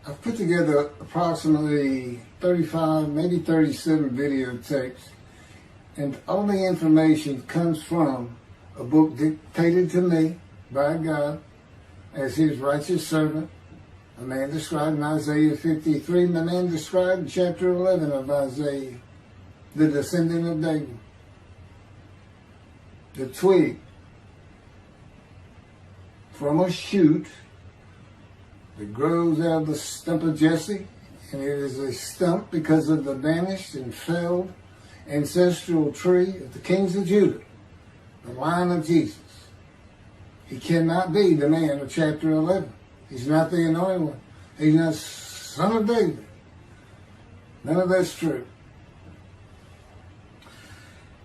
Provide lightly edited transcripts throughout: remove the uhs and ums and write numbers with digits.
I've put together approximately 35, maybe 37 videotapes, and all the information comes from a book dictated to me by God as his righteous servant, a man described in Isaiah 53, and the man described in chapter 11 of Isaiah, the descendant of David, the twig from a shoot that grows out of the stump of Jesse, and it is a stump because of the vanished and failed ancestral tree of the kings of Judah, the line of Jesus. He cannot be the man of chapter 11. He's not the anointed one. He's not son of David. None of that's true.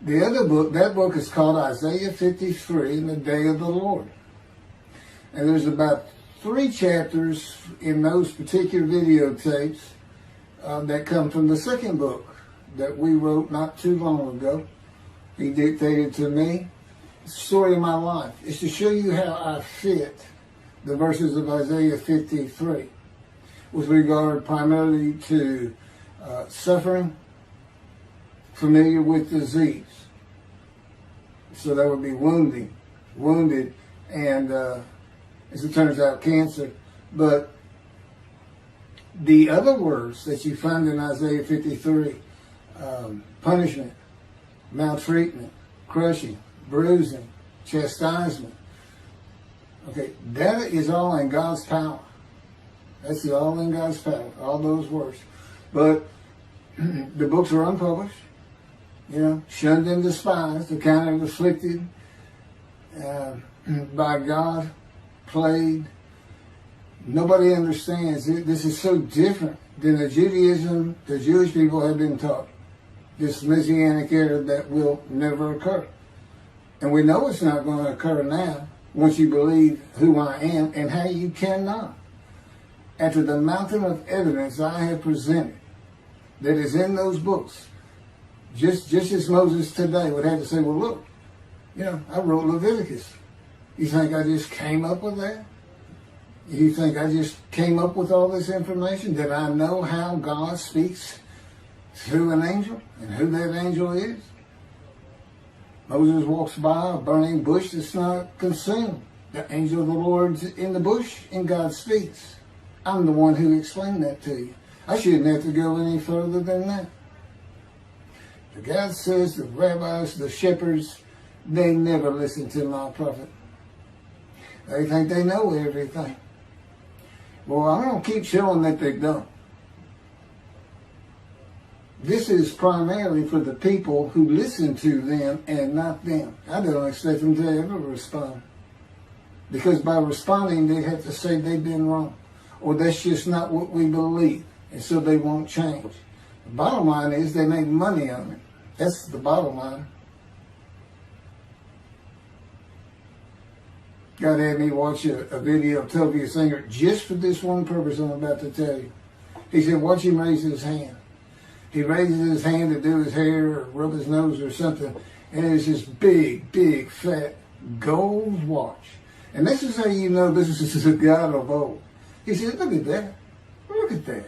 The other book, that book is called Isaiah 53, in the day of the Lord. And there's about 3 chapters in those particular videotapes that come from the second book that we wrote not too long ago. He dictated to me. It's the story of my life. It's to show you how I fit the verses of Isaiah 53 with regard primarily to suffering, familiar with disease. So that would be wounded, and as it turns out, cancer. But the other words that you find in Isaiah 53, punishment, maltreatment, crushing, bruising, chastisement, okay, that is all in God's power. That's all in God's power, all those words. But the books are unpublished, shunned and despised, accounted afflicted by God, plagued. Nobody understands it. This is so different than the Judaism the Jewish people have been taught. This Messianic era that will never occur. And we know it's not going to occur now once you believe who I am and how you cannot. After the mountain of evidence I have presented that is in those books, just as Moses today would have to say, well, look, I wrote Leviticus. You think I just came up with that? You think I just came up with all this information? Did I know how God speaks through an angel and who that angel is? Moses walks by a burning bush that's not consumed. The angel of the Lord's in the bush and God speaks. I'm the one who explained that to you. I shouldn't have to go any further than that. The God says the rabbis, the shepherds, they never listen to my prophet. They think they know everything. Well, I'm going to keep showing that they don't. This is primarily for the people who listen to them and not them. I don't expect them to ever respond. Because by responding, they have to say they've been wrong. Or that's just not what we believe. And so they won't change. The bottom line is they make money on it. That's the bottom line. God had me watch a video of Toby Singer just for this one purpose I'm about to tell you. He said, watch him raise his hand. He raises his hand to do his hair or rub his nose or something, and there's this big, fat gold watch. And this is how you know this is a God of old. He said, look at that. Look at that.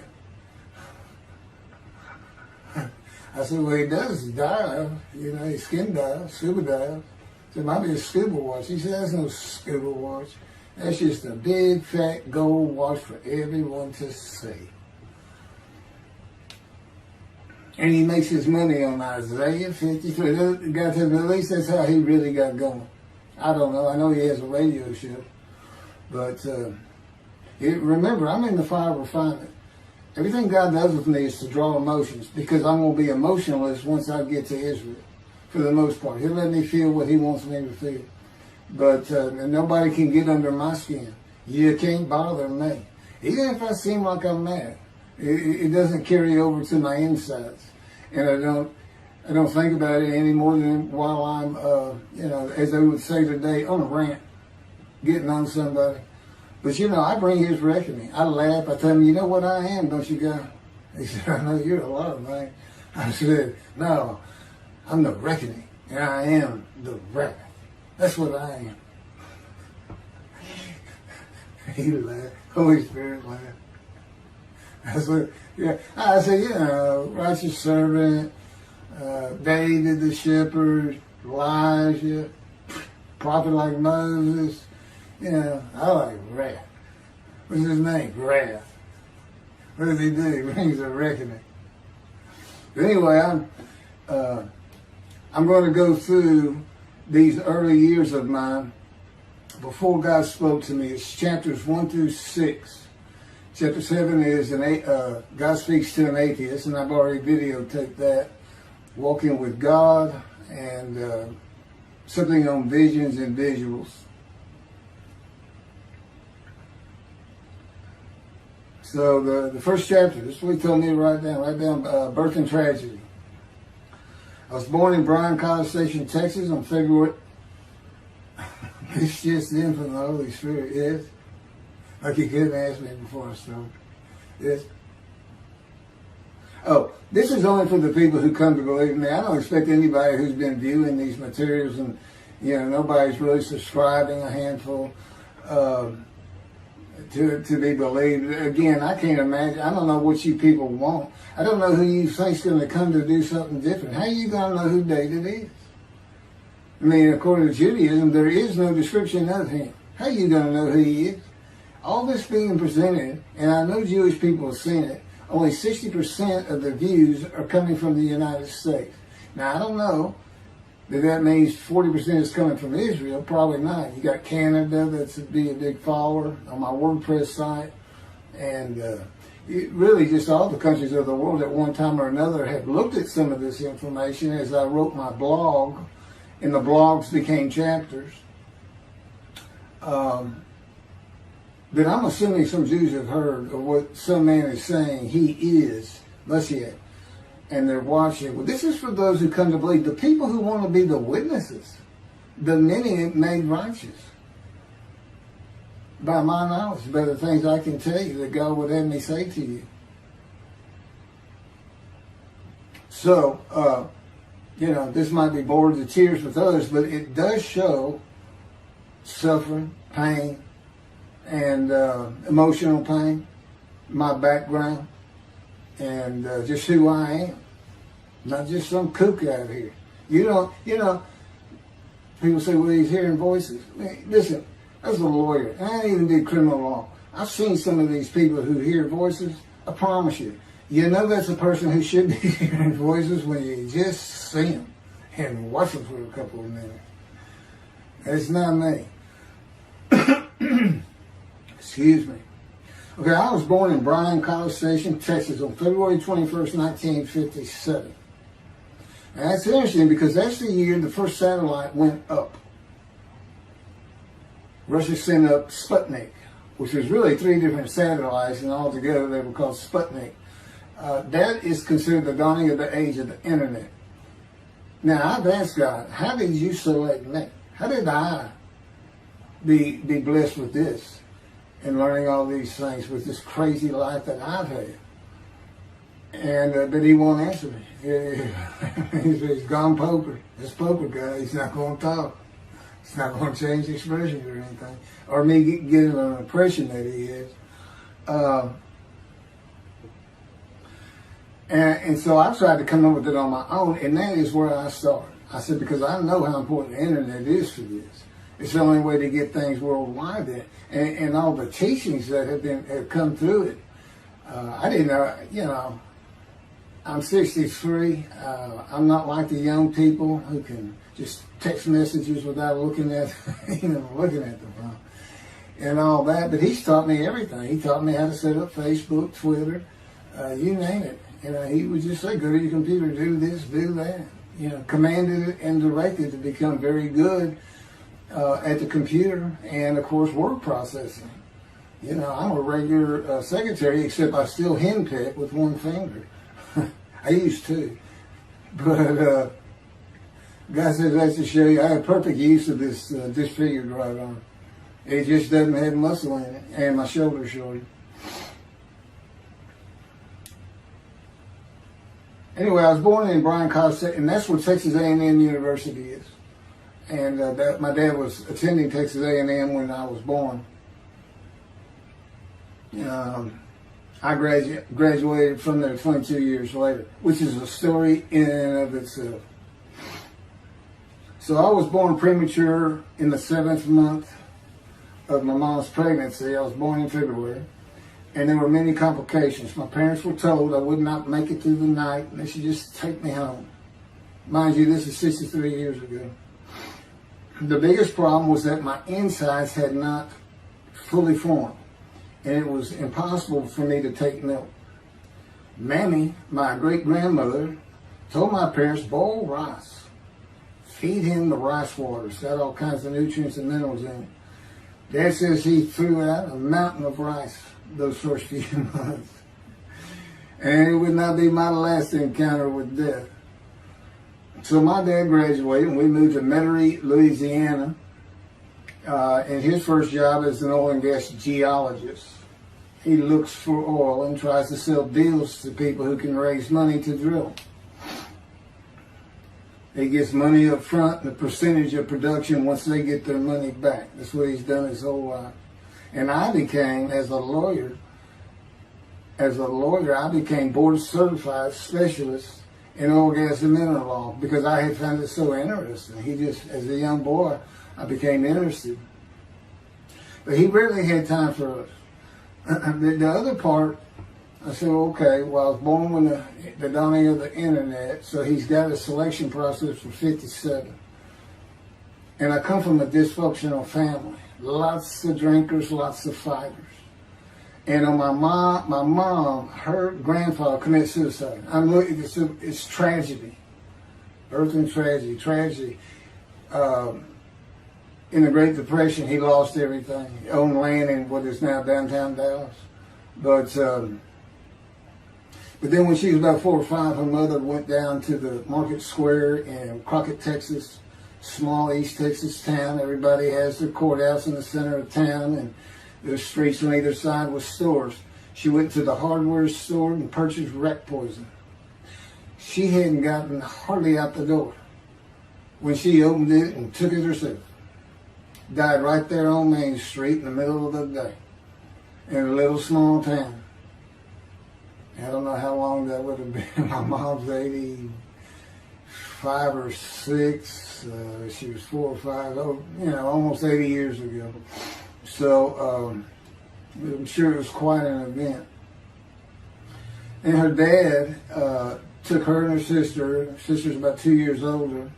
I said, well, he does dive, his skin dives, scuba dives. So it might be a scuba watch. He said, that's no scuba watch. That's just a big, fat gold watch for everyone to see. And he makes his money on Isaiah 53. The guy said, at least that's how he really got going. I don't know. I know he has a radio show. But remember, I'm in the fire of refinement. Everything God does with me is to draw emotions because I'm going to be emotionless once I get to Israel, for the most part. He'll let me feel what he wants me to feel. But nobody can get under my skin. You can't bother me. Even if I seem like I'm mad, it doesn't carry over to my insides. And I don't think about it any more than while I'm, as they would say today, on a rant, getting on somebody. But, I bring his reckoning. I laugh. I tell him, you know what I am, don't you, God? He said, I know you're a lot of things. I said, no, I'm the reckoning. And I am the wrath. That's what I am. He laughed. Holy Spirit laughed. That's what, yeah. I said, you know, righteous servant, David the shepherd, Elijah, prophet like Moses. You know, I like wrath. What's his name? Wrath. What does he do? He brings a reckoning. But anyway, I'm going to go through these early years of mine before God spoke to me. It's chapters 1 through 6. Chapter 7 is God speaks to an atheist, and I've already videotaped that. Walking with God, and something on visions and visuals. So the first chapter, this is what he told me to write down birth and tragedy. I was born in Bryan College Station, Texas on February. It's just in from the Holy Spirit, yes. Like you couldn't ask me before I started. Yes. Oh, this is only for the people who come to believe in me. I don't expect anybody who's been viewing these materials and, you know, nobody's really subscribing, a handful, to be believed. Again, I can't imagine. I don't know what you people want. I don't know who you think's going to come to do something different. How are you going to know who David is? I mean, according to Judaism, there is no description of him. How are you going to know who he is? All this being presented, and I know Jewish people have seen it, only 60% of the views are coming from the United States. Now, I don't know that means 40% is coming from Israel. Probably not. You got Canada that's be a big follower on my WordPress site. And really just all the countries of the world at one time or another have looked at some of this information as I wrote my blog, and the blogs became chapters. But I'm assuming some Jews have heard of what some man is saying he is Messiah, and they're watching. Well, this is for those who come to believe, the people who want to be the witnesses, the many made righteous. By my knowledge, by the things I can tell you that God would have me say to you. So, you know, this might be bored to tears with others, but it does show suffering, pain, and emotional pain, my background, and just who I am. Not just some kook out here. You know, people say, well, he's hearing voices. Listen, as a lawyer, and I even did criminal law, I've seen some of these people who hear voices. I promise you, you know that's a person who should be hearing voices when you just see them and watch them for a couple of minutes. It's not me. Excuse me. Okay, I was born in Bryan College Station, Texas on February 21st, 1957. And that's interesting because that's the year the first satellite went up. Russia sent up Sputnik, which was really 3 different satellites, and altogether they were called Sputnik. That is considered the dawning of the age of the internet. Now, I've asked God, how did you select me? How did I be blessed with this and learning all these things with this crazy life that I've had? And but he won't answer me. He's gone poker. This poker guy, he's not going to talk. He's not going to change expressions or anything, or me getting an impression that he is. And so I tried to come up with it on my own, and that is where I started. I said, because I know how important the internet is for this. It's the only way to get things worldwide in, and all the teachings that have come through it. I didn't know, you know, I'm 63. I'm not like the young people who can just text messages without looking at, looking at the phone and all that. But he's taught me everything. He taught me how to set up Facebook, Twitter, you name it. He would just say, go to your computer, do this, do that. Commanded and directed to become very good at the computer and, of course, word processing. I'm a regular secretary, except I still henpeck with one finger. I used to. But God says that's to show you I have perfect use of this disfigured right arm. It just doesn't have muscle in it, and my shoulder's shorter. Anyway, I was born in Bryan College, and that's where Texas A&M University is. And my dad was attending Texas A&M when I was born. I graduated from there 22 years later, which is a story in and of itself. So I was born premature in the 7th month of my mom's pregnancy. I was born in February, and there were many complications. My parents were told I would not make it through the night, and they should just take me home. Mind you, this is 63 years ago. The biggest problem was that my insides had not fully formed, and it was impossible for me to take milk. Mammy, my great-grandmother, told my parents, boil rice. Feed him the rice water. It's got all kinds of nutrients and minerals in it. Dad says he threw out a mountain of rice those first few months. And it would not be my last encounter with death. So my dad graduated and we moved to Metairie, Louisiana. And his first job is an oil and gas geologist. He looks for oil and tries to sell deals to people who can raise money to drill. He gets money up front and a percentage of production once they get their money back. That's what he's done his whole life. And I became, as a lawyer, I became board certified specialist in oil, gas, and mineral law because I had found it so interesting. As a young boy, I became interested. But he rarely had time for us. The other part, I said, okay, well, I was born when the dawning of the internet, so he's got a selection process for 57. And I come from a dysfunctional family. Lots of drinkers, lots of fighters. And on my mom, her grandfather committed suicide. It's tragedy. Earth and tragedy. In the Great Depression, he lost everything. He owned land in what is now downtown Dallas. But then when she was about 4 or 5, her mother went down to the market square in Crockett, Texas, small East Texas town. Everybody has their courthouse in the center of town, and there's streets on either side with stores. She went to the hardware store and purchased rat poison. She hadn't gotten hardly out the door when she opened it and took it herself. Died right there on Main Street in the middle of the day in a little small town. I don't know how long that would have been. My mom's 85 or 6. She was 4 or 5. Almost 80 years ago. So I'm sure it was quite an event. And her dad took her and her sister's about 2 years older,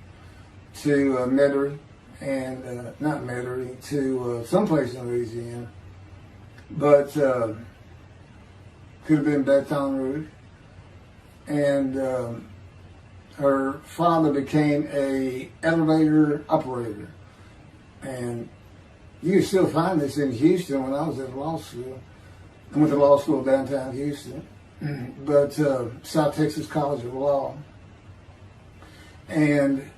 to Metairie, and not Metairie, to someplace in Louisiana. But could have been Baton Rouge. And her father became a elevator operator. And you can still find this in Houston. When I was at law school, I went to law school downtown Houston, but South Texas College of Law. And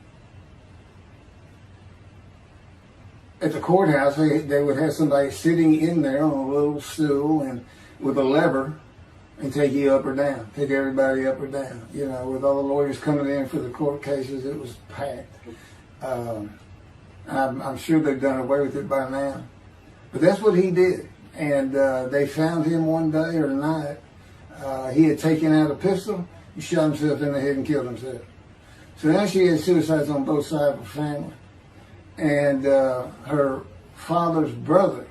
at the courthouse, they would have somebody sitting in there on a little stool and with a lever and take you up or down, take everybody up or down. With all the lawyers coming in for the court cases, it was packed. I'm sure they've done away with it by now. But that's what he did. And they found him one day or night. He had taken out a pistol, he shot himself in the head and killed himself. So now she had suicides on both sides of the family. And her father's brother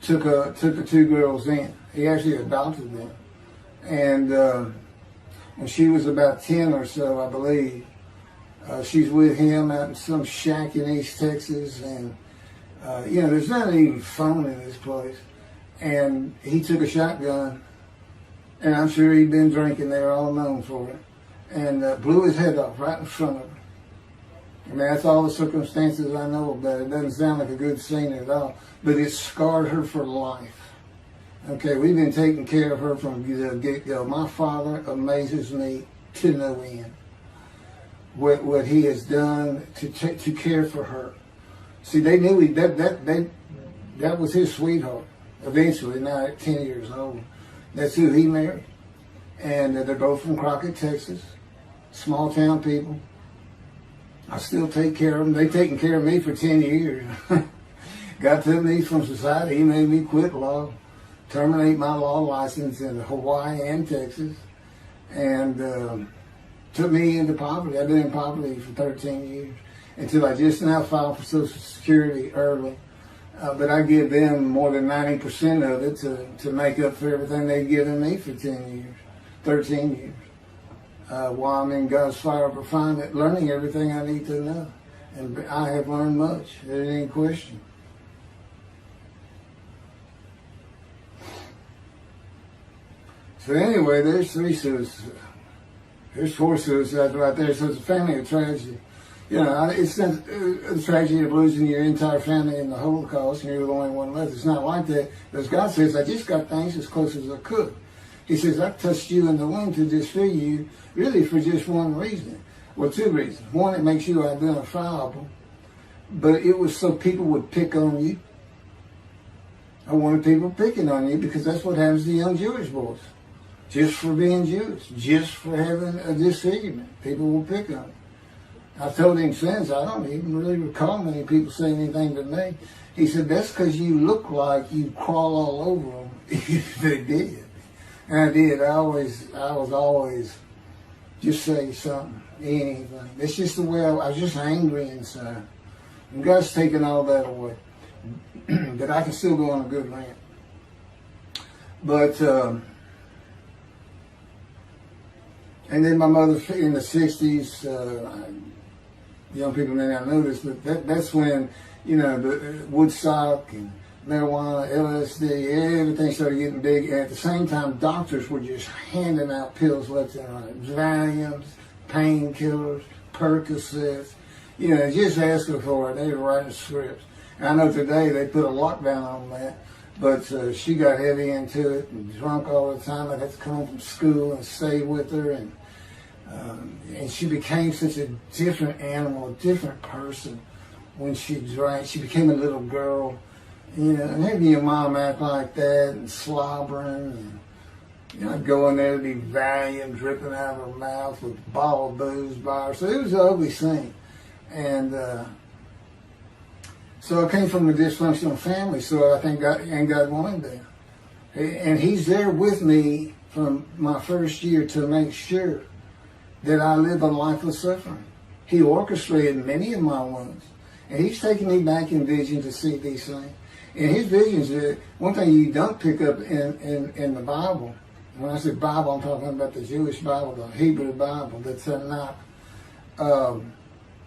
took the 2 girls in. He actually adopted them. And when she was about 10 or so, I believe, she's with him out in some shack in East Texas. And, there's not any phone in this place. And he took a shotgun, and I'm sure he'd been drinking. They were all known for it. And blew his head off right in front of her. I mean, that's all the circumstances I know about it. It doesn't sound like a good scene at all, but it scarred her for life. Okay, we've been taking care of her from the get-go. My father amazes me to no end. What he has done to care for her. See, they knew that was his sweetheart. Eventually, now at 10 years old, that's who he married. And they're both from Crockett, Texas. Small town people. I still take care of them. They've taken care of me for 10 years. God took me from society. He made me quit law terminate my law license in Hawaii and Texas, and took me into poverty. I've been in poverty for 13 years until I just now filed for Social Security early. But I give them more than 90% of it to make up for everything they've given me for 13 years. While I'm in God's fire of refinement, learning everything I need to know. And I have learned much. There ain't any question. So anyway, there's 3 suicides. There's 4 suicides right there. So it's a family of tragedy. You know, it's not a tragedy of losing your entire family in the Holocaust and you're the only one left. It's not like that. Because God says, I just got things as close as I could. He says, I touched you in the womb to disfigure you, really for just one reason. Well, 2 reasons. One, it makes you identifiable. But it was so people would pick on you. I wanted people picking on you because that's what happens to young Jewish boys. Just for being Jewish, just for having a disfigurement. People will pick on you. I've told him since, I don't even really recall many people saying anything to me. He said, that's because you look like you crawl all over them. They did. And I did. I was always just say something, anything. It's just the way I was just angry inside. And God's taken all that away. But I can still go on a good rant. But, and then my mother in the 60s, young people may not know this, but that's when, you know, the Woodstock and marijuana, LSD, everything started getting big. And at the same time, doctors were just handing out pills left and right. Valiums, painkillers, Percocets, you know, just asking for it. They were writing scripts. And I know today they put a lockdown on that, but she got heavy into it and drunk all the time. I'd have to come home from school and stay with her, and she became such a different animal, a different person when she drank. She became a little girl, you know, and having your mom act like that and slobbering, and, you know, I'd go in there to be Valium dripping out of her mouth with a bottle of booze by her. So it was an ugly scene. And so I came from a dysfunctional family, so I think God wanted that. And He's there with me from my first year to make sure that I live a life of suffering. He orchestrated many of my wounds. And He's taking me back in vision to see these things. And His visions, one thing you don't pick up in the Bible, when I say Bible, I'm talking about the Jewish Bible, the Hebrew Bible, the Tanakh,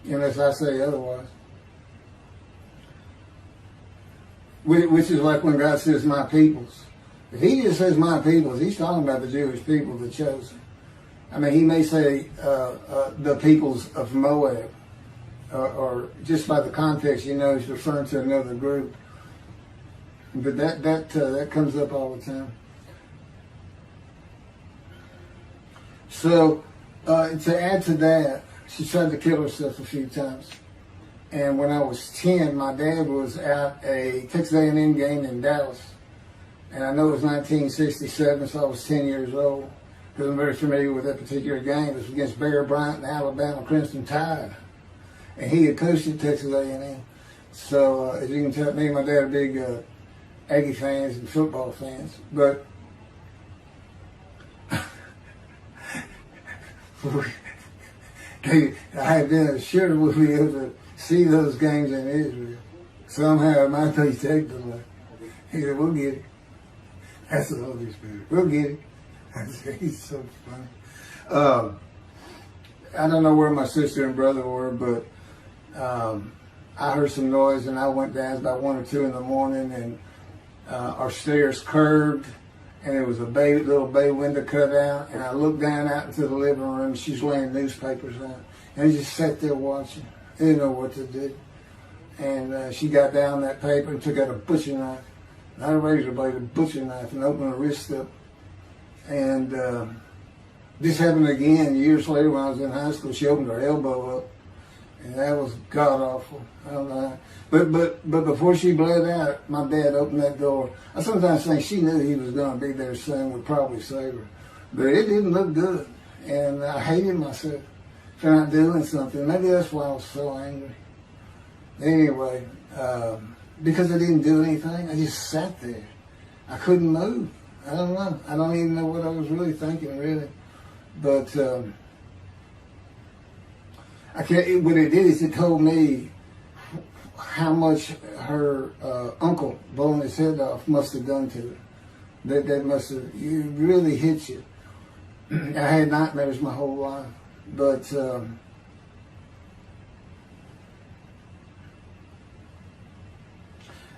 unless I say otherwise. Which is like when God says, my peoples. If He just says my peoples, He's talking about the Jewish people, the chosen. I mean, He may say the peoples of Moab, or just by the context, you know, He's referring to another group. But that comes up all the time. So to add to that, she tried to kill herself a few times. And when I was 10, my dad was at a Texas A&M game in Dallas. And I know it was 1967, so I was 10 years old, because I'm very familiar with that particular game. It was against Bear Bryant and Alabama Crimson Tide. And he had coached at Texas A&M. So as you can tell, me and my dad are big Aggie fans and football fans. But I had been assured we'll be able to see those games in Israel. Somehow it might be technical. He said, we'll get it. That's the Holy Spirit. We'll get it. I said, he's so funny. I don't know where my sister and brother were, but I heard some noise and I went down. It was about 1 or 2 in the morning, and our stairs curved, and there was a little bay window cut out, and I looked down out into the living room. She's laying newspapers out, and I just sat there watching. I didn't know what to do. And she got down that paper and took out a butcher knife, not a razor blade, a butcher knife, and opened her wrist up. And this happened again years later when I was in high school. She opened her elbow up, and that was god awful. I don't know how. But before she bled out, my dad opened that door. I sometimes think she knew he was going to be there soon, would probably save her. But it didn't look good, and I hated myself for not doing something. Maybe that's why I was so angry. Anyway, because I didn't do anything, I just sat there. I couldn't move. I don't know. I don't even know what I was really thinking, really. But I can't. What it did is it told me how much her uncle blowing his head off must have done to her. That must have really hit you. I had nightmares my whole life, but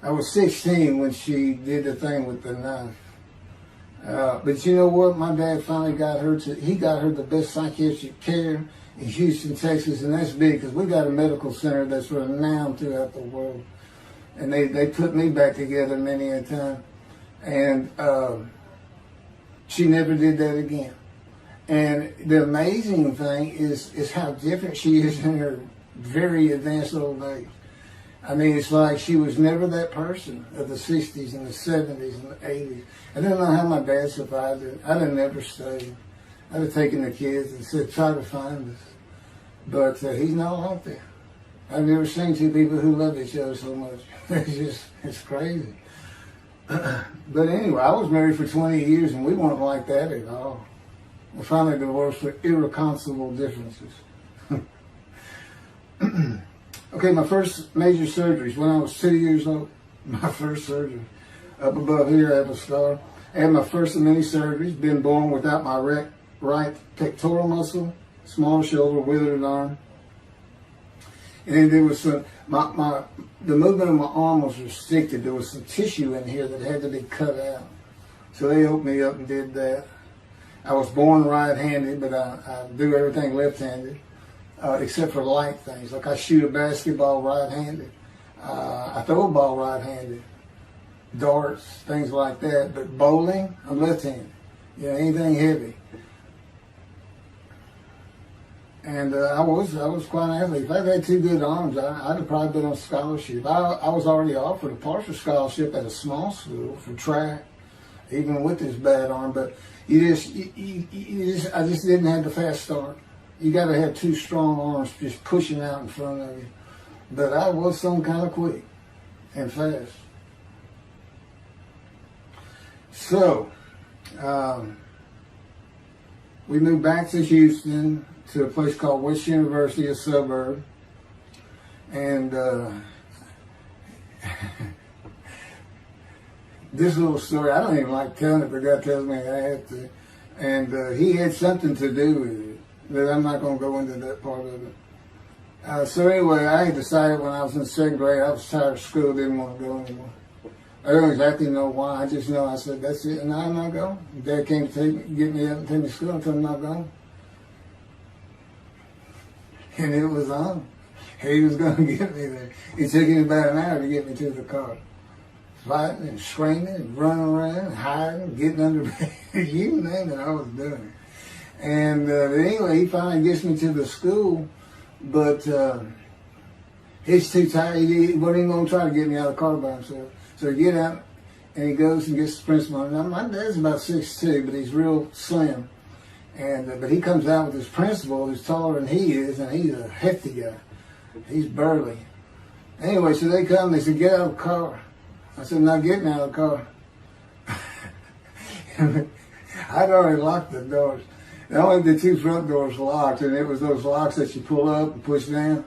I was 16 when she did the thing with the knife. But you know what? My dad finally got her he got her the best psychiatric care in Houston, Texas, and that's big because we got a medical center that's renowned throughout the world. And they put me back together many a time. And she never did that again. And the amazing thing is how different she is in her very advanced old age. I mean, it's like she was never that person of the 60s and the 70s and the 80s. I don't know how my dad survived it. I'd have never stayed. I'd have taken the kids and said, try to find us. But he's not like that. I've never seen two people who love each other so much. It's crazy. But anyway, I was married for 20 years and we weren't like that at all. We finally divorced for irreconcilable differences. Okay, my first major surgeries when I was 2 years old. My first surgery. Up above here, I have a scar. I had my first of many surgeries. Been born without my right pectoral muscle, small shoulder, withered arm. And there was some, the movement of my arm was restricted. There was some tissue in here that had to be cut out. So they opened me up and did that. I was born right-handed, but I do everything left-handed, except for light things. Like I shoot a basketball right-handed. I throw a ball right-handed. Darts, things like that. But bowling, I'm left-handed. You know, anything heavy. And I was quite an athlete. If I had two good arms, I'd have probably been on scholarship. I was already offered a partial scholarship at a small school for track, even with this bad arm. But I just didn't have the fast start. You got to have two strong arms just pushing out in front of you. But I was some kind of quick and fast. So we moved back to Houston, to a place called West University, a suburb. And this little story, I don't even like telling it, but God tells me I have to. And he had something to do with it, but I'm not going to go into that part of it. So anyway, I had decided when I was in second grade, I was tired of school, didn't want to go anymore. I don't exactly know why, I just know I said, that's it, and I'm not going. Dad came to get me up and take me to school, and told me I'm not going. And it was on. He was going to get me there. It took him about an hour to get me to the car. Fighting and screaming and running around and hiding, getting under bed. You name it, I was doing it. And anyway, he finally gets me to the school, but he's too tired. He wasn't even going to try to get me out of the car by himself. So he get out and he goes and gets the principal. Now, my dad's about 6'2", but he's real slim. And but he comes out with his principal who's taller than he is, and he's a hefty guy. He's burly. Anyway, so they come, they said, get out of the car. I said, I'm not getting out of the car. I'd already locked the doors. And only the two front doors locked, and it was those locks that you pull up and push down.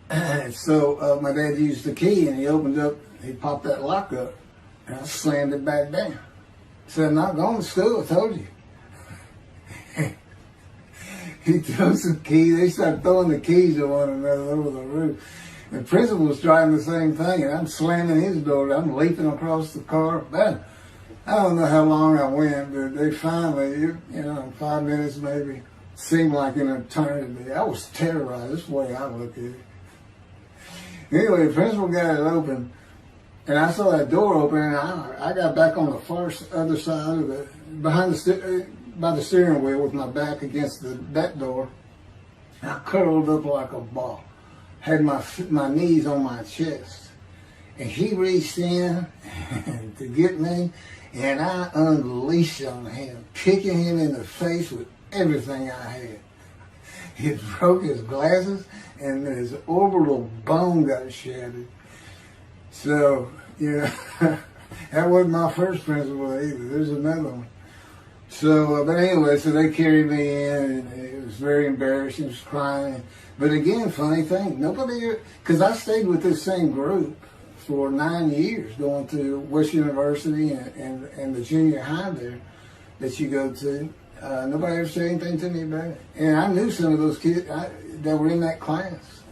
And so my dad used the key, and he opened up, he popped that lock up, and I slammed it back down. Said, I'm not going to school, I told you. He throws some keys. They start throwing the keys at one another over the roof. The principal was trying the same thing, and I'm slamming his door. I'm leaping across the car. Man, I don't know how long I went, but they finally, in 5 minutes maybe, seemed like an eternity. I was terrorized. That's the way I look at it. Anyway, the principal got it open. And I saw that door open, and I got back on the far other side of it, by the steering wheel with my back against that door. And I curled up like a ball, had my knees on my chest. And he reached in to get me, and I unleashed on him, kicking him in the face with everything I had. He broke his glasses, and his orbital bone got shattered. So, That wasn't my first principal either. There's another one. So, but anyway, so they carried me in, and it was very embarrassing. I was crying. But again, funny thing, nobody, because I stayed with this same group for 9 years, going to West University and the junior high there that you go to. Nobody ever said anything to me about it. And I knew some of those kids that were in that class.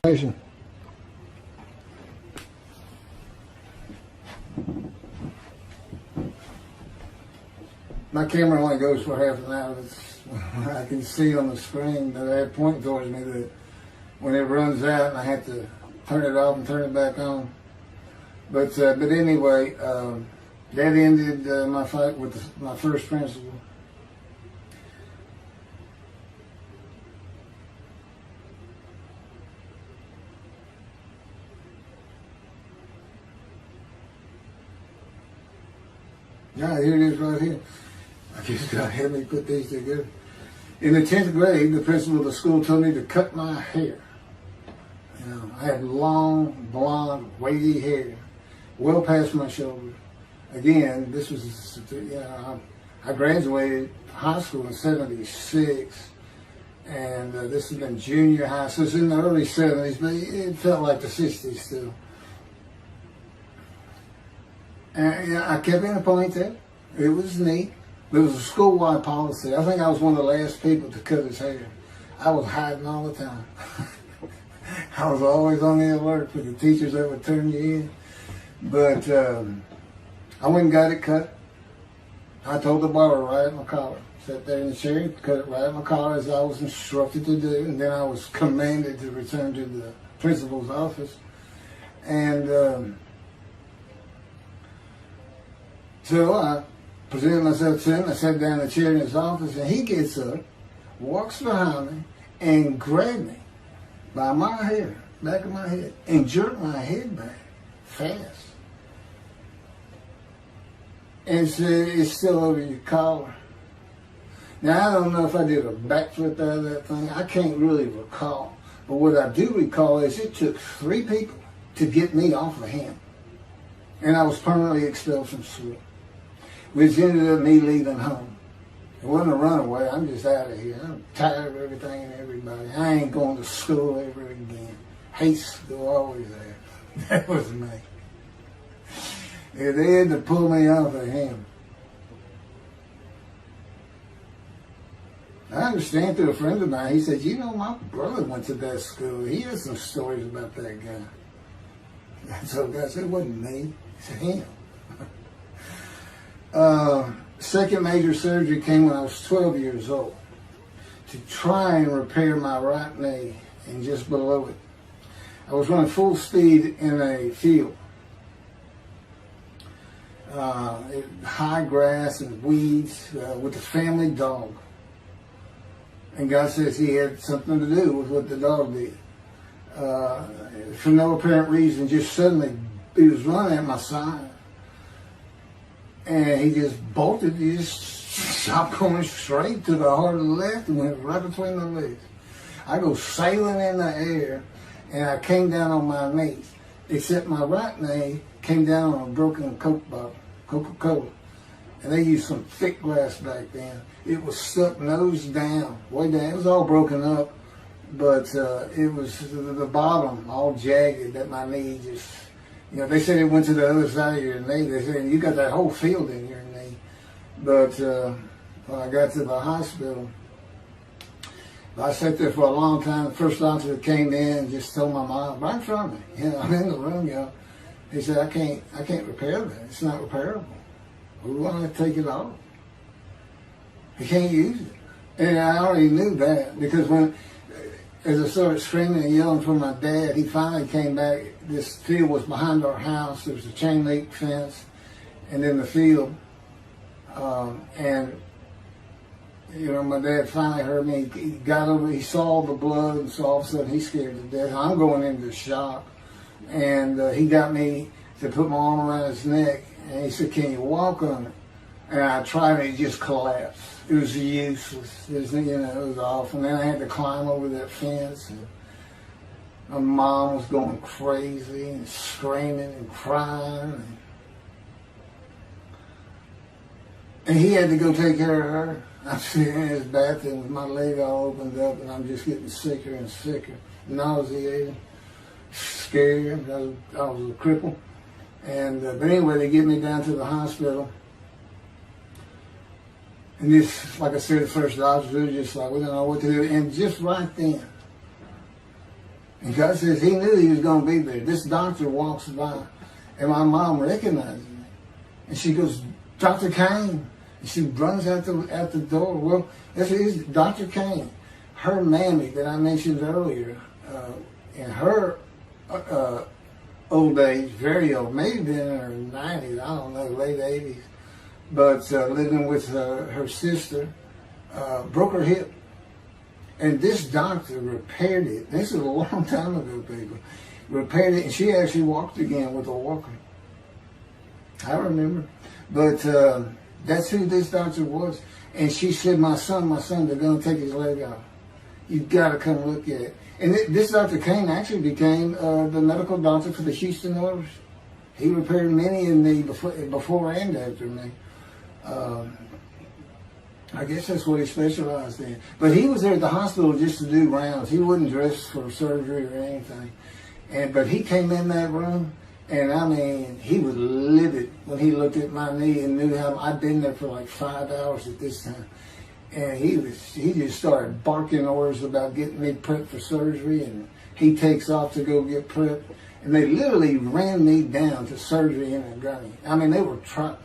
My camera only goes for half an hour. I can see on the screen that I have pointing towards me that when it runs out, I have to turn it off and turn it back on. But anyway, that ended my fight with my first principal. Yeah, here it is right here. I just got to help me put these together. In the 10th grade, the principal of the school told me to cut my hair. You know, I had long, blonde, wavy hair, well past my shoulder. Again, this was, I graduated high school in '76, and this has been junior high, so it's in the early '70s, but it felt like the '60s still. And I kept in a ponytail. It was neat. It was a school-wide policy. I think I was one of the last people to cut his hair. I was hiding all the time. I was always on the alert for the teachers that would turn you in. But I went and got it cut. I told the barber right at my collar. Sat there in the chair, cut it right at my collar as I was instructed to do. And then I was commanded to return to the principal's office. And so I presented myself to him. I sat down in the chair in his office, and he gets up, walks behind me, and grabbed me by my hair, back of my head, and jerked my head back fast. And said, "It's still over your collar." Now, I don't know if I did a backflip out of that thing. I can't really recall. But what I do recall is it took 3 people to get me off of him. And I was permanently expelled from school, which ended up me leaving home. It wasn't a runaway. I'm just out of here. I'm tired of everything and everybody. I ain't going to school ever again. Hate school, always there. That was me. Yeah, they had to pull me off of him. I understand through a friend of mine, he said, "You know, my brother went to that school. He has some stories about that guy." So the guy said, "It wasn't me." He said, "Him." Second major surgery came when I was 12 years old to try and repair my right knee and just below it. I was running full speed in a field. High grass and weeds with a family dog. And God says he had something to do with what the dog did. For no apparent reason, just suddenly he was running at my side. And he just bolted. He just stopped going straight to the hard left and went right between the legs. I go sailing in the air, and I came down on my knees. Except my right knee came down on a broken Coke bottle, Coca-Cola. And they used some thick glass back then. It was stuck nose down, way down. It was all broken up, but it was the bottom all jagged that my knee just, they said it went to the other side of your knee. They said, "You got that whole field in your knee." But when I got to the hospital, I sat there for a long time. The first doctor that came in and just told my mom, right in front of me, I'm in the room, he said, I can't repair that. It's not repairable. We want to take it off. You can't use it. And I already knew that, because as I started screaming and yelling for my dad, he finally came back. This field was behind our house. There was a chain link fence, and then the field. My dad finally heard me. He got over. He saw the blood, and so all of a sudden he's scared to death. I'm going into shock, and he got me to put my arm around his neck, and he said, "Can you walk on it?" And I tried, and it just collapsed. It was useless. It was awful. And then I had to climb over that fence. And my mom was going crazy and screaming and crying. And he had to go take care of her. I'm sitting in his bathroom with my leg all opened up, and I'm just getting sicker and sicker, nauseated, scared. I was a cripple. And but anyway, they get me down to the hospital. And this, like I said, the first doctors were just like, we don't know what to do. And just right then, and God says he knew he was going to be there. This doctor walks by, and my mom recognizes me. And she goes, Dr. Kane. And she runs out the door. Well, this is Dr. Kane. Her mammy that I mentioned earlier, in her old age, very old, maybe been in her 90s, I don't know, late 80s, but living with her sister, broke her hip. And this doctor repaired it. This is a long time ago, people. Repaired it, and she actually walked again with a walker. I remember. But that's who this doctor was. And she said, my son, they're going to take his leg out. You've got to come look at it. And this Dr. Kane actually became the medical doctor for the Houston Oilers. He repaired many of me before and after me. I guess that's what he specialized in. But he was there at the hospital just to do rounds. He wasn't dressed for surgery or anything. But he came in that room, and I mean, he was livid when he looked at my knee and knew how I'd been there for like 5 hours at this time. And he just started barking orders about getting me prepped for surgery, and he takes off to go get prepped. And they literally ran me down to surgery in a gunny. I mean, they were trying.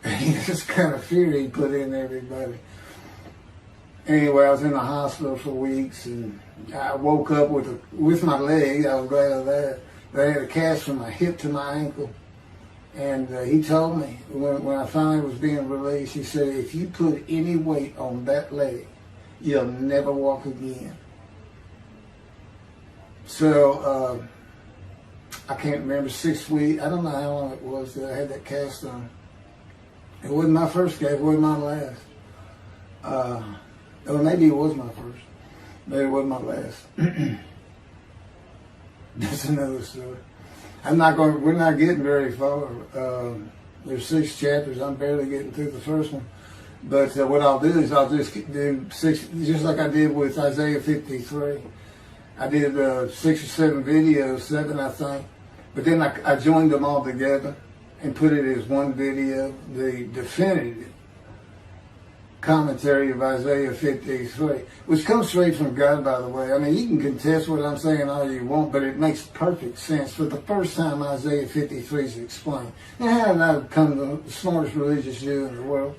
This kind of fear he put in everybody. Anyway, I was in the hospital for weeks, and I woke up with my leg. I was glad of that. But I had a cast from my hip to my ankle. And he told me, when I finally was being released, he said, if you put any weight on that leg, you'll never walk again. So, I can't remember, 6 weeks. I don't know how long it was that I had that cast on. It wasn't my first cast, it wasn't my last. Or maybe it was my first, but it wasn't my last. That's another story. We're not getting very far. There's 6 chapters. I'm barely getting through the first one. But what I'll do is I'll just do 6, just like I did with Isaiah 53. I did 6 or 7 videos, 7 I think. But then I joined them all together and put it as one video, the definitive commentary of Isaiah 53, which comes straight from God, by the way. I mean, you can contest what I'm saying all you want, but it makes perfect sense. For the first time, Isaiah 53 is explained. Now, how did I become the smartest religious Jew in the world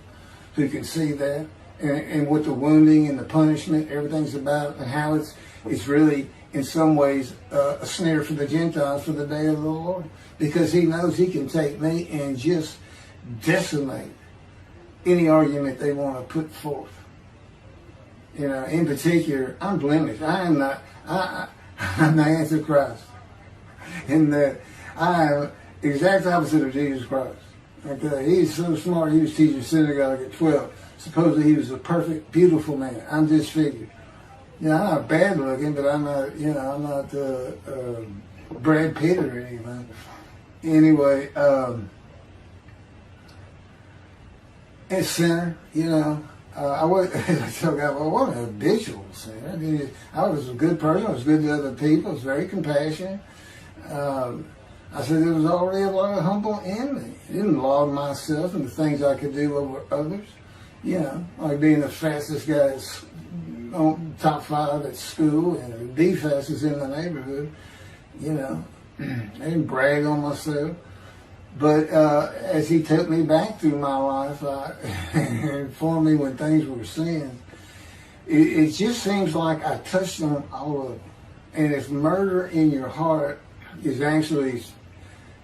who can see that? And what the wounding and the punishment, everything's about, and how it's really, in some ways, a snare for the Gentiles for the day of the Lord. Because he knows he can take me and just decimate any argument they want to put forth. You know, in particular, I'm blemished. I'm the Antichrist. In that I am exact opposite of Jesus Christ. Okay, he's so smart, he was teaching synagogue at 12. Supposedly he was a perfect, beautiful man. I'm disfigured. You know, I'm not bad looking, but I'm not, I'm not Brad Pitt or anything. Anyway, a sinner, I tell God, well, what an habitual sinner. I mean, I was a good person. I was good to other people. I was very compassionate. I said there was already a lot of humble in me. I didn't laud myself and the things I could do over others. Like being the fastest guy on top 5 at school and the fastest in the neighborhood. I didn't brag on myself. But as he took me back through my life and informed me when things were sins, it just seems like I touched on all of it. And if murder in your heart is actually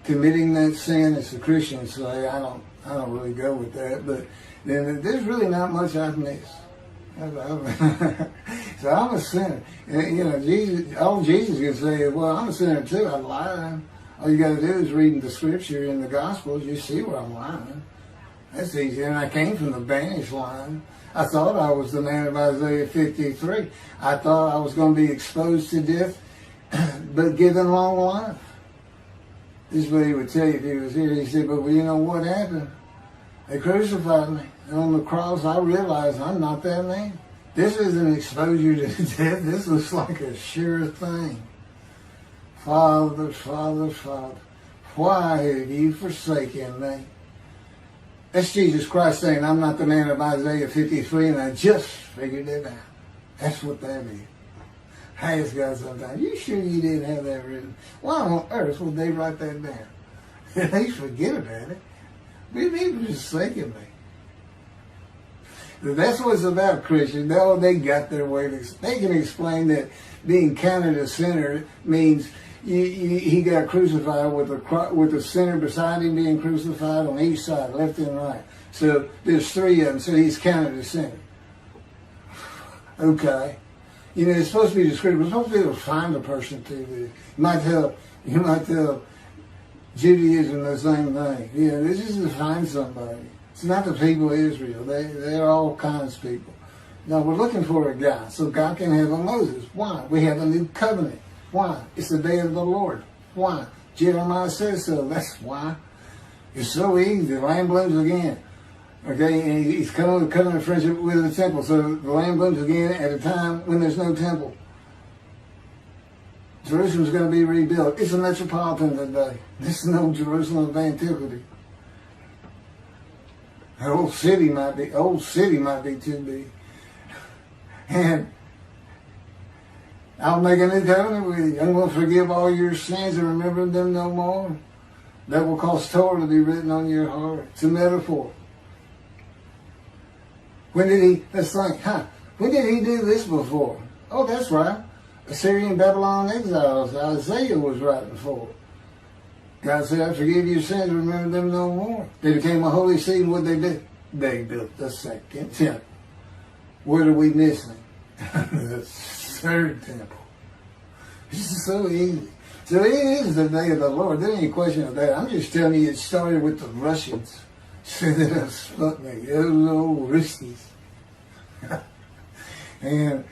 committing that sin, as the Christians say, I don't really go with that, but then there's really not much I've missed. So I'm a sinner. And, Jesus can say, well, I'm a sinner too. I lied. All you got to do is read the scripture in the Gospels. You see where I'm lying. That's easy. And I came from the banished line. I thought I was the man of Isaiah 53. I thought I was going to be exposed to death, but given long life. This is what he would tell you if he was here. He said, but you know what happened? They crucified me. And on the cross, I realized I'm not that man. This isn't exposure to death. This looks like a sure thing. Father, Father, Father, why have you forsaken me? That's Jesus Christ saying, I'm not the man of Isaiah 53, and I just figured it out. That's what that is. I ask God sometimes, you sure you didn't have that written? Why on earth would they write that down? At least forget about it. But people forsaken me. That's what it's about, Christians. They got their way. They can explain that being counted a sinner means he got crucified with the sinner beside him being crucified on each side, left and right. So there's three of them, so he's counted a sinner. Okay. You know, it's supposed to be descriptive. We're supposed to be able to find a person to do. You might tell Judaism the same thing. You know, this is to find somebody. It's not the people of Israel. They're all kinds of people. No, we're looking for a guy so God can have a Moses. Why? We have a new covenant. Why? It's the day of the Lord. Why? Jeremiah says so. That's why. It's so easy. The lamb blooms again. Okay, and he's coming with covenant friendship with the temple. So the lamb blooms again at a time when there's no temple. Jerusalem's going to be rebuilt. It's a metropolitan today. This is no Jerusalem of antiquity. An old city might be too big. And I'll make a new covenant with you. I'm going to forgive all your sins and remember them no more. That will cause Torah to be written on your heart. It's a metaphor. When did he do this before? Oh, that's right. Assyrian Babylon exiles. Isaiah was writing for. God said, I forgive your sins, remember them no more. They became a holy seed, and what they did? They built the second temple. What are we missing? The third temple. It's so easy. So it is the day of the Lord. There ain't any question of that. I'm just telling you it started with the Russians. So that Sputnik, those old Ruskies. And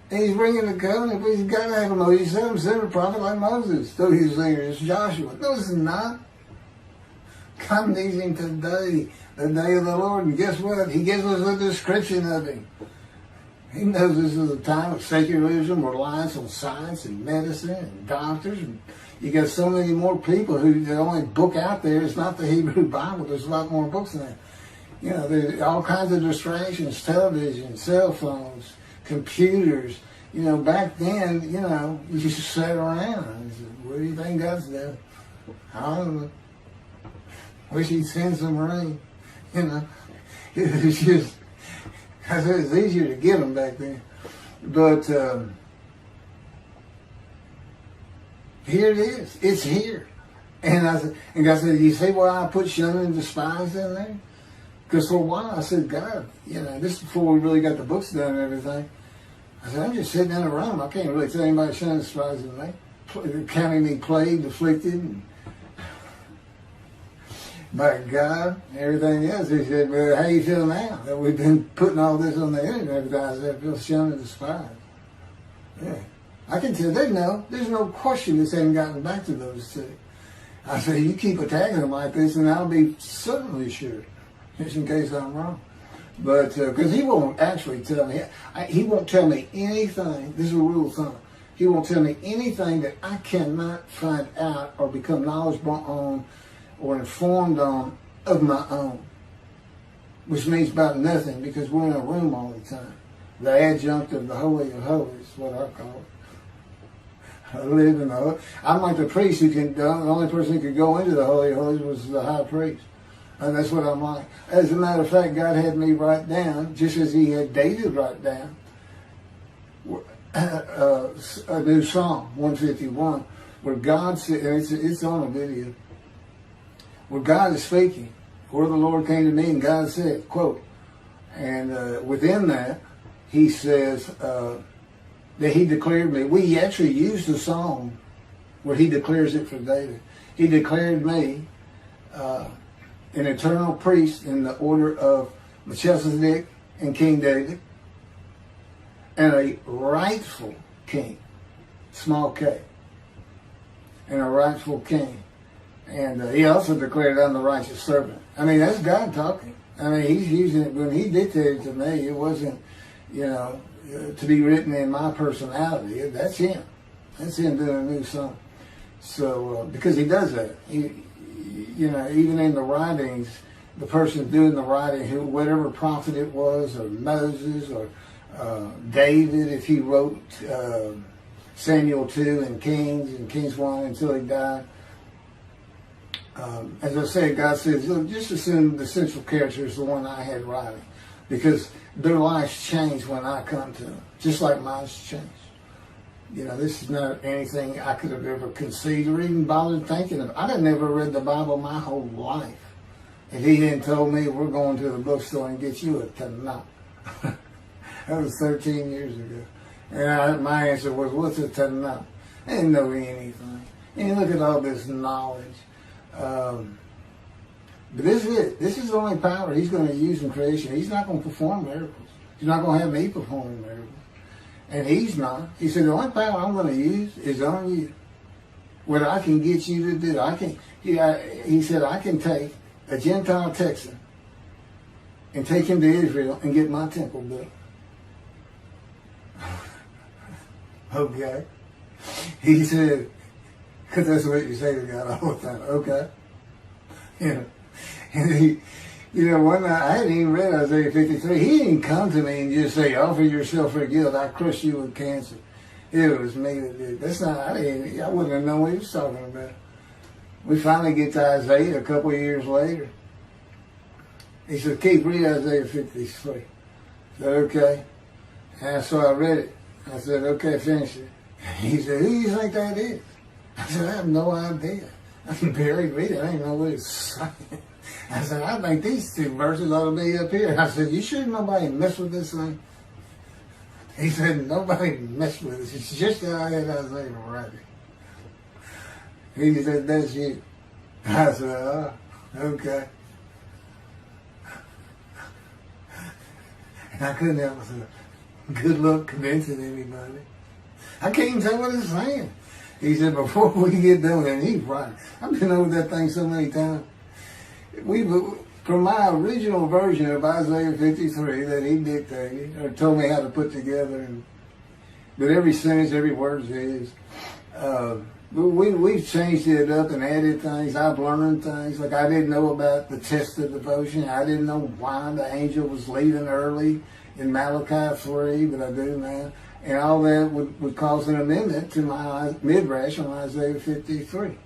and he's bringing the covenant, but he's got to have a Moses. He said send a prophet like Moses. So he's saying it's Joshua. No, it's not. God needs him today, the day of the Lord. And guess what? He gives us a description of him. He knows this is a time of secularism, reliance on science and medicine and doctors. And you got so many more people who the only book out there is not the Hebrew Bible. There's a lot more books than that. You know, there's all kinds of distractions, television, cell phones, computers. You know, back then, you know, you just sat around and said, what do you think God's doing? I don't know. Wish he'd send some rain. You know, it was just, I said it's easier to get them back then. But here it is. It's here. And God said, you see why I put shun and despise in there? Because for a while I said, God, you know, this is before we really got the books done and everything. I said, I'm just sitting in a room. I can't really tell anybody shun and despise me. Counting me plagued, afflicted, and by God, and everything else. He said, well, how you feel now that we've been putting all this on the internet? I said, I feel shunned and despised. Yeah. I can tell they know. There's no question this hasn't gotten back to those two. I said, you keep attacking them like this, and I'll be certainly sure, just in case I'm wrong. But, because he won't actually tell me, he won't tell me anything, this is a rule of thumb, he won't tell me anything that I cannot find out or become knowledgeable on or informed on of my own, which means about nothing because we're in a room all the time. The adjunct of the Holy of Holies, what I call it. I live in the Holy. I'm like the priest who can, the only person who could go into the Holy of Holies was the high priest. And that's what I'm like. As a matter of fact, God had me write down, just as he had David write down, a new Psalm, 151, where God said, and it's on a video, where God is speaking. Where the Lord came to me and God said, quote, and within that, he says that he declared me. We actually used the psalm where he declares it for David. He declared me an eternal priest in the order of Melchizedek and King David. and a rightful king, small k, and a rightful king. And he also declared, I'm the righteous servant. I mean, that's God talking. I mean, he's using it. When he dictated to me, it wasn't, to be written in my personality. That's him. That's him doing a new song. So, because he does that. Even in the writings, the person doing the writing, whatever prophet it was, or Moses, or David, if he wrote Samuel 2 and Kings 1 until he died. As I said, God says, look, just assume the central character is the one I had writing, because their lives changed when I come to them, just like mine's changed. This is not anything I could have ever conceived or even bothered thinking of. I'd have never read the Bible my whole life if he hadn't told me, we're going to the bookstore and get you a Tanakh. That was 13 years ago. And my answer was, what's a Tanakh? I didn't know anything. And you look at all this knowledge. But this is it. This is the only power he's going to use in creation. He's not going to perform miracles. He's not going to have me performing miracles. And he's not. He said, the only power I'm going to use is on you. What I can get you to do. He said, I can take a Gentile Texan and take him to Israel and get my temple built. Okay. He said, because that's what you say to God all the time. Okay. And one night, I hadn't even read Isaiah 53. He didn't come to me and just say, offer yourself for guilt. I crush you with cancer. It was me that did. That's not, I wouldn't have known what he was talking about. We finally get to Isaiah a couple of years later. He said, Keith, read Isaiah 53. I said, okay. And so I read it. I said, okay, finish it. He said, who do you think that is? I said, I have no idea. I can barely read it. I didn't know what it's saying. I said, I think these two verses ought to be up here. I said, you sure nobody messed with this thing? He said, nobody messed with it. It's just how I had Isaiah write it. He said, that's you. I said, oh, okay. And I couldn't help myself. Good luck convincing anybody. I can't even tell what it's saying. He said, before we get done with it, he's right. I've been over that thing so many times. From my original version of Isaiah 53 that he dictated, or told me how to put together, but every sentence, every word is his. We've changed it up and added things. I've learned things. Like I didn't know about the test of devotion. I didn't know why the angel was leaving early in Malachi 3, but I do now. And all that would cause an amendment to my midrash on Isaiah 53.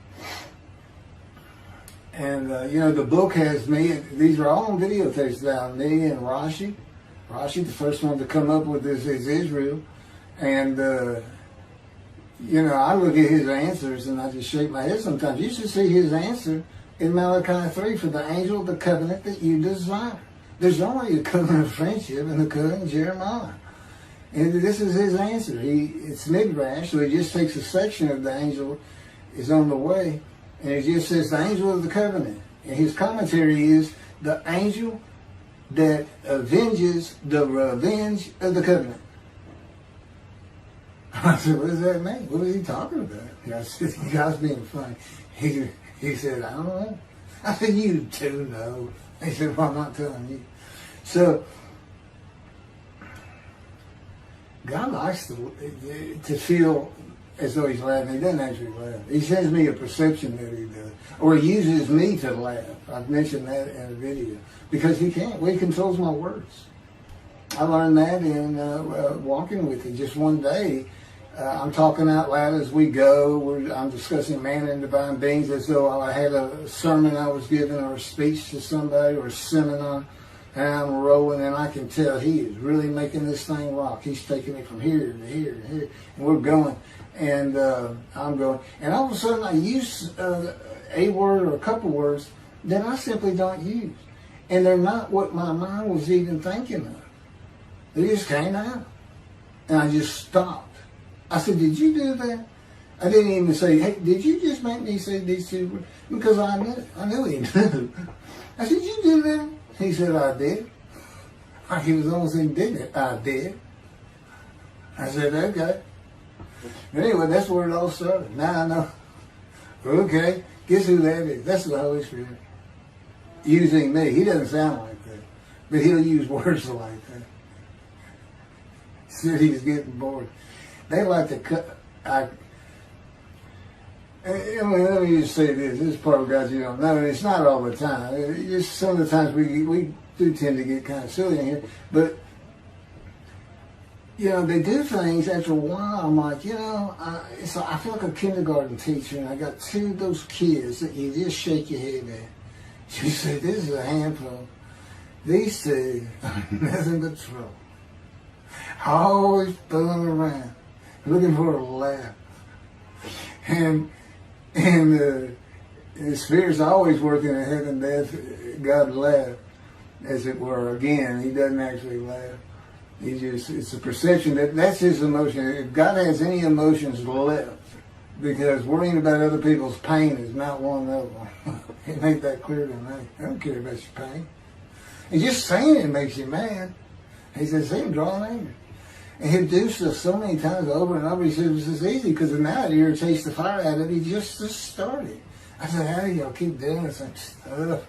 And, the book has me, these are all on videotapes now, me and Rashi. Rashi, the first one to come up with this is Israel. And, I look at his answers and I just shake my head sometimes. You should see his answer in Malachi 3 for the angel of the covenant that you desire. There's only a covenant of friendship in the covenant of Jeremiah. And this is his answer. It's midrash, so he just takes a section of the angel is on the way, and it just says the angel of the covenant. And his commentary is the angel that avenges the revenge of the covenant. I said, what does that mean? What is he talking about? I said, you guys being funny. He said, I don't know. I said, you too know. He said, well, I'm not telling you. So, God likes to feel as though he's laughing. He doesn't actually laugh. He sends me a perception that he does. Or he uses me to laugh. I've mentioned that in a video. Because he can't. Well, he controls my words. I learned that in walking with him. Just one day, I'm talking out loud as we go. I'm discussing man and divine beings as though I had a sermon I was giving or a speech to somebody or a seminar. And I'm rolling, and I can tell he is really making this thing rock. He's taking it from here to here to here, and we're going. And I'm going. And all of a sudden, I use a word or a couple words that I simply don't use. And they're not what my mind was even thinking of. They just came out. And I just stopped. I said, did you do that? I didn't even say, hey, did you just make me say these two words? Because I knew he knew. I said, did you do that? He said, I did. He was almost indignant. I did. I said, okay. But anyway, that's where it all started. Now I know. Okay, guess who that is? That's the Holy Spirit using me. He doesn't sound like that, but he'll use words like that. He said he was getting bored. They like to cut. Let me just say this. This is part of God you don't know. And it's not all the time. It's just some of the times we do tend to get kind of silly in here. But, they do things after a while. I'm like, I feel like a kindergarten teacher. And I got two of those kids that you just shake your head at. You say, this is a handful. These two are nothing but trouble. Always fooling around, looking for a laugh. And the Spirit's always working in heaven and death. God laugh, as it were. Again, he doesn't actually laugh. It's a perception that's his emotion. If God has any emotions left, because worrying about other people's pain is not one of them. He made that clear to me. I don't care about your pain. And just saying it makes you mad. He says, see him drawing anger. And he'll do stuff so many times over and over. He says, it's easy because now it irritates the fire out of it. He just started. I said, how do y'all keep doing this stuff?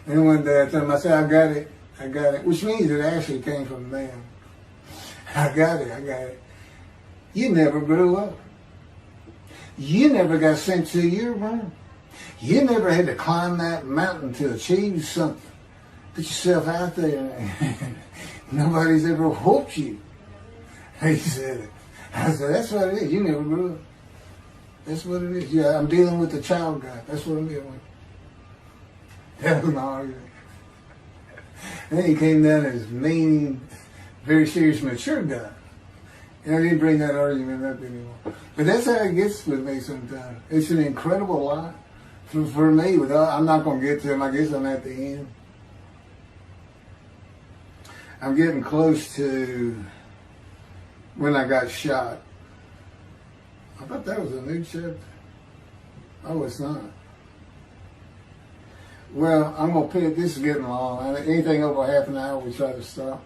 And one day I told him, I said, I got it. Which means it actually came from them. I got it. You never grew up. You never got sent to your room. You never had to climb that mountain to achieve something. Put yourself out there. Nobody's ever whooped you. He said it. I said, that's what it is. You never grew up. That's what it is. Yeah, I'm dealing with the child God. That's what I'm dealing with. That was my argument. And then he came down as mean, very serious, mature guy. And I didn't bring that argument up anymore. But that's how it gets with me sometimes. It's an incredible lot. For me, I'm not going to get to him. I guess I'm at the end. I'm getting close to when I got shot. I thought that was a new chapter. Oh, it's not. Well, I'm going to put it, this is getting long. Anything over half an hour, we try to stop.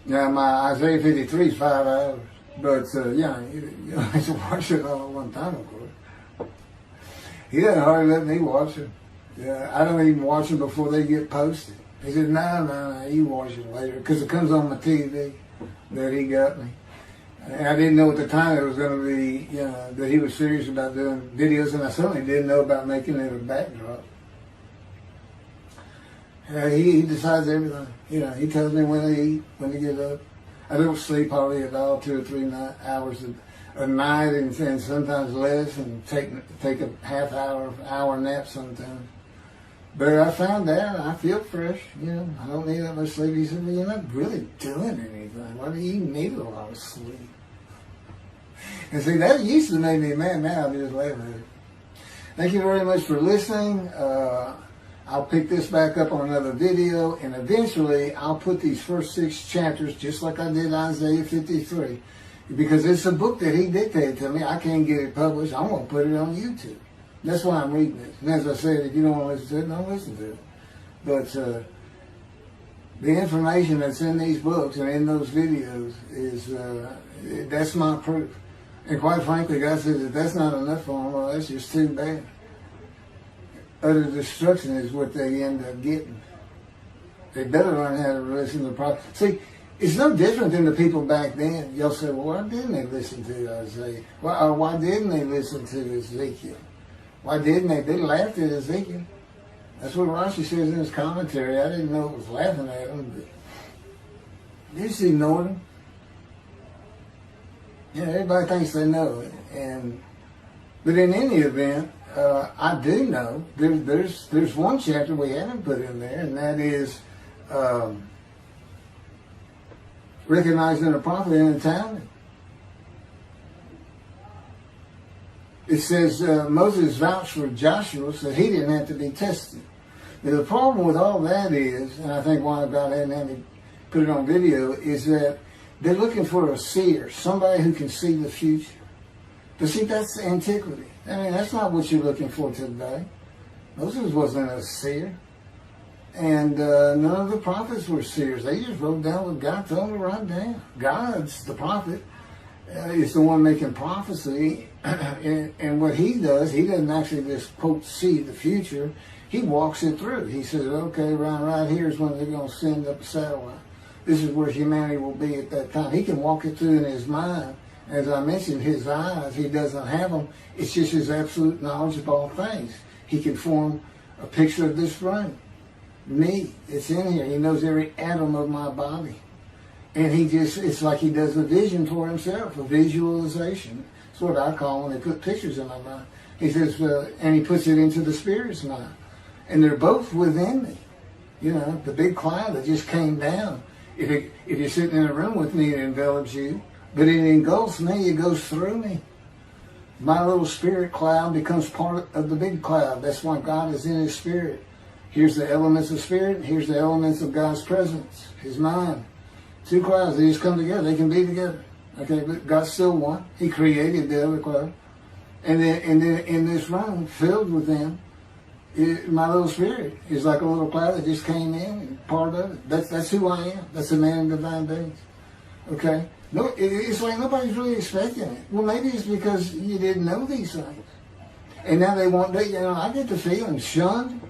Now, my Isaiah 53 is 5 hours. But, you have to watch it all at one time, of course. He doesn't hardly let me watch it. Yeah, I don't even watch them before they get posted. He said, no, you watch it later. Because it comes on my TV that he got me. And I didn't know at the time it was going to be, that he was serious about doing videos. And I certainly didn't know about making it a backdrop. He decides everything. He tells me when to eat, when to get up. I don't sleep hardly at all, 2 or 3 hours a night, and sometimes less, and take a half hour nap sometimes. But I found out I feel fresh. I don't need that much sleep. He said, well, you're not really doing anything. Why do you need a lot of sleep? And see, that used to make me mad. Now I just laugh at it. Thank you very much for listening. I'll pick this back up on another video, and eventually I'll put these first 6 chapters, just like I did Isaiah 53, because it's a book that he dictated to me. I can't get it published. I'm going to put it on YouTube. That's why I'm reading it. And as I said, if you don't want to listen to it, don't listen to it. But the information that's in these books and in those videos is, that's my proof. And quite frankly, God says, if that's not enough for them, well, that's just too bad. Utter destruction is what they end up getting. They better learn how to listen to the prophet. See, it's no different than the people back then. You'll say, well, why didn't they listen to Isaiah? Why didn't they listen to Ezekiel? Why didn't they? They laughed at Ezekiel. That's what Rashi says in his commentary. I didn't know it was laughing at him, but they just ignored him. Everybody thinks they know it. But in any event, I do know there's one chapter we haven't put in there, and that is recognizing a prophet in a time. It says Moses vouched for Joshua, so he didn't have to be tested. Now, the problem with all that is, and I think why God hadn't had me put it on video, is that they're looking for a seer, somebody who can see the future. But see, that's antiquity. I mean, that's not what you're looking for today. Moses wasn't a seer. And none of the prophets were seers. They just wrote down what God told them to write down. God's the prophet. Is the one making prophecy. And what he does, he doesn't actually just, quote, see the future. He walks it through. He says, okay, right here is when they're going to send up a satellite. This is where humanity will be at that time. He can walk it through in his mind. As I mentioned, his eyes, he doesn't have them. It's just his absolute knowledge of all things. He can form a picture of this room. Me, it's in here. He knows every atom of my body. And it's like he does a vision for himself, a visualization. That's what I call when they put pictures in my mind. He says, and he puts it into the spirit's mind. And they're both within me. You know, the big cloud that just came down. If you're sitting in a room with me, it envelops you. But it engulfs me, it goes through me. My little spirit cloud becomes part of the big cloud. That's why God is in his spirit. Here's the elements of spirit, here's the elements of God's presence, his mind. Two clouds, they just come together, they can be together. Okay, but God's still one. He created the other cloud. And then in this room, filled with them, my little spirit is like a little cloud that just came in and part of it. That's who I am. That's a man in divine beings. Okay? No, it's like nobody's really expecting it. Well, maybe it's because you didn't know these things. And now they want that, you know, I get the feeling shunned.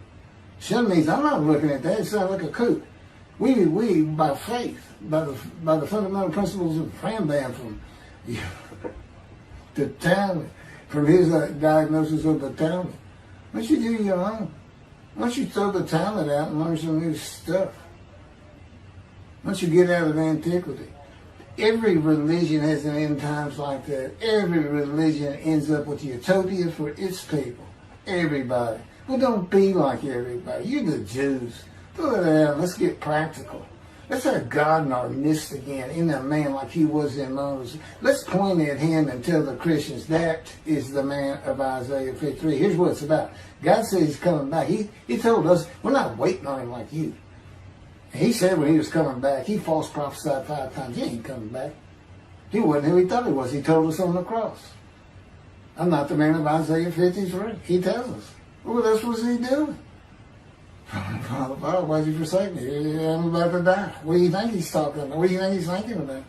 Shunned means I'm not looking at that. It sounds like a kook. We by faith, by the fundamental principles of Rambam from the Talmud, from his diagnosis of the Talmud. Why don't you do your own? Why don't you throw the Talmud out and learn some new stuff? Why don't you get out of antiquity? Every religion has an end times like that. Every religion ends up with utopia for its people. Everybody. Well, don't be like everybody. You're the Jews. Throw that out. Let's get practical. Let's have God in our midst again, in a man like he was in Moses. Let's point at him and tell the Christians that is the man of Isaiah 53. Here's what it's about. God says he's coming back. He told us, we're not waiting on him like you. He said when he was coming back, he false prophesied 5 times. He ain't coming back. He wasn't who he thought he was. He told us on the cross. I'm not the man of Isaiah 53. He tells us. Well, what else was he doing? Father, why'd you forsake me? I'm about to die. What do you think he's talking about? What do you think he's thinking about?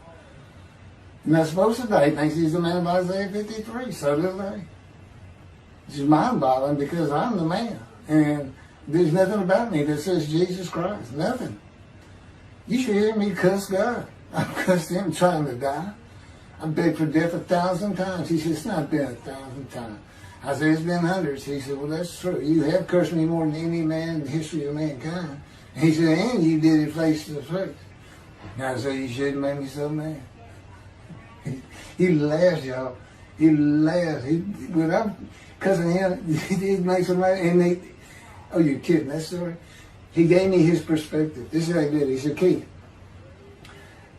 He's not supposed to die. He thinks he's the man of Isaiah 53. So do they. It's just mind-boggling because I'm the man. And there's nothing about me that says Jesus Christ. Nothing. You should hear me cuss God. I've cussed him trying to die. I begged for death 1,000 times. He said, it's not been 1,000 times. I said, it's been hundreds. He said, well, that's true. You have cursed me more than any man in the history of mankind. And he said, and you did it face to face. And I said, you shouldn't make me so mad. He laughed, y'all. He laughed. When I'm cussing him, he did make some laugh. And oh, you're kidding, that story? He gave me his perspective. This is how he did it. He said, Keith,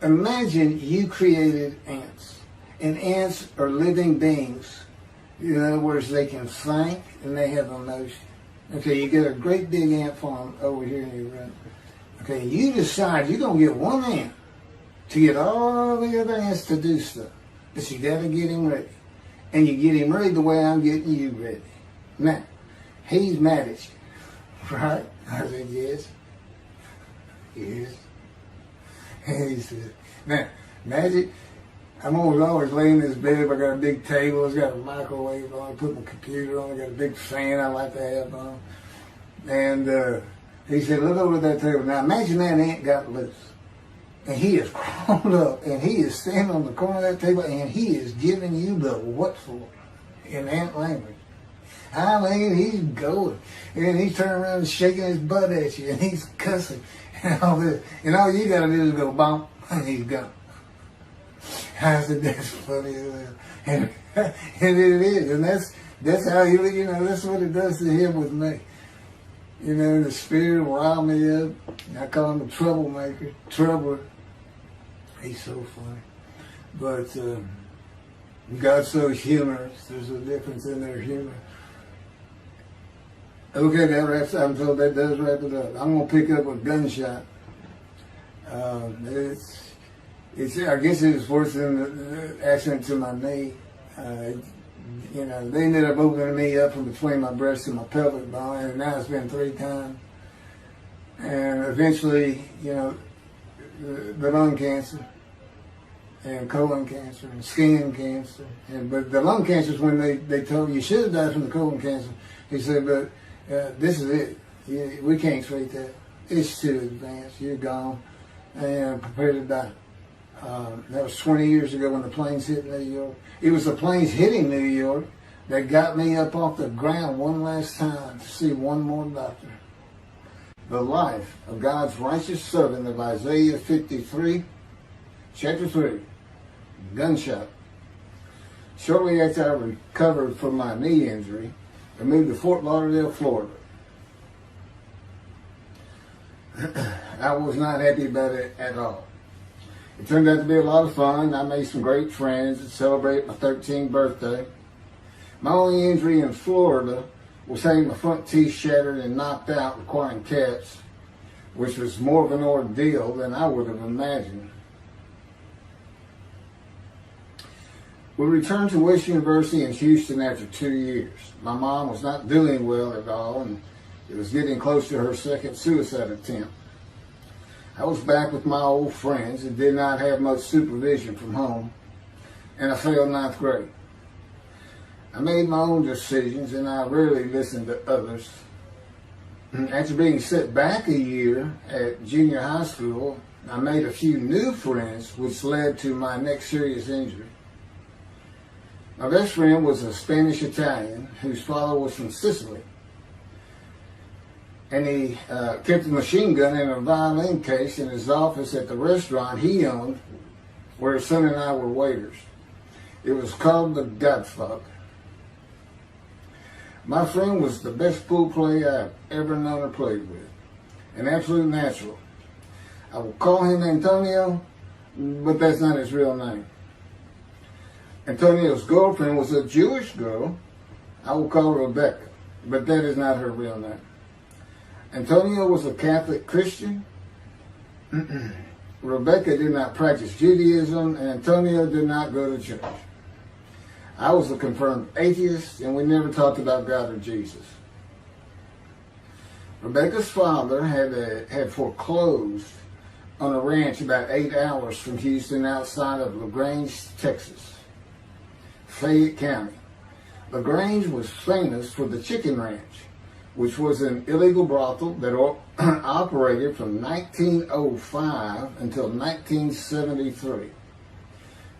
imagine you created ants. And ants are living beings. In other words, they can think and they have emotion. Okay, you get a great big ant farm over here in your room. Okay, you decide you're going to get one ant to get all the other ants to do stuff. But you got to get him ready. And you get him ready the way I'm getting you ready. Now, he's mad at you. Right? I said, yes. Yes. And he said, now, magic. I'm always laying in this bed. I got a big table. It's got a microwave on. I put my computer on. I got a big fan I like to have on. And he said, look over at that table. Now imagine that ant got loose. And he is crawled up. And he is standing on the corner of that table. And he is giving you the what for in ant language. I mean, he's going. And he's turning around and shaking his butt at you. And he's cussing. And all this. And all you got to do is go bump. And he's gone. I said, that's funny as hell. And it is. And that's how he, that's what it does to him with me. The spirit will rile me up. I call him a troublemaker, troubler. He's so funny. But God's so humorous. There's a difference in their humor. Okay, that wraps up. I'm told that does wrap it up. I'm going to pick up a gunshot. I guess it was worse than the accident to my knee. They ended up opening me up from between my breast and my pelvic bone, and now it's been 3 times. and eventually, the lung cancer and colon cancer and skin cancer. But the lung cancer is when they told me you should have died from the colon cancer. He said, but this is it. We can't treat that. It's too advanced. You're gone and prepare to die. That was 20 years ago when the planes hit New York. It was the planes hitting New York that got me up off the ground one last time to see one more doctor. The life of God's righteous servant of Isaiah 53, chapter 3, gunshot. Shortly after I recovered from my knee injury, I moved to Fort Lauderdale, Florida. I was not happy about it at all. It turned out to be a lot of fun. I made some great friends and celebrated my 13th birthday. My only injury in Florida was having my front teeth shattered and knocked out, requiring caps, which was more of an ordeal than I would have imagined. We returned to West University in Houston after 2 years. My mom was not doing well at all, and it was getting close to her second suicide attempt. I was back with my old friends and did not have much supervision from home, and I failed 9th grade. I made my own decisions, and I rarely listened to others. After being set back a year at junior high school, I made a few new friends, which led to my next serious injury. My best friend was a Spanish Italian whose father was from Sicily. And he kept a machine gun in a violin case in his office at the restaurant he owned, where his son and I were waiters. It was called the Godfather. My friend was the best pool player I've ever known or played with, an absolute natural. I will call him Antonio, but that's not his real name. Antonio's girlfriend was a Jewish girl. I will call Rebecca, but that is not her real name. Antonio was a Catholic Christian. Rebecca did not practice Judaism, and Antonio did not go to church. I was a confirmed atheist, and we never talked about God or Jesus. Rebecca's father had foreclosed on a ranch about 8 hours from Houston outside of LaGrange, Texas, Fayette County. LaGrange was famous for the Chicken Ranch, which was an illegal brothel that operated from 1905 until 1973.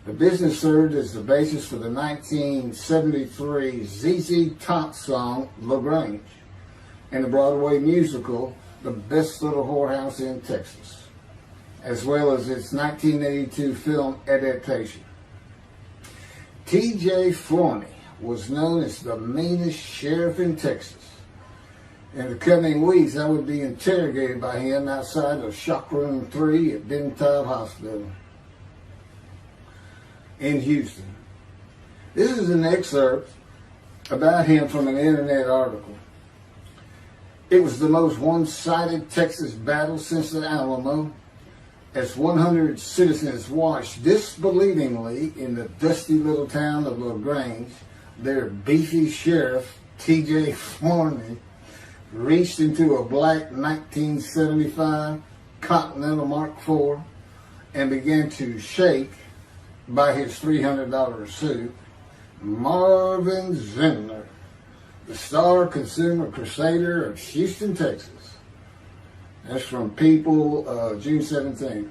The business served as the basis for the 1973 ZZ Top song, LaGrange, and the Broadway musical, The Best Little Whorehouse in Texas, as well as its 1982 film adaptation. T.J. Florney was known as the meanest sheriff in Texas. In the coming weeks, I would be interrogated by him outside of Shock Room 3 at Dental Hospital in Houston. This is an excerpt about him from an internet article. It was the most one-sided Texas battle since the Alamo, as 100 citizens watched disbelievingly in the dusty little town of LaGrange, their beefy sheriff, T.J. Florney, reached into a black 1975 Continental Mark IV and began to shake by his $300 suit Marvin Zimner, the star consumer crusader of Houston, Texas. That's from People, June 17th.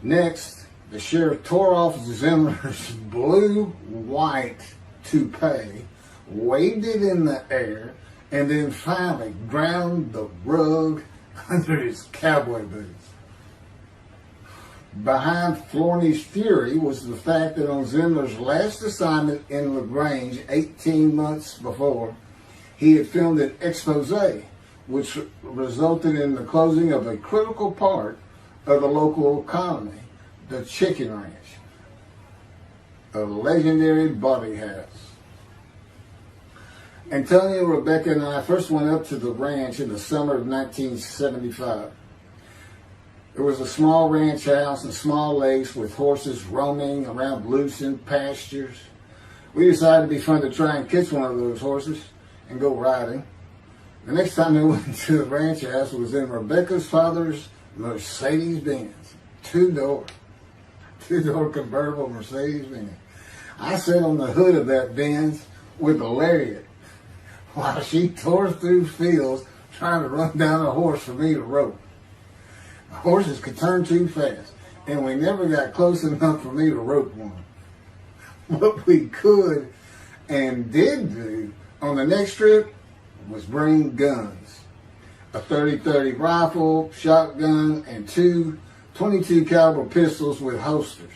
Next, the sheriff tore off Zimmer's blue-white toupee, waved it in the air, and then finally ground the rug under his cowboy boots. Behind Florney's fury was the fact that on Zimmer's last assignment in LaGrange 18 months before, he had filmed an expose, which resulted in the closing of a critical part of the local economy, the Chicken Ranch, a legendary body house. Antonio, Rebecca, and I first went up to the ranch in the summer of 1975. There was a small ranch house and small lakes with horses roaming around loosened pastures. We decided it'd be fun to try and catch one of those horses and go riding. The next time they went to the ranch house was in Rebecca's father's Mercedes-Benz. Two-door convertible Mercedes-Benz. I sat on the hood of that Benz with a lariat while she tore through fields trying to run down a horse for me to rope. The horses could turn too fast, and we never got close enough for me to rope one. What we could and did do on the next trip was bring guns. A 30-30 rifle, shotgun, and two 22 caliber pistols with holsters.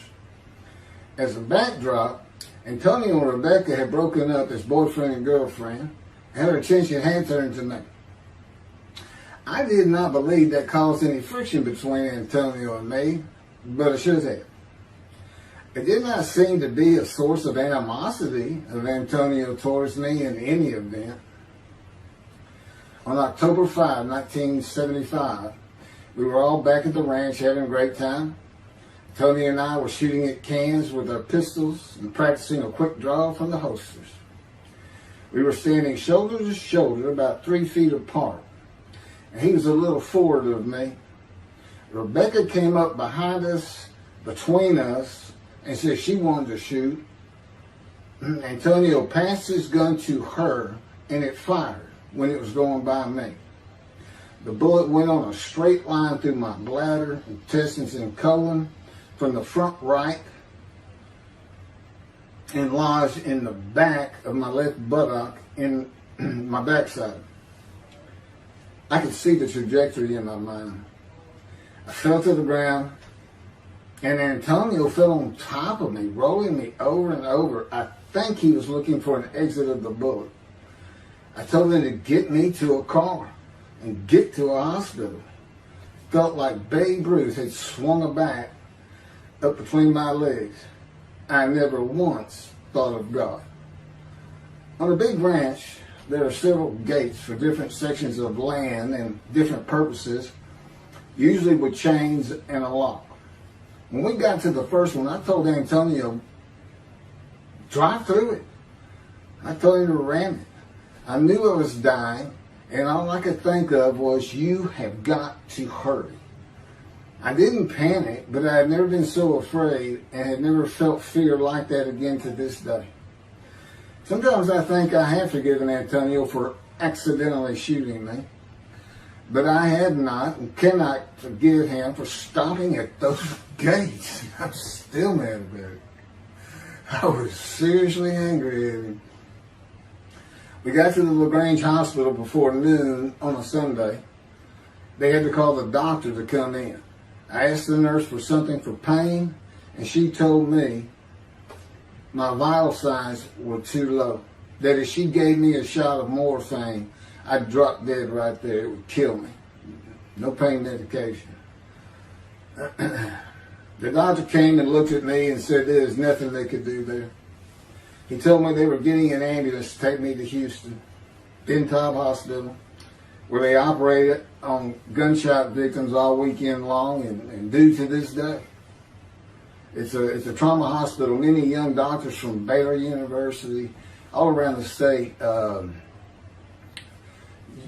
As a backdrop, Antonio and Rebecca had broken up as boyfriend and girlfriend, and her attention had turned to me. I did not believe that caused any friction between Antonio and me, but it should have. It did not seem to be a source of animosity of Antonio towards me in any event. On October 5, 1975, we were all back at the ranch having a great time. Tony and I were shooting at cans with our pistols and practicing a quick draw from the holsters. We were standing shoulder to shoulder, about 3 feet apart, and he was a little forward of me. Rebecca came up behind us, between us, and said she wanted to shoot. Antonio passed his gun to her, and it fired when it was going by me. The bullet went on a straight line through my bladder, intestines, and colon from the front right and lodged in the back of my left buttock in my backside. I could see the trajectory in my mind. I fell to the ground, and Antonio fell on top of me, rolling me over and over. I think he was looking for an exit of the bullet. I told him to get me to a car and get to a hospital. Felt like Babe Ruth had swung a bat up between my legs. I never once thought of God. On a big ranch, there are several gates for different sections of land and different purposes, usually with chains and a lock. When we got to the first one, I told Antonio, drive through it. I told him to ram it. I knew I was dying, and all I could think of was, you have got to hurry. I didn't panic, but I had never been so afraid and had never felt fear like that again to this day. Sometimes I think I have forgiven Antonio for accidentally shooting me, but I have not and cannot forgive him for stopping at those gates. I'm still mad about it. I was seriously angry at him. We got to the LaGrange Hospital before noon on a Sunday. They had to call the doctor to come in. I asked the nurse for something for pain, and she told me my vital signs were too low. That if she gave me a shot of morphine, I'd drop dead right there. It would kill me. No pain medication. The doctor came and looked at me and said there's nothing they could do there. He told me they were getting an ambulance to take me to Houston, Bentab Hospital, where they operated on gunshot victims all weekend long and do to this day. It's a trauma hospital. Many young doctors from Baylor University, all around the state.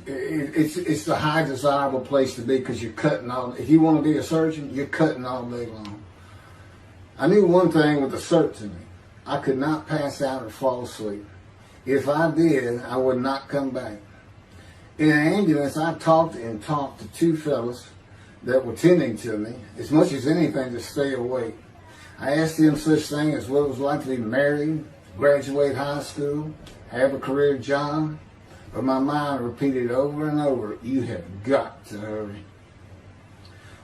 It's the high desirable place to be because you're cutting all. If you want to be a surgeon, you're cutting all day long. I knew one thing with a certainty. I could not pass out or fall asleep. If I did, I would not come back. In an ambulance, I talked to two fellas that were tending to me, as much as anything to stay awake. I asked them such things as what it was like to be married, graduate high school, have a career job, but my mind repeated over and over, you have got to hurry.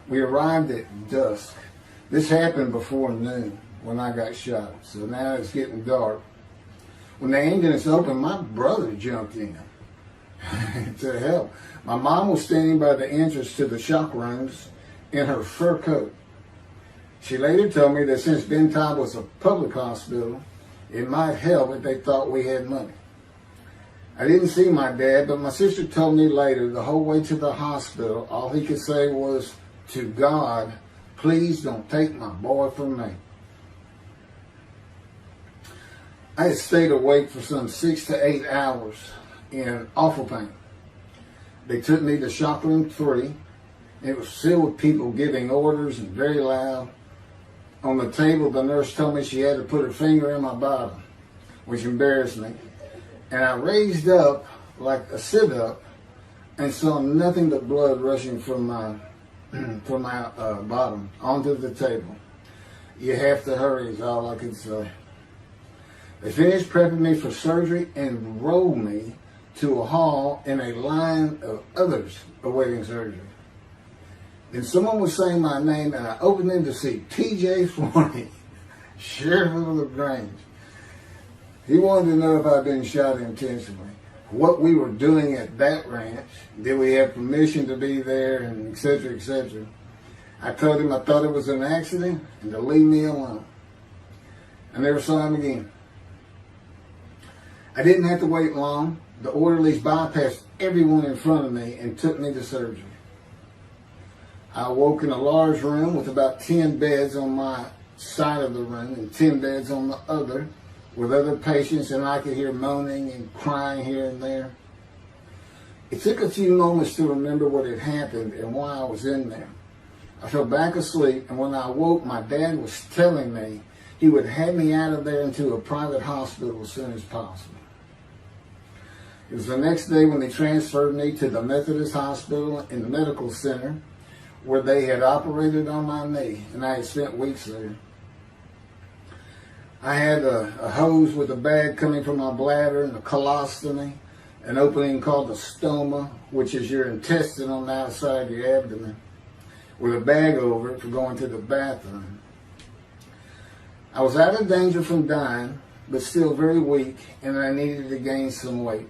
We arrived at dusk. This happened before noon when I got shot, so now it's getting dark. When the ambulance opened, my brother jumped in to help. My mom was standing by the entrance to the shock rooms in her fur coat. She later told me that since Bentab was a public hospital, it might help if they thought we had money. I didn't see my dad, but my sister told me later, the whole way to the hospital, all he could say was, to God, please don't take my boy from me. I had stayed awake for some 6 to 8 hours in awful pain. They took me to shop room 3. It was filled with people giving orders and very loud. On the table, the nurse told me she had to put her finger in my bottom, which embarrassed me. And I raised up like a sit-up and saw nothing but blood rushing from my bottom onto the table. You have to hurry is all I could say. They finished prepping me for surgery and rolled me to a hall in a line of others awaiting surgery. Then someone was saying my name, and I opened in to see T.J. Forney, Sheriff of LaGrange. He wanted to know if I'd been shot intentionally, what we were doing at that ranch, did we have permission to be there, and et cetera, et cetera. I told him I thought it was an accident and to leave me alone. I never saw him again. I didn't have to wait long. The orderlies bypassed everyone in front of me and took me to surgery. I awoke in a large room with about 10 beds on my side of the room and 10 beds on the other with other patients, and I could hear moaning and crying here and there. It took a few moments to remember what had happened and why I was in there. I fell back asleep, and when I awoke, my dad was telling me he would have me out of there into a private hospital as soon as possible. It was the next day when they transferred me to the Methodist Hospital in the medical center, where they had operated on my knee, and I had spent weeks there. I had a hose with a bag coming from my bladder and a colostomy, an opening called the stoma, which is your intestine on the outside of your abdomen, with a bag over it for going to the bathroom. I was out of danger from dying, but still very weak, and I needed to gain some weight.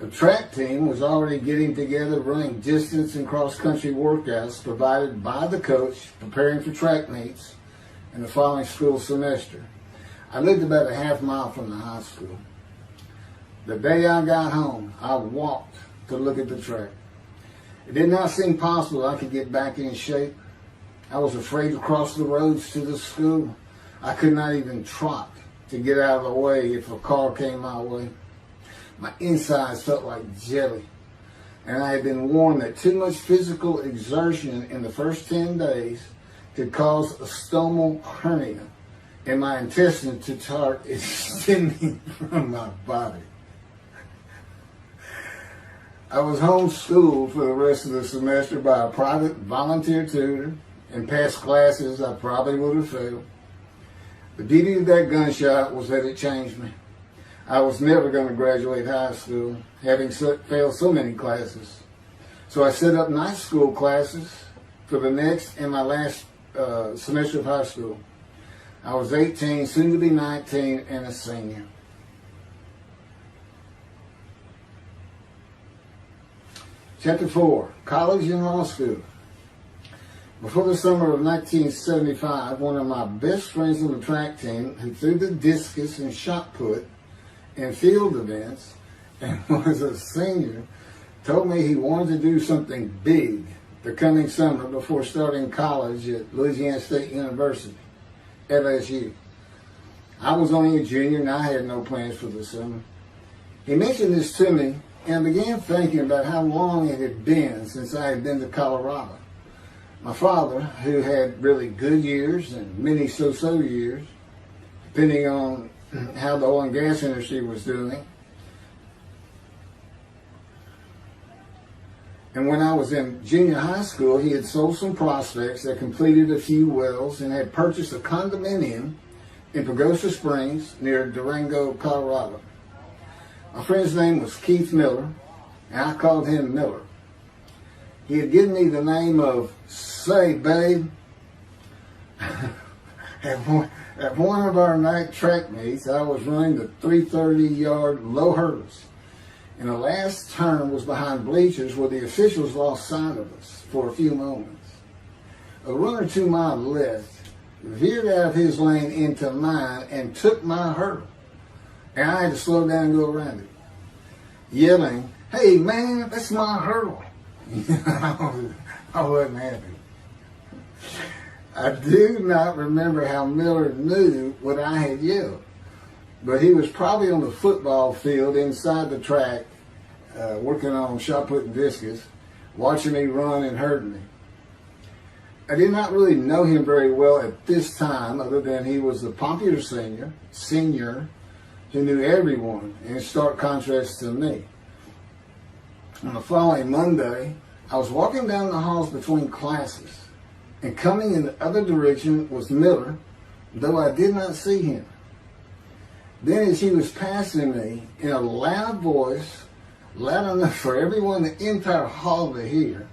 The track team was already getting together, running distance and cross-country workouts provided by the coach, preparing for track meets in the following school semester. I lived about a half mile from the high school. The day I got home, I walked to look at the track. It did not seem possible I could get back in shape. I was afraid to cross the roads to the school. I could not even trot to get out of the way if a car came my way. My insides felt like jelly, and I had been warned that too much physical exertion in the first 10 days could cause a stomal hernia and my intestine to start extending from my body. I was homeschooled for the rest of the semester by a private volunteer tutor, and passed classes I probably would have failed. The beauty of that gunshot was that it changed me. I was never going to graduate high school, having failed so many classes. So I set up night school classes for the next and my last semester of high school. I was 18, soon to be 19, and a senior. Chapter 4, College and Law School. Before the summer of 1975, one of my best friends on the track team, who threw the discus and shot put in field events and was a senior, told me he wanted to do something big the coming summer before starting college at Louisiana State University, LSU. I was only a junior and I had no plans for the summer. He mentioned this to me, and I began thinking about how long it had been since I had been to Colorado. My father, who had really good years and many so-so years, depending on how the oil and gas industry was doing. And when I was in junior high school, he had sold some prospects that completed a few wells and had purchased a condominium in Pagosa Springs near Durango, Colorado. My friend's name was Keith Miller, and I called him Miller. He had given me the name of Say Babe. At one of our night track meets, I was running the 330-yard low hurdles, and the last turn was behind bleachers where the officials lost sight of us for a few moments. A runner to my left veered out of his lane into mine and took my hurdle, and I had to slow down and go around it, yelling, "Hey man, that's my hurdle." I wasn't happy. I do not remember how Miller knew what I had yelled, but he was probably on the football field inside the track working on shot put and discus, watching me run and hurting me. I did not really know him very well at this time, other than he was a popular senior who knew everyone, in stark contrast to me. On the following Monday, I was walking down the halls between classes, and coming in the other direction was Miller, though I did not see him. Then as he was passing me, in a loud voice, loud enough for everyone in the entire hall to hear,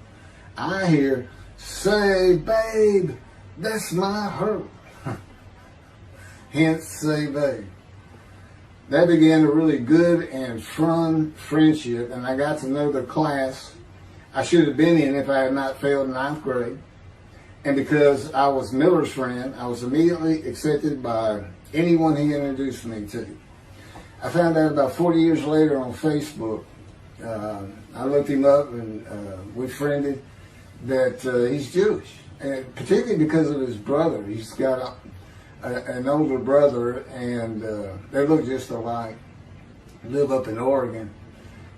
I hear, "Say, babe, that's my hurt." Hence, say, babe. That began a really good and fun friendship, and I got to know the class I should have been in if I had not failed ninth grade. And because I was Miller's friend, I was immediately accepted by anyone he introduced me to. I found out about 40 years later on Facebook. I looked him up and we friended that he's Jewish, and particularly because of his brother. He's got an older brother, and they look just alike. Live up in Oregon.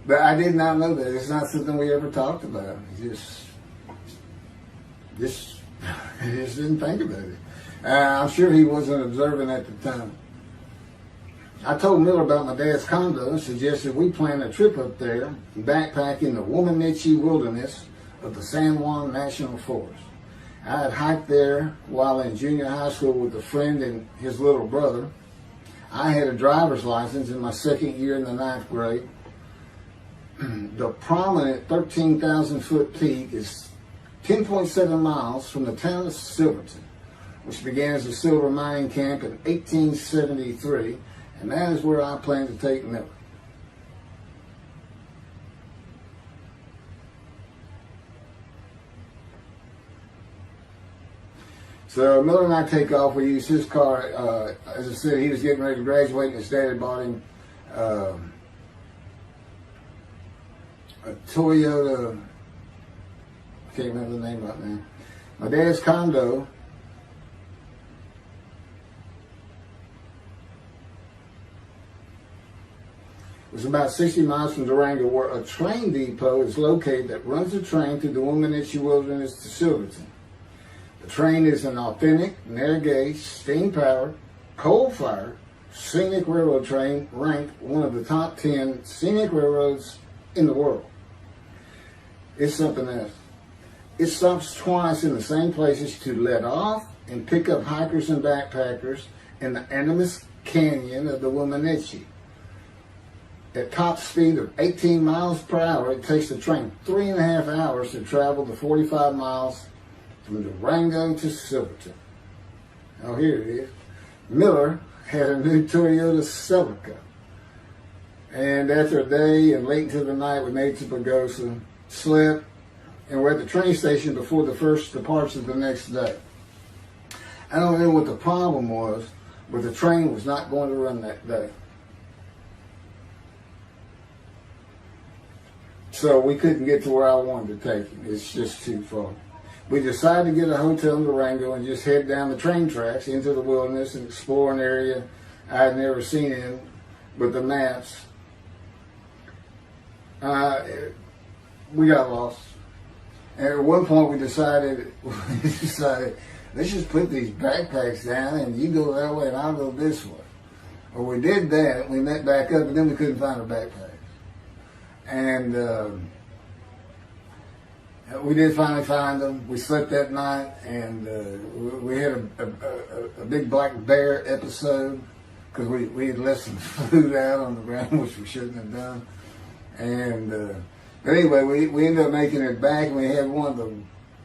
But I did not know that. It's not something we ever talked about. Just didn't think about it. I'm sure he wasn't observant at the time. I told Miller about my dad's condo and suggested we plan a trip up there, backpack in the Womanichi wilderness of the San Juan National Forest. I had hiked there while in junior high school with a friend and his little brother. I had a driver's license in my second year in the ninth grade. The prominent 13,000-foot peak is 10.7 miles from the town of Silverton, which began as a silver mining camp in 1873, and that is where I plan to take Miller. So Miller and I take off. We use his car. As I said, he was getting ready to graduate, and his dad had bought him a Toyota. I can't remember the name right now. My dad's condo was about 60 miles from Durango, where a train depot is located that runs a train through the Womanichi Wilderness to Silverton. The train is an authentic, narrow-gauge, steam-powered, coal-fired, scenic railroad train ranked one of the top 10 scenic railroads in the world. It's something else. It stops twice in the same places to let off and pick up hikers and backpackers in the Animas Canyon of the Womanichi. At top speed of 18 miles per hour, it takes the train 3.5 hours to travel the 45 miles from Durango to Silverton. Oh, here it is. Miller had a new Toyota Celica. And after a day and late into the night, we made it to Pagosa, slept, and we're at the train station before the first departure the next day. I don't know what the problem was, but the train was not going to run that day. So we couldn't get to where I wanted to take him. It's just too far. We decided to get a hotel in Durango and just head down the train tracks into the wilderness and explore an area I had never seen in with the maps. We got lost. And at one point we decided, let's just put these backpacks down and you go that way and I'll go this way. Well, we did that. We met back up, and then we couldn't find our backpacks. And we did finally find them. We slept that night, and we had a big black bear episode because we had left some food out on the ground, which we shouldn't have done. And but anyway, we ended up making it back, and we had one of the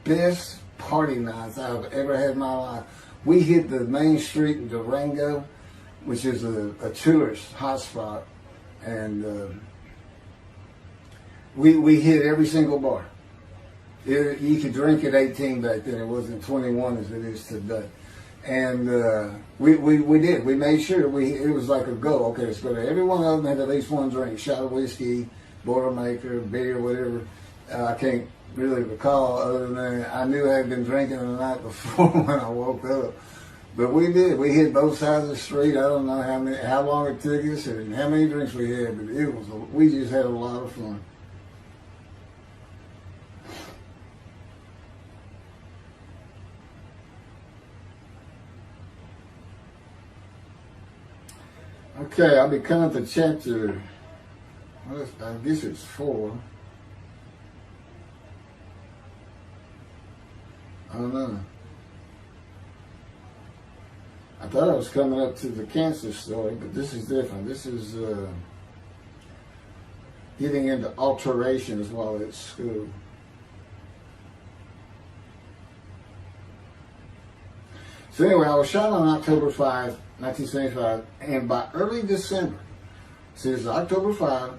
best party nights I've ever had in my life. We hit the main street in Durango, which is a tourist hotspot, and we hit every single bar. You could drink at 18 back then. It wasn't 21 as it is today. And we did. We made sure it was like a go. Okay, let's go to every one of them had at least one drink, shot of whiskey, Boilermaker, beer, whatever. I can't really recall other than I knew I had been drinking the night before when I woke up. But we did. We hit both sides of the street. I don't know how long it took us and how many drinks we had, but we just had a lot of fun. Okay, I'll be coming to chapter, well, I guess it's 4. I don't know. I thought I was coming up to the cancer story, but this is different. This is getting into alterations while at school. So anyway, I was shot on October 5, 1975, and by early December, so it was October 5,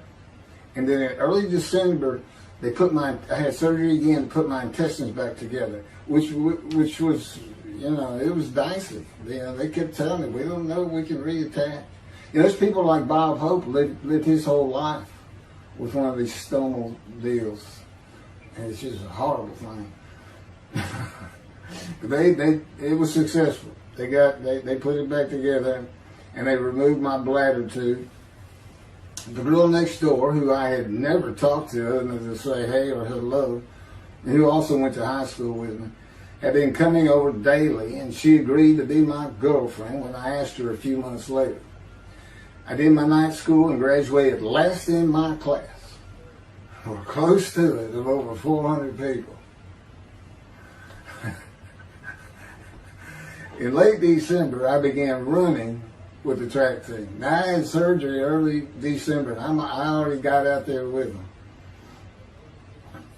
and then in early December, I had surgery again to put my intestines back together, which was, it was dicey. They kept telling me, we don't know if we can reattach. There's people like Bob Hope lived his whole life with one of these stonal deals, and it's just a horrible thing. It was successful. They put it back together, and they removed my bladder tube. The girl next door, who I had never talked to other than to say hey or hello, and who also went to high school with me, had been coming over daily, and she agreed to be my girlfriend when I asked her a few months later. I did my night school and graduated last in my class, or close to it, of over 400 people. In late December, I began running with the track team. Now, I had surgery early December, and I already got out there with them,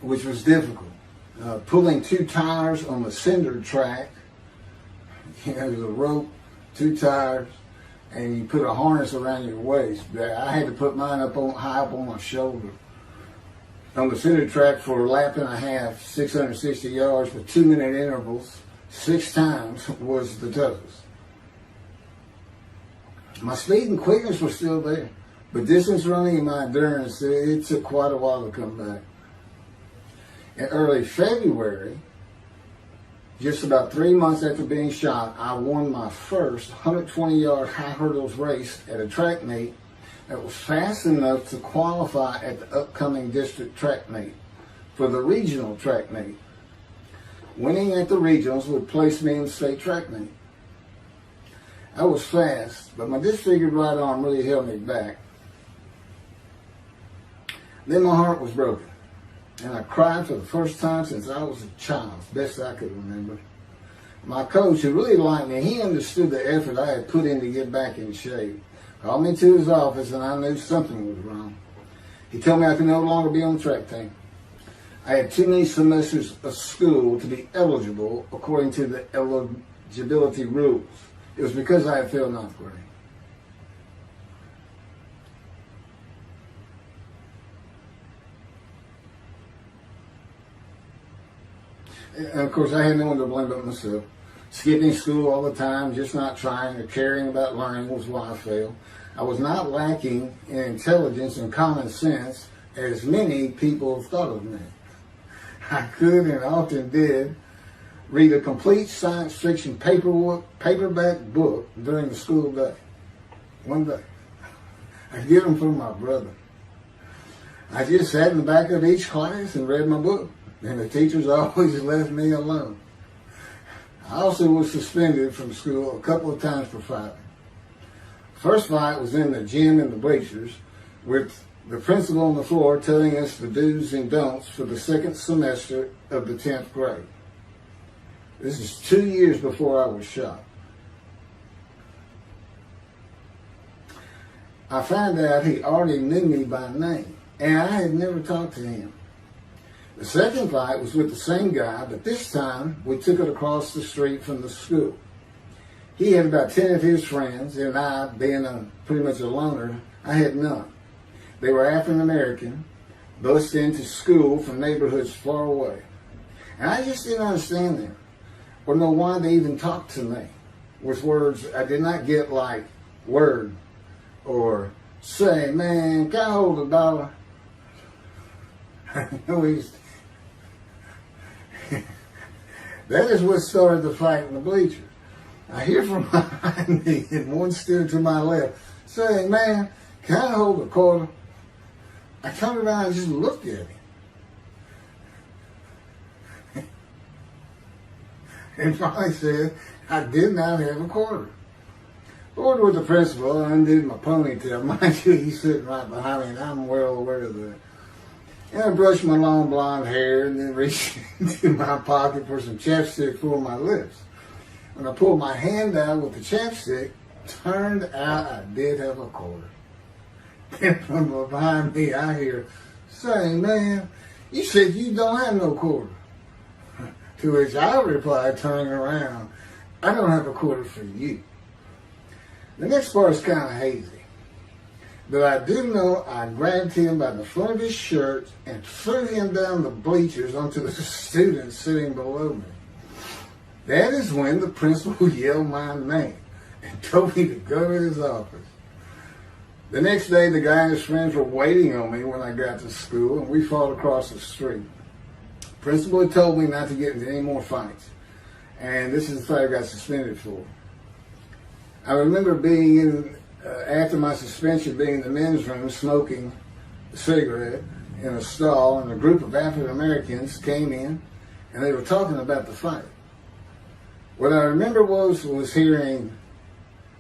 which was difficult. Pulling 2 tires on the cinder track, there's a rope, 2 tires, and you put a harness around your waist. I had to put mine high up on my shoulder. On the cinder track for a lap and a half, 660 yards with 2-minute intervals, 6 times was the toughest. My speed and quickness were still there, but distance running and my endurance, it took quite a while to come back. In early February, just about 3 months after being shot, I won my first 120-yard high hurdles race at a track meet that was fast enough to qualify at the upcoming district track meet for the regional track meet. Winning at the regionals would place me in the state track meet. I was fast, but my disfigured right arm really held me back. Then my heart was broken, and I cried for the first time since I was a child, best I could remember. My coach, who really liked me, he understood the effort I had put in to get back in shape. Called me to his office, and I knew something was wrong. He told me I could no longer be on the track team. I had too many semesters of school to be eligible according to the eligibility rules. It was because I had failed 9th grade. And of course, I had no one to blame but myself. Skipping school all the time, just not trying or caring about learning was why I failed. I was not lacking in intelligence and common sense, as many people thought of me. I could and often did read a complete science fiction paperback book during the school day. One day. I get them from my brother. I just sat in the back of each class and read my book, and the teachers always left me alone. I also was suspended from school a couple of times for fighting. First fight was in the gym in the bleachers with the principal on the floor telling us the do's and don'ts for the 2nd semester of the 10th grade. This is 2 years before I was shot. I found out he already knew me by name, and I had never talked to him. The second fight was with the same guy, but this time we took it across the street from the school. He had about 10 of his friends, and I, being pretty much a loner, I had none. They were African American, bused into school from neighborhoods far away. And I just didn't understand them, or know why they even talked to me with words I did not get, like word, or say, man, can I hold $1? That is what started the fight in the bleachers. I hear from behind me, and one stood to my left, saying, man, can I hold a quarter? I turned around and just looked at him. And finally said, I did not have a quarter. Ordered with the principal, I undid my ponytail. Mind you, he's sitting right behind me, and I'm well aware of that. And I brushed my long blonde hair and then reached into my pocket for some chapstick for my lips. When I pulled my hand out with the chapstick, turned out I did have a quarter. Then from behind me, I hear, "Say, man, you said you don't have no quarter." To which I replied, turning around, "I don't have a quarter for you." The next part is kind of hazy. But I do know I grabbed him by the front of his shirt and threw him down the bleachers onto the students sitting below me. That is when the principal yelled my name and told me to go to his office. The next day, the guy and his friends were waiting on me when I got to school, and we fought across the street. The principal had told me not to get into any more fights, and this is the fight I got suspended for. I remember being in, after my suspension, being in the men's room smoking a cigarette in a stall, and a group of African Americans came in, and they were talking about the fight. What I remember was hearing,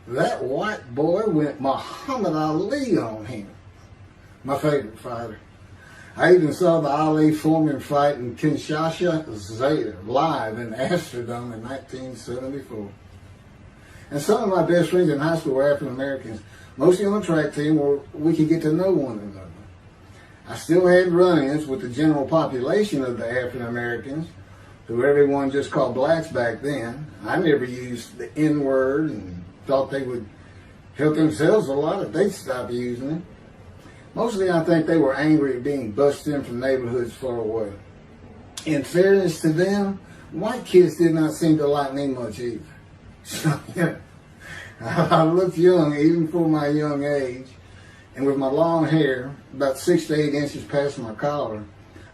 "That white boy went Muhammad Ali on him." My favorite fighter. I even saw the Ali Foreman fight in Kinshasa, Zaire, live in Amsterdam in 1974. And some of my best friends in high school were African Americans, mostly on the track team where we could get to know one another. I still had run-ins with the general population of the African Americans, who everyone just called blacks back then. I never used the N-word and thought they would help themselves a lot if they'd stop using it. Mostly I think they were angry at being bussed in from neighborhoods far away. In fairness to them, white kids did not seem to like me much either. So, yeah, I looked young even for my young age, and with my long hair, about 6 to 8 inches past my collar,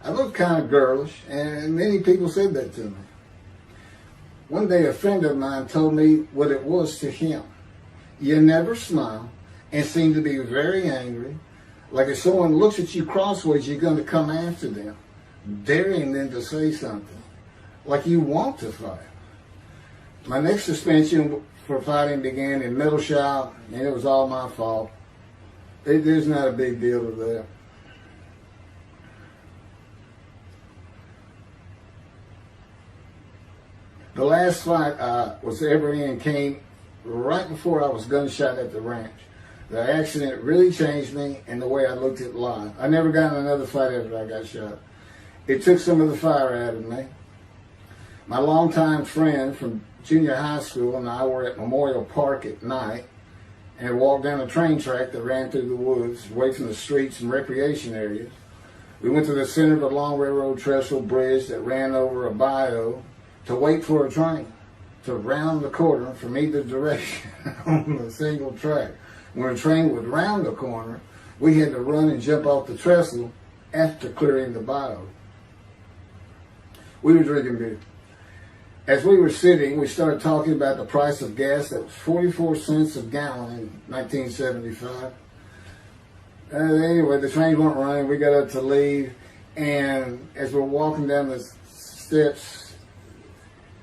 I looked kind of girlish, and many people said that to me. One day a friend of mine told me what it was to him. You never smile and seem to be very angry, like if someone looks at you crossways, you're going to come after them, daring them to say something, like you want to fight. My next suspension for fighting began in middle shop, and it was all my fault. There's not a big deal to that. The last fight I was ever in came right before I was gunshot at the ranch. The accident really changed me and the way I looked at life. I never got in another fight after I got shot. It took some of the fire out of me. My longtime friend from junior high school and I were at Memorial Park at night and walked down a train track that ran through the woods, away from the streets and recreation areas. We went to the center of a long railroad trestle bridge that ran over a bayou to wait for a train to round the corner from either direction on a single track. When a train would round the corner, we had to run and jump off the trestle after clearing the bayou. We were drinking beer. As we were sitting, we started talking about the price of gas that was 44 cents a gallon in 1975. Anyway, the trains weren't running. We got up to leave, and as we're walking down the steps,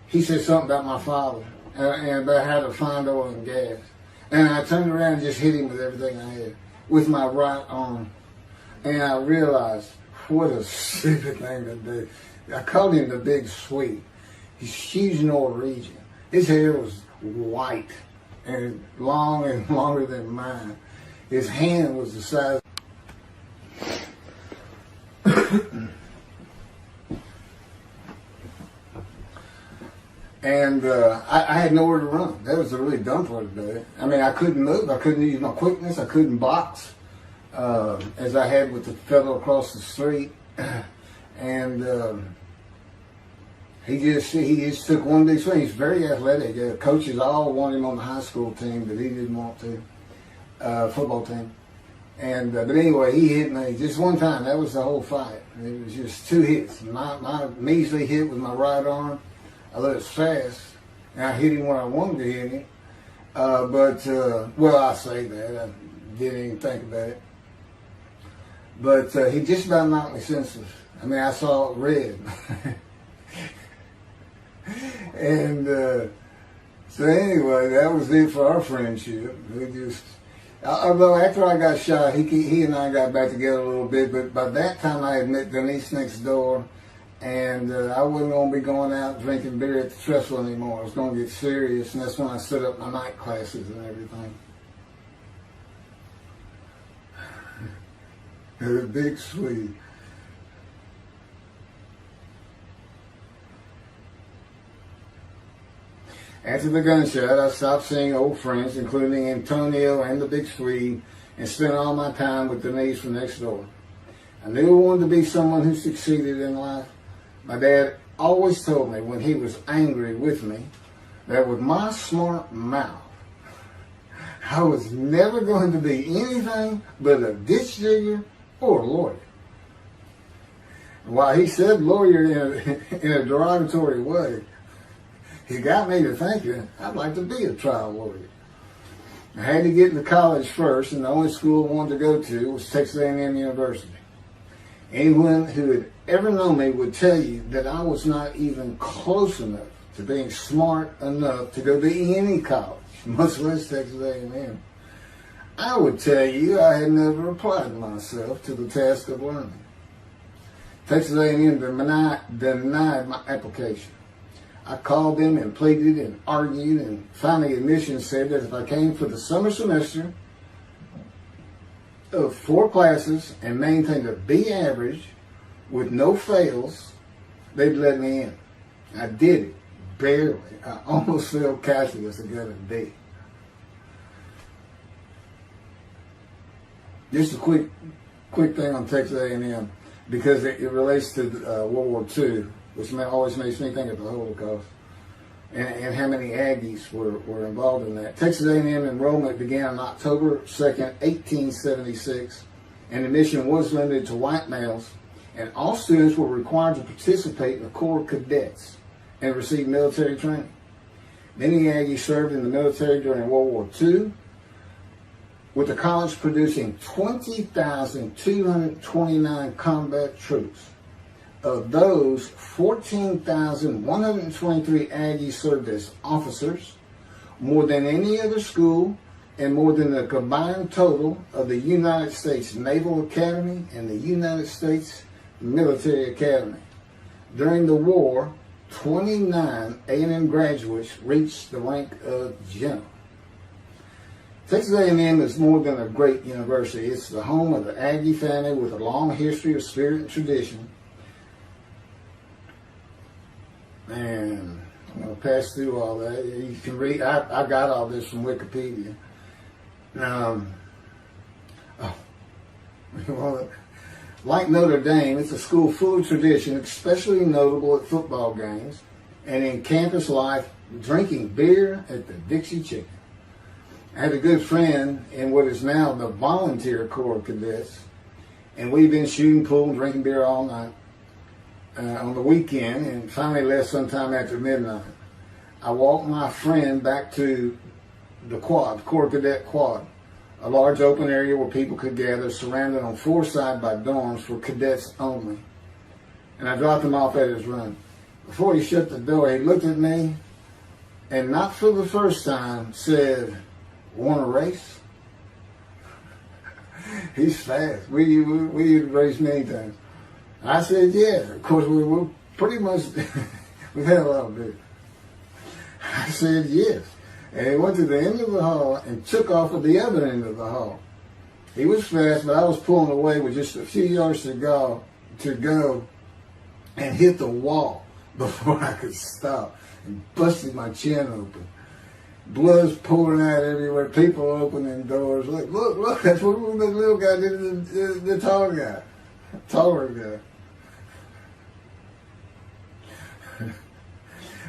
he said something about my father and about how to find oil and gas. And I turned around and just hit him with everything I had, with my right arm. And I realized, what a stupid thing to do. I called him the Big Sweet. He's huge Norwegian. His hair was white and long and longer than mine. His hand was the size. And I had nowhere to run. That was the really dumb part about it. I mean, I couldn't move. I couldn't use my quickness. I couldn't box as I had with the fellow across the street. And he just took one big swing. He's very athletic. Coaches all wanted him on the high school team, but he didn't want to. Football team. And but anyway, he hit me just one time. That was the whole fight. It was just 2 hits. My measly hit with my right arm. I let it fast, and I hit him when I wanted to hit him. Well, I say that. I didn't even think about it. But he just about knocked me senseless. I mean, I saw red. And So anyway, that was it for our friendship. We just, although after I got shot, he and I got back together a little bit, but by that time I had met Denise next door, and I wasn't going to be going out drinking beer at the trestle anymore. I was going to get serious, and that's when I set up my night classes and everything. The big Swede. After the gunshot, I stopped seeing old friends, including Antonio and the big Swede, and spent all my time with Denise from next door. I knew I wanted to be someone who succeeded in life. My dad always told me when he was angry with me that with my smart mouth, I was never going to be anything but a ditch digger or a lawyer. While he said lawyer in a derogatory way, he got me to thinking I'd like to be a trial lawyer. I had to get into college first, and the only school I wanted to go to was Texas A&M University. Anyone who had ever known me would tell you that I was not even close enough to being smart enough to go to any college, much less Texas A&M. I would tell you I had never applied myself to the task of learning. Texas A&M denied my application. I called them and pleaded and argued, and finally admissions said that if I came for the summer semester of 4 classes and maintained a B average with no fails, they'd let me in. I did it, barely. I almost failed calculus and got a D. Just a quick thing on Texas A&M, because it relates to World War II, which always makes me think of the Holocaust, and how many Aggies were involved in that. Texas A&M enrollment began on October 2nd, 1876, and admission was limited to white males, and all students were required to participate in the Corps of Cadets and receive military training. Many Aggies served in the military during World War II, with the college producing 20,229 combat troops. Of those, 14,123 Aggies served as officers, more than any other school, and more than the combined total of the United States Naval Academy and the United States Military Academy. During the war, 29 A&M graduates reached the rank of general. Texas A&M is more than a great university. It's the home of the Aggie family with a long history of spirit and tradition. And I'm going to pass through all that. You can read, I got all this from Wikipedia. Like Notre Dame, it's a school full of tradition, especially notable at football games and in campus life, drinking beer at the Dixie Chicken. I had a good friend in what is now the Volunteer Corps of Cadets, and we've been shooting pool and drinking beer all night on the weekend, and finally left sometime after midnight. I walked my friend back to the quad, Corps Cadet Quad, a large open area where people could gather, surrounded on 4 sides by dorms for cadets only. And I dropped him off at his room. Before he shut the door, he looked at me, and not for the first time, said, "Want to race?" He's fast. We race many times. I said, yeah. Of course, we were pretty much, we've had a lot of beer. I said, yes. And he went to the end of the hall and took off at the other end of the hall. He was fast, but I was pulling away with just a few yards to go and hit the wall before I could stop and busted my chin open. Blood's pouring out everywhere, people opening doors. Look, that's what the little guy did to the taller guy.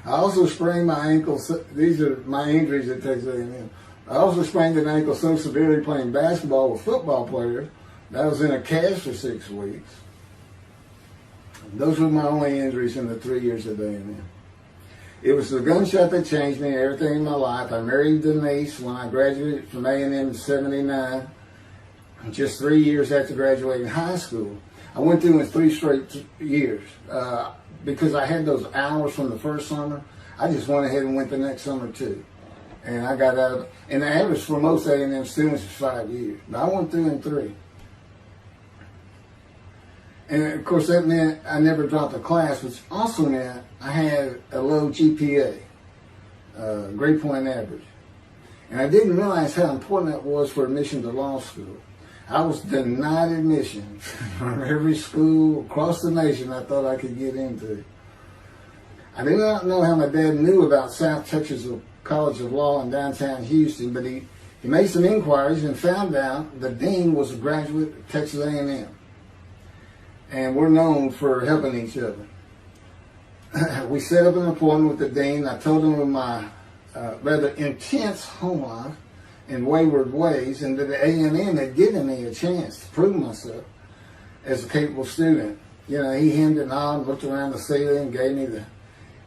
I also sprained my ankle. These are my injuries at Texas A&M. I also sprained an ankle so severely playing basketball with football players that I was in a cast for 6 weeks. Those were my only injuries in the 3 years at A&M. It was the gunshot that changed me and everything in my life. I married Denise when I graduated from A&M in '79, just 3 years after graduating high school. I went through in 3 straight years because I had those hours from the first summer. I just went ahead and went the next summer too. And I got out, and the average for most A&M students is 5 years. But I went through in 3. And of course that meant I never dropped a class, which also meant I had a low GPA, grade point average. And I didn't realize how important that was for admission to law school. I was denied admission from every school across the nation I thought I could get into. I did not know how my dad knew about South Texas College of Law in downtown Houston, but he made some inquiries and found out the dean was a graduate of Texas A&M. And we're known for helping each other. We set up an appointment with the dean. I told him of my rather intense home life and wayward ways, and that the A&M had given me a chance to prove myself as a capable student. You know, he hemmed and hawed, looked around the ceiling,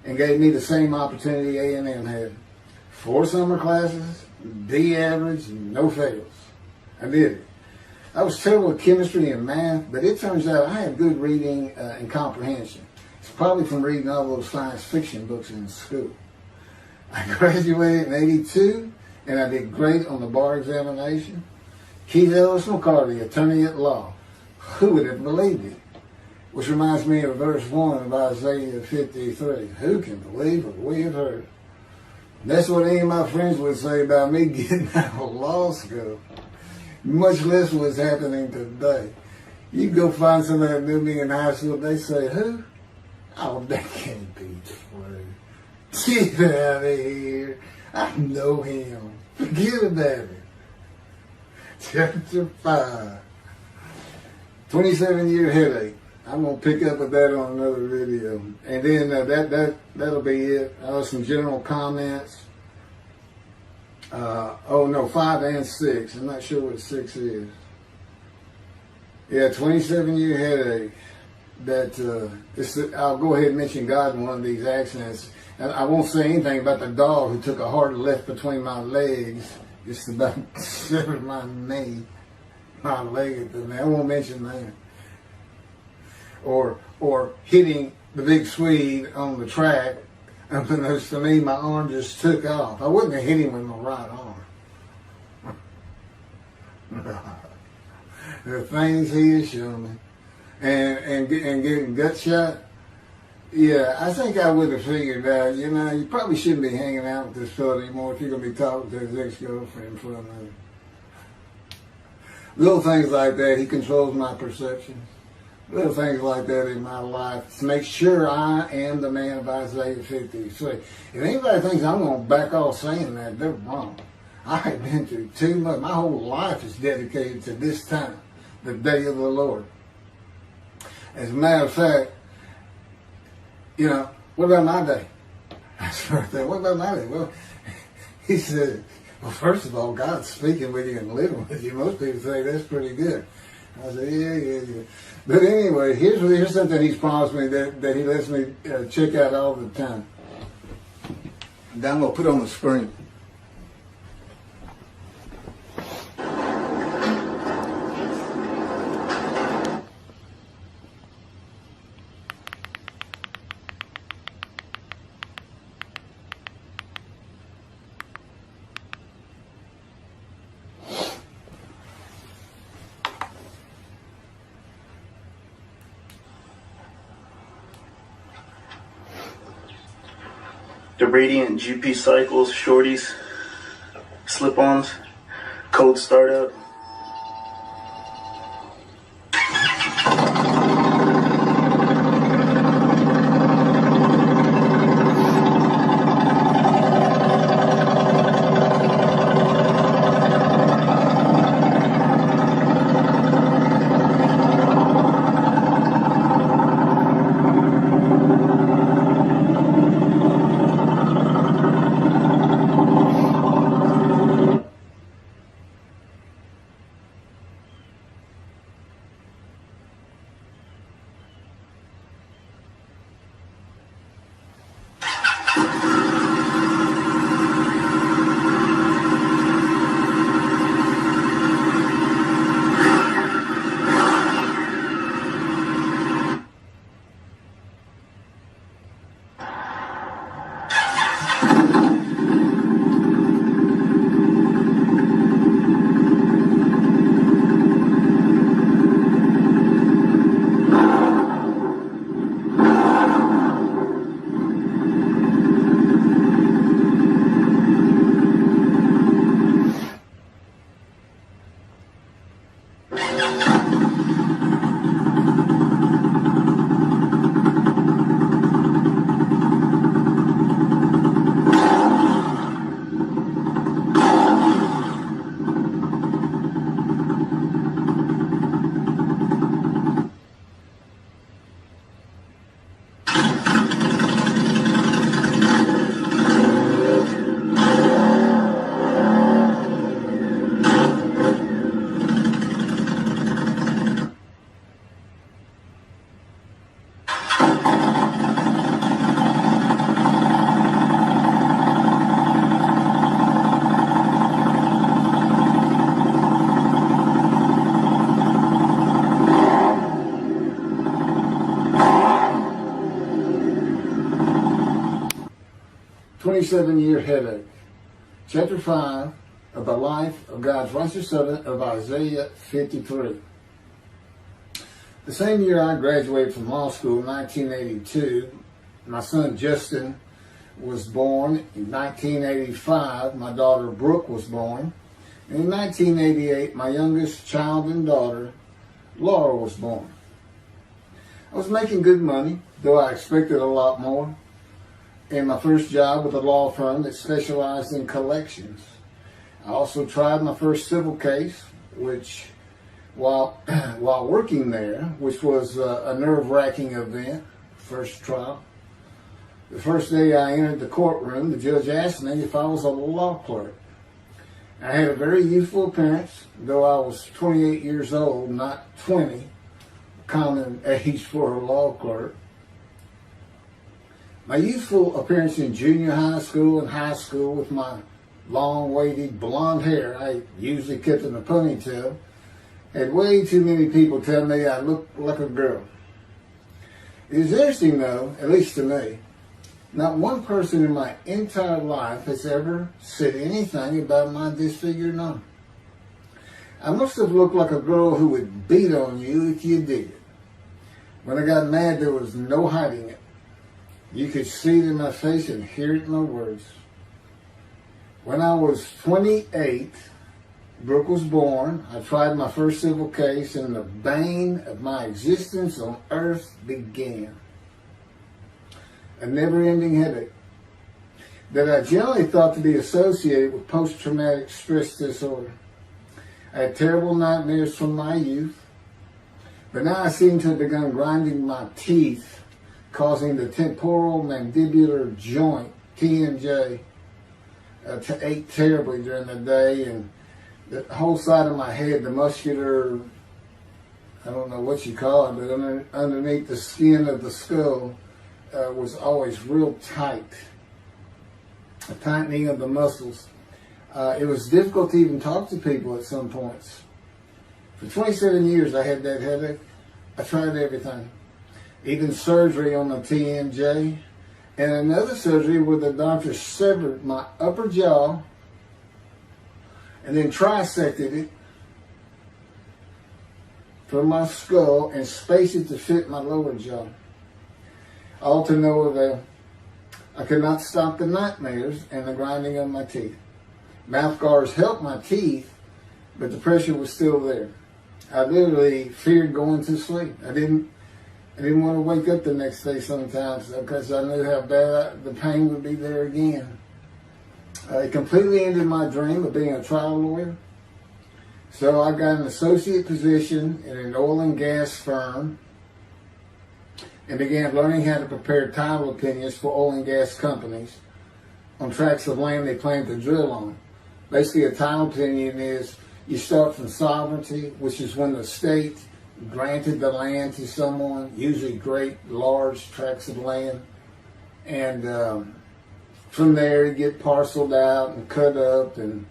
and gave me the same opportunity A&M had. 4 summer classes, D average, no fails. I did it. I was terrible at chemistry and math, but it turns out I had good reading and comprehension. It's probably from reading all those science fiction books in school. I graduated in '82, and I did great on the bar examination. Keith Ellis McCarty, attorney at law. Who would have believed it? Which reminds me of verse 1 of Isaiah 53. Who can believe what we have heard? That's what any of my friends would say about me getting out of law school. Much less what's happening today. You go find somebody that knew me in high school, they say, who? Oh, that can't be true. Get out of here. I know him. Forget about it. Chapter 5. 27-year headache. I'm going to pick up with that on another video. And then that'll be it. Some general comments. 5 and 6. I'm not sure what 6 is. Yeah, 27-year headache. I'll go ahead and mention God in one of these accidents. And I won't say anything about the dog who took a hard left between my legs, just about severed my knee, my leg at the knee. I won't mention that. Or hitting the big Swede on the track. Unbeknownst to me, my arm just took off. I wouldn't have hit him with my right arm. The things he has shown me. And getting gut shot. Yeah, I think I would have figured out, you probably shouldn't be hanging out with this fellow anymore if you're going to be talking to his ex-girlfriend for another. Little things like that, he controls my perception. Little things like that in my life to make sure I am the man of Isaiah 53. If anybody thinks I'm going to back off saying that, they're wrong. I have been through too much. My whole life is dedicated to this time, the day of the Lord. As a matter of fact, what about my day? That's right there. What about my day? Well, he said, well, first of all, God's speaking with you and living with you. Most people say that's pretty good. I said, yeah. But anyway, here's something he's promised me that he lets me check out all the time. That I'm going to put on the screen. The Radiant GP Cycles, Shorties, Slip-Ons, Code Startup. 27-year headache. Chapter 5 of the life of God's righteous servant of Isaiah 53. The same year I graduated from law school in 1982, my son Justin was born. In 1985, my daughter Brooke was born. And in 1988, my youngest child and daughter, Laura, was born. I was making good money, though I expected a lot more, in my first job with a law firm that specialized in collections. I also tried my first civil case, which, while working there, which was a nerve-wracking event, first trial. The first day I entered the courtroom, the judge asked me if I was a law clerk. I had a very youthful appearance, though I was 28 years old, not 20, common age for a law clerk. My youthful appearance in junior high school and high school with my long, wavy blonde hair, I usually kept in a ponytail, had way too many people tell me I looked like a girl. It is interesting though, at least to me, not one person in my entire life has ever said anything about my disfigured arm. I must have looked like a girl who would beat on you if you did it. When I got mad, there was no hiding it. You could see it in my face and hear it in my words. When I was 28, Brooke was born. I tried my first civil case, and the bane of my existence on earth began. A never-ending headache that I generally thought to be associated with post-traumatic stress disorder. I had terrible nightmares from my youth, but now I seem to have begun grinding my teeth, causing the temporal mandibular joint, TMJ, to ache terribly during the day, and the whole side of my head, the muscular, I don't know what you call it, but underneath the skin of the skull was always real tight, a tightening of the muscles. It was difficult to even talk to people at some points. For 27 years I had that headache. I tried everything. Even surgery on the TMJ, and another surgery where the doctor severed my upper jaw and then trisected it from my skull and spaced it to fit my lower jaw. All to no avail. I could not stop the nightmares and the grinding of my teeth. Mouth guards helped my teeth, but the pressure was still there. I literally feared going to sleep. I didn't want to wake up the next day sometimes because I knew how bad the pain would be there again. It completely ended my dream of being a trial lawyer. So I got an associate position in an oil and gas firm and began learning how to prepare title opinions for oil and gas companies on tracts of land they plan to drill on. Basically, a title opinion is you start from sovereignty, which is when the state granted the land to someone, usually great, large tracts of land. And from there, you get parceled out and cut up. And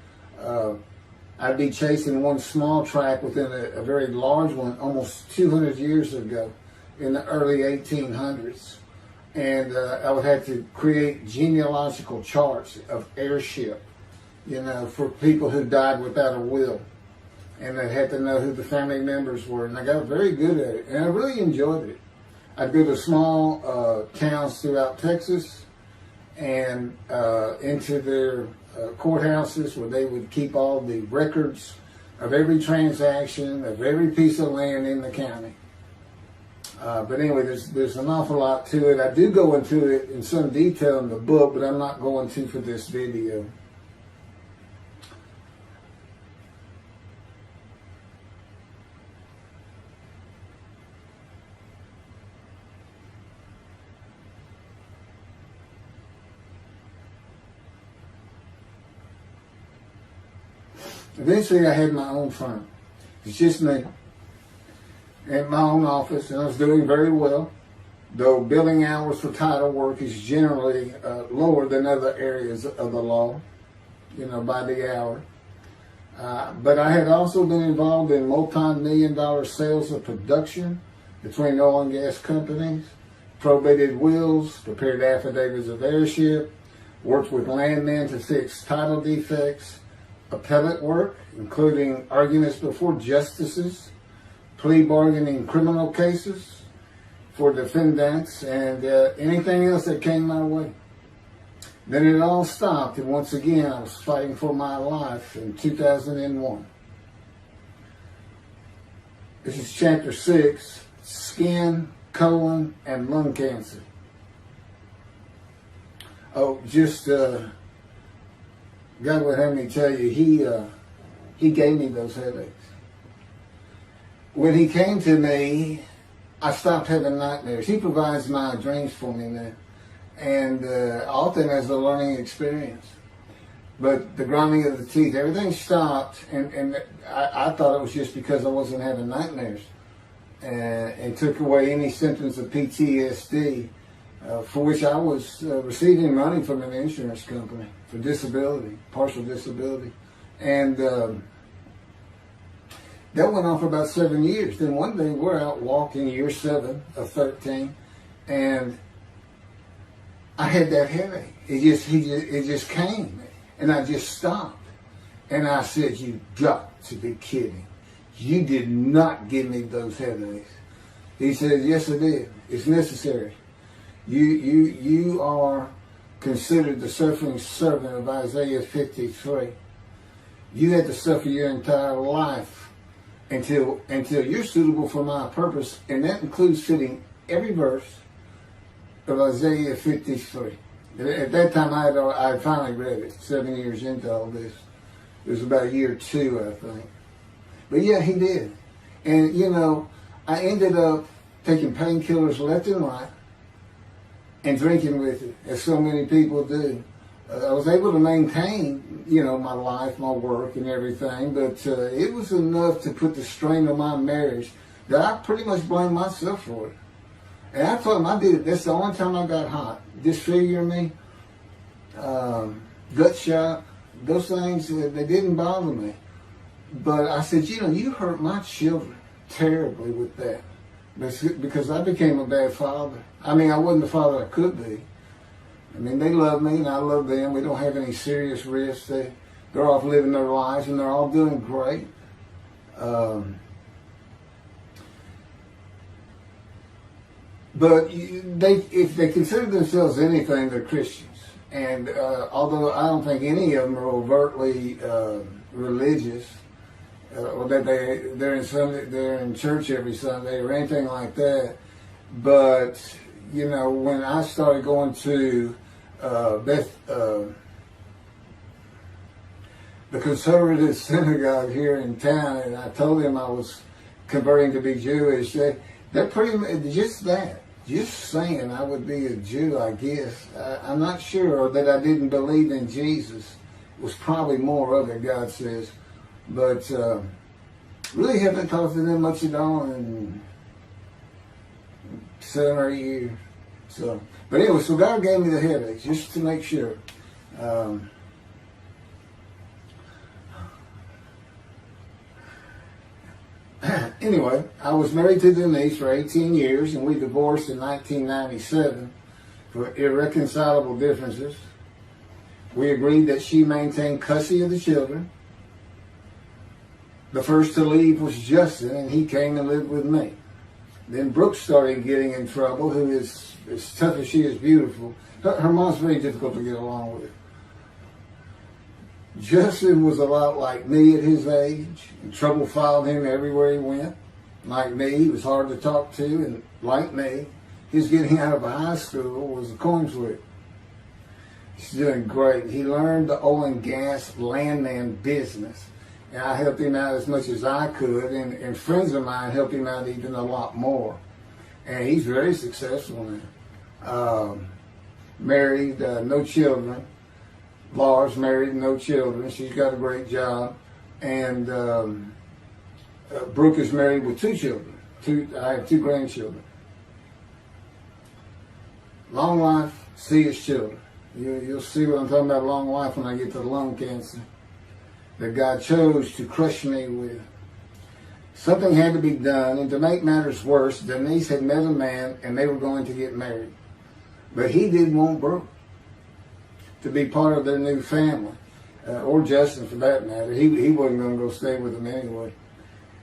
I'd be chasing one small tract within a very large one almost 200 years ago in the early 1800s. And I would have to create genealogical charts of heirship, for people who died without a will. And I had to know who the family members were. And I got very good at it. And I really enjoyed it. I'd go to small towns throughout Texas and into their courthouses where they would keep all the records of every transaction, of every piece of land in the county. But anyway, there's an awful lot to it. I do go into it in some detail in the book, but I'm not going to for this video. Eventually, I had my own firm. It's just me. In my own office, and I was doing very well, though billing hours for title work is generally lower than other areas of the law, by the hour. But I had also been involved in multi-million-dollar sales of production between oil and gas companies, probated wills, prepared affidavits of heirship, worked with landmen to fix title defects, appellate work, including arguments before justices, plea bargaining criminal cases for defendants, and anything else that came my way. Then it all stopped, and once again I was fighting for my life in 2001. This is chapter 6, skin, colon, and lung cancer. Oh, just God would have me tell you, he gave me those headaches. When he came to me, I stopped having nightmares. He provides my dreams for me now, and often as a learning experience. But the grinding of the teeth, everything stopped, and I thought it was just because I wasn't having nightmares, and took away any symptoms of PTSD, for which I was receiving money from an insurance company for disability, partial disability, and that went on for about 7 years. Then one day we're out walking, year 7 of 13, and I had that headache. It just came, and I just stopped. And I said, "You got to be kidding. You did not give me those headaches." He said, "Yes, I did. It's necessary. You are considered the suffering servant of Isaiah 53. You had to suffer your entire life until you're suitable for my purpose," and that includes fitting every verse of Isaiah 53. At that time, I had finally read it, 7 years into all this. It was about year 2, I think. But yeah, he did. And, I ended up taking painkillers left and right and drinking with it, as so many people do. I was able to maintain, my life, my work, and everything, but it was enough to put the strain on my marriage that I pretty much blamed myself for it. And I told him I did it. That's the only time I got hot. Disfiguring me, gut shot, those things, they didn't bother me. But I said, you hurt my children terribly with that, because I became a bad father. I mean, I wasn't the father I could be. I mean, they love me and I love them. We don't have any serious risks. They're off living their lives and they're all doing great. But if they consider themselves anything, they're Christians. And although I don't think any of them are overtly religious, or that they're in church every Sunday or anything like that, but when I started going to the conservative synagogue here in town, and I told them I was converting to be Jewish, they're pretty much just that. Just saying I would be a Jew, I guess. I'm not sure, or that I didn't believe in Jesus. It was probably more of it, God says. But really haven't talked to them much at all in 7 or 8 years. But anyway, so God gave me the headaches, just to make sure. Anyway, I was married to Denise for 18 years, and we divorced in 1997 for irreconcilable differences. We agreed that she maintain custody of the children. The first to leave was Justin, and he came and lived with me. Then Brooke started getting in trouble, who is as tough as she is beautiful. Her mom's very difficult to get along with. Justin was a lot like me at his age, and trouble followed him everywhere he went. Like me, he was hard to talk to, and like me, his getting out of high school was a coin flip. He's doing great. He learned the oil and gas landman business, and I helped him out as much as I could, and friends of mine helped him out even a lot more. And he's very successful now. Married, no children. Laura's married, no children. She's got a great job. And Brooke is married with 2 children. I have 2 grandchildren. Long life, see his children. You'll see what I'm talking about, long life, when I get to the lung cancer that God chose to crush me with. Something had to be done, and to make matters worse, Denise had met a man and they were going to get married. But he didn't want Brooke to be part of their new family, or Justin for that matter. He wasn't going to go stay with them anyway.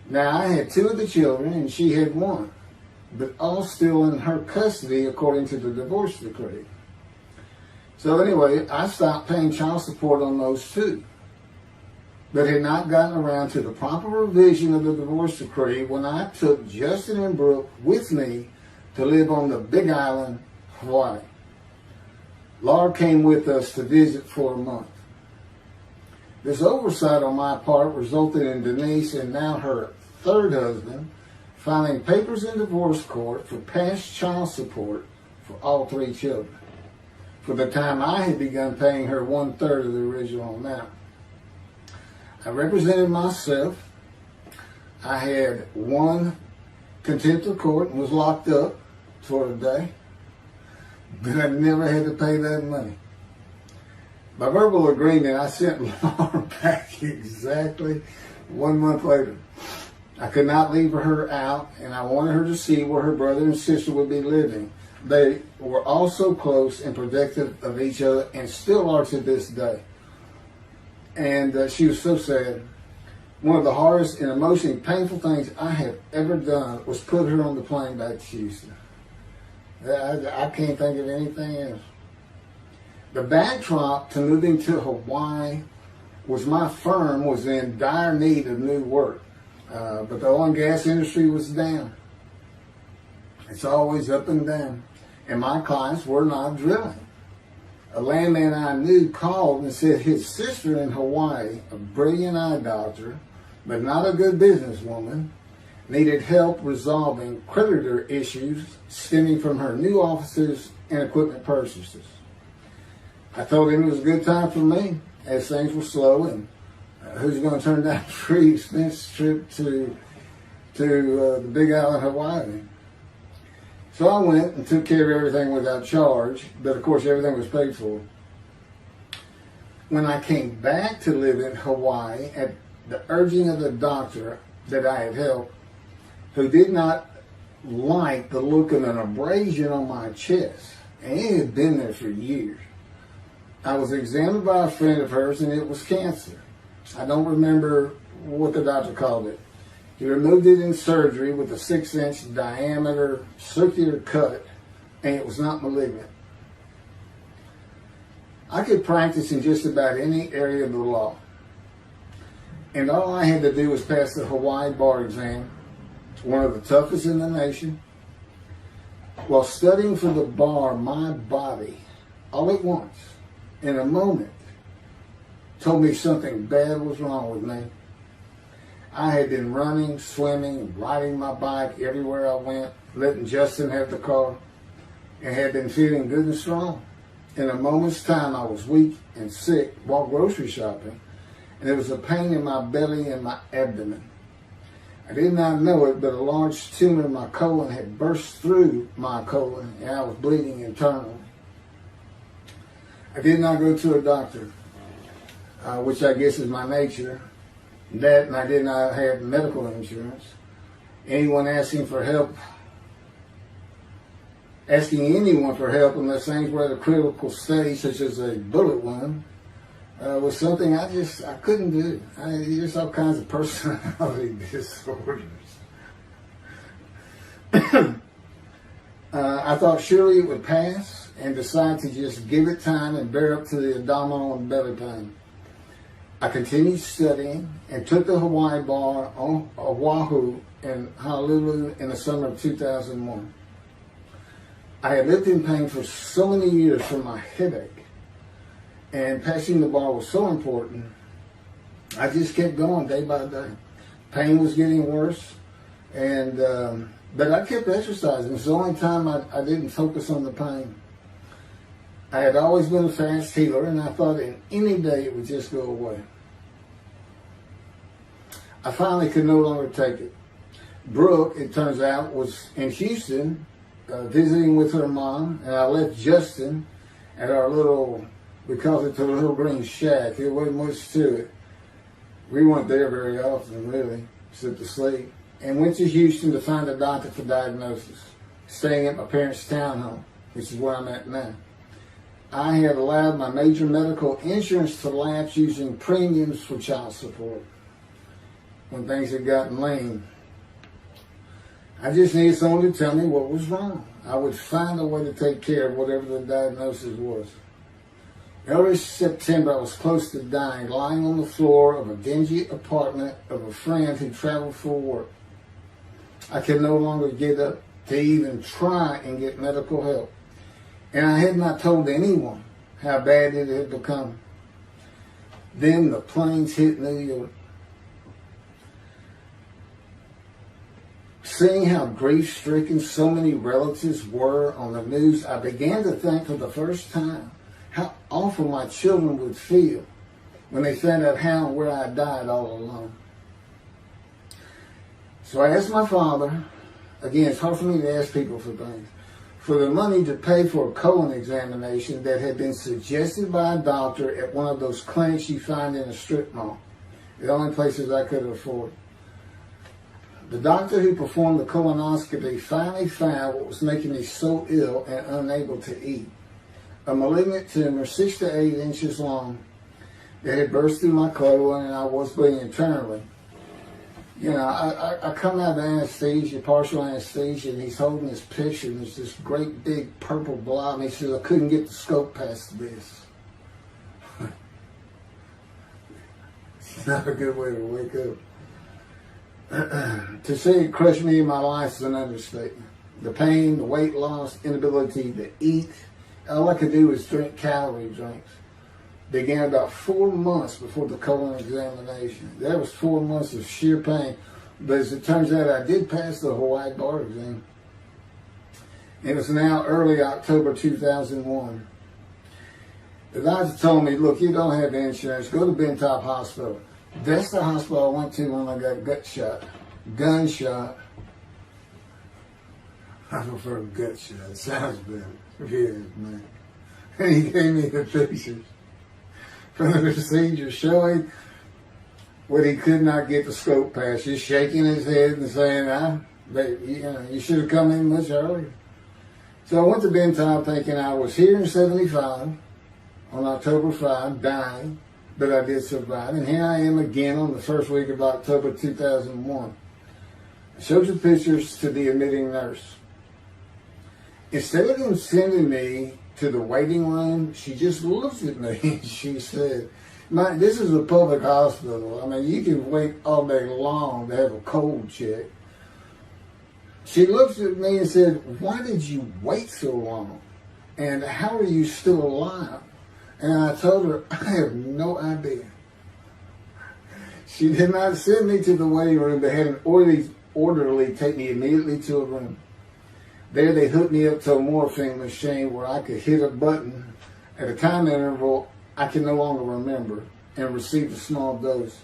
Now, I had 2 of the children and she had 1, but all still in her custody according to the divorce decree. So anyway, I stopped paying child support on those 2, but had not gotten around to the proper revision of the divorce decree when I took Justin and Brooke with me to live on the Big Island, Hawaii. Laura came with us to visit for a month. This oversight on my part resulted in Denise and now her 3rd husband filing papers in divorce court for past child support for all 3 children, for the time I had begun paying her 1/3 of the original amount. I represented myself. I had 1 contempt of court and was locked up for a day, but I never had to pay that money. By verbal agreement, I sent Laura back exactly 1 month later. I could not leave her out, and I wanted her to see where her brother and sister would be living. They were all so close and protective of each other, and still are to this day. And she was so sad. One of the hardest and emotionally painful things I have ever done was put her on the plane back to Houston. I can't think of anything else. The backdrop to moving to Hawaii was my firm was in dire need of new work. But the oil and gas industry was down. It's always up and down. And my clients were not drilling. A landman I knew called and said his sister in Hawaii, a brilliant eye doctor, but not a good businesswoman, needed help resolving creditor issues stemming from her new offices and equipment purchases. I told him it was a good time for me, as things were slow, and who's going to turn down a free expense trip to the Big Island, Hawaii? So I went and took care of everything without charge, but of course everything was paid for. When I came back to live in Hawaii, at the urging of the doctor that I had helped, who did not like the look of an abrasion on my chest, and it had been there for years, I was examined by a friend of hers, and it was cancer. I don't remember what the doctor called it. He removed it in surgery with a 6-inch diameter circular cut, and it was not malignant. I could practice in just about any area of the law, and all I had to do was pass the Hawaii bar exam, one of the toughest in the nation. While studying for the bar, my body, all at once, in a moment, told me something bad was wrong with me. I had been running, swimming, riding my bike everywhere I went, letting Justin have the car, and had been feeling good and strong. In a moment's time, I was weak and sick while grocery shopping, and there was a pain in my belly and my abdomen. I did not know it, but a large tumor in my colon had burst through my colon, and I was bleeding internally. I did not go to a doctor, which I guess is my nature. That, and I did not have medical insurance. Anyone asking for help, asking anyone for help unless things were at a critical stage, such as a bullet wound, was something I couldn't do. There's all kinds of personality disorders. I thought surely it would pass, and decided to just give it time and bear up to the abdominal and belly pain. I continued studying and took the Hawaii bar on Oahu in Honolulu in the summer of 2001. I had lived in pain for so many years from my headache, and passing the bar was so important. I just kept going day by day. Pain was getting worse, and but I kept exercising. It's the only time I didn't focus on the pain. I had always been a fast healer, and I thought in any day it would just go away. I finally could no longer take it. Brooke, it turns out, was in Houston visiting with her mom, and I left Justin at our little, we called it the Little Green Shack. There wasn't much to it. We weren't there very often, really, except to sleep. And went to Houston to find a doctor for diagnosis, staying at my parents' townhome, which is where I'm at now. I had allowed my major medical insurance to lapse using premiums for child support when things had gotten lean. I just needed someone to tell me what was wrong. I would find a way to take care of whatever the diagnosis was. Early September, I was close to dying, lying on the floor of a dingy apartment of a friend who traveled for work. I could no longer get up to even try and get medical help. And I had not told anyone how bad it had become. Then the planes hit New York. Seeing how grief-stricken so many relatives were on the news, I began to think for the first time how awful my children would feel when they found out how and where I died all alone. So I asked my father, again, it's hard for me to ask people for things, for the money to pay for a colon examination that had been suggested by a doctor at one of those clinics you find in a strip mall, the only places I could afford. The doctor who performed the colonoscopy finally found what was making me so ill and unable to eat. A malignant tumor 6 to 8 inches long that had burst through my colon, and I was bleeding internally. You know, I come out of anesthesia, partial anesthesia, and he's holding this picture, and there's this great big purple blob, and he says, I couldn't get the scope past this. It's not a good way to wake up. To say it crushed me in my life is an understatement. The pain, the weight loss, inability to eat, all I could do was drink calorie drinks. Began about 4 months before the colon examination. That was 4 months of sheer pain. But as it turns out, I did pass the Hawaii bar exam. It was now early October 2001. The doctor told me, look, you don't have insurance. Go to Bentop Hospital. That's the hospital I went to when I got gunshot. I prefer gut shot. It sounds better. Really, man. And he gave me the pictures from the procedure showing what he could not get the scope past. Just shaking his head and saying, you should have come in much earlier. So I went to Bentop thinking I was here in 75 on October 5, dying. But I did survive, and here I am again on the first week of October 2001. I showed the pictures to the admitting nurse. Instead of them sending me to the waiting room, she just looked at me and she said, this is a public hospital. I mean, you can wait all day long to have a cold check. She looked at me and said, why did you wait so long? And how are you still alive? And I told her, I have no idea. She did not send me to the waiting room. They had an orderly take me immediately to a room. There they hooked me up to a morphine machine where I could hit a button at a time interval I can no longer remember and receive a small dose.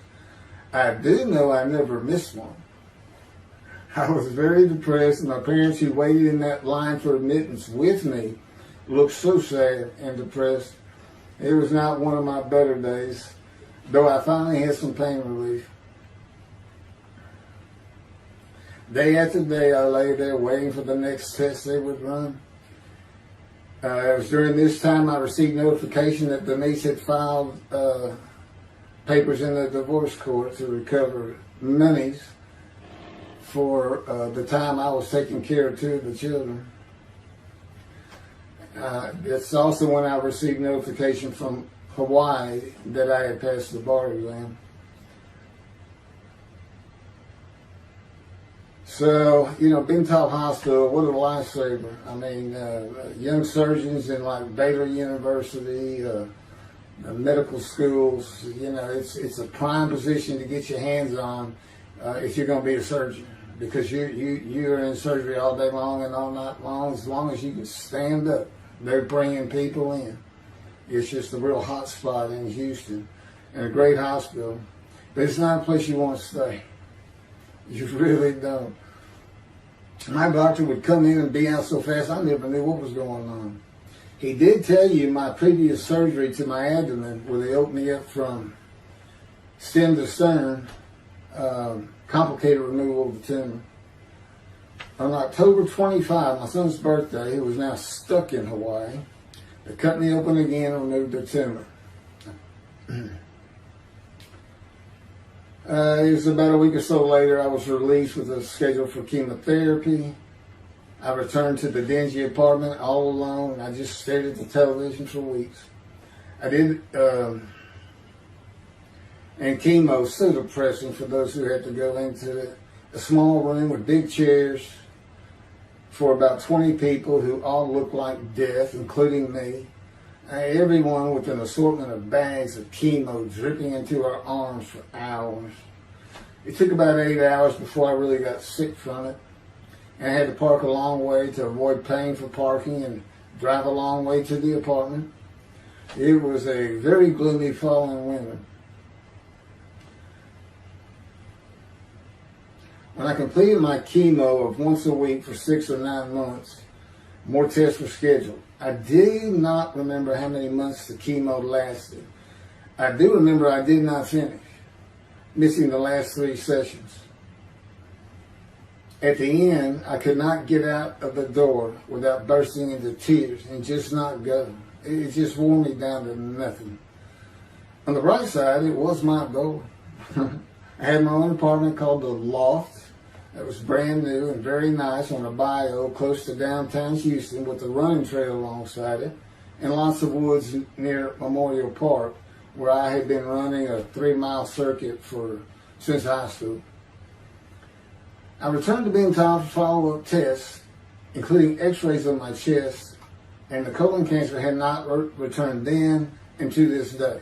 I do know I never missed one. I was very depressed, and my parents who waited in that line for admittance with me looked so sad and depressed. It was not one of my better days, though I finally had some pain relief. Day after day, I lay there waiting for the next test they would run. It was during this time I received notification that Denise had filed papers in the divorce court to recover monies for the time I was taking care of 2 of the children. It's also when I received notification from Hawaii that I had passed the bar exam. So, Bentop Hospital, what a lifesaver. I mean, young surgeons in like Baylor University, medical schools, it's a prime position to get your hands on if you're going to be a surgeon, because you're in surgery all day long and all night long. As long as you can stand up, they're bringing people in. It's just a real hot spot in Houston, and a great hospital, but it's not a place you want to stay. You really don't. My doctor would come in and be out so fast, I never knew what was going on. He did tell you my previous surgery to my abdomen, where they opened me up from stem to stern, complicated removal of the tumor. On October 25, my son's birthday, who was now stuck in Hawaii, they cut me open again and removed the tumor. It was about a week or so later, I was released with a schedule for chemotherapy. I returned to the dingy apartment all alone. I just stared at the television for weeks. I did, and chemo, so depressing for those who had to go into it. A small room with big chairs for about 20 people who all looked like death, including me. Everyone with an assortment of bags of chemo dripping into our arms for hours. It took about 8 hours before I really got sick from it. And I had to park a long way to avoid paying for parking and drive a long way to the apartment. It was a very gloomy fall and winter. When I completed my chemo of once a week for 6 or 9 months, more tests were scheduled. I do not remember how many months the chemo lasted. I do remember I did not finish, missing the last 3 sessions. At the end, I could not get out of the door without bursting into tears and just not go. It just wore me down to nothing. On the bright side, it was my goal. I had my own apartment called The Loft. That was brand new and very nice on a bayou close to downtown Houston with a running trail alongside it and lots of woods near Memorial Park, where I had been running a 3-mile circuit since high school. I returned to Bentop for follow-up tests, including x-rays of my chest, and the colon cancer had not returned then and to this day.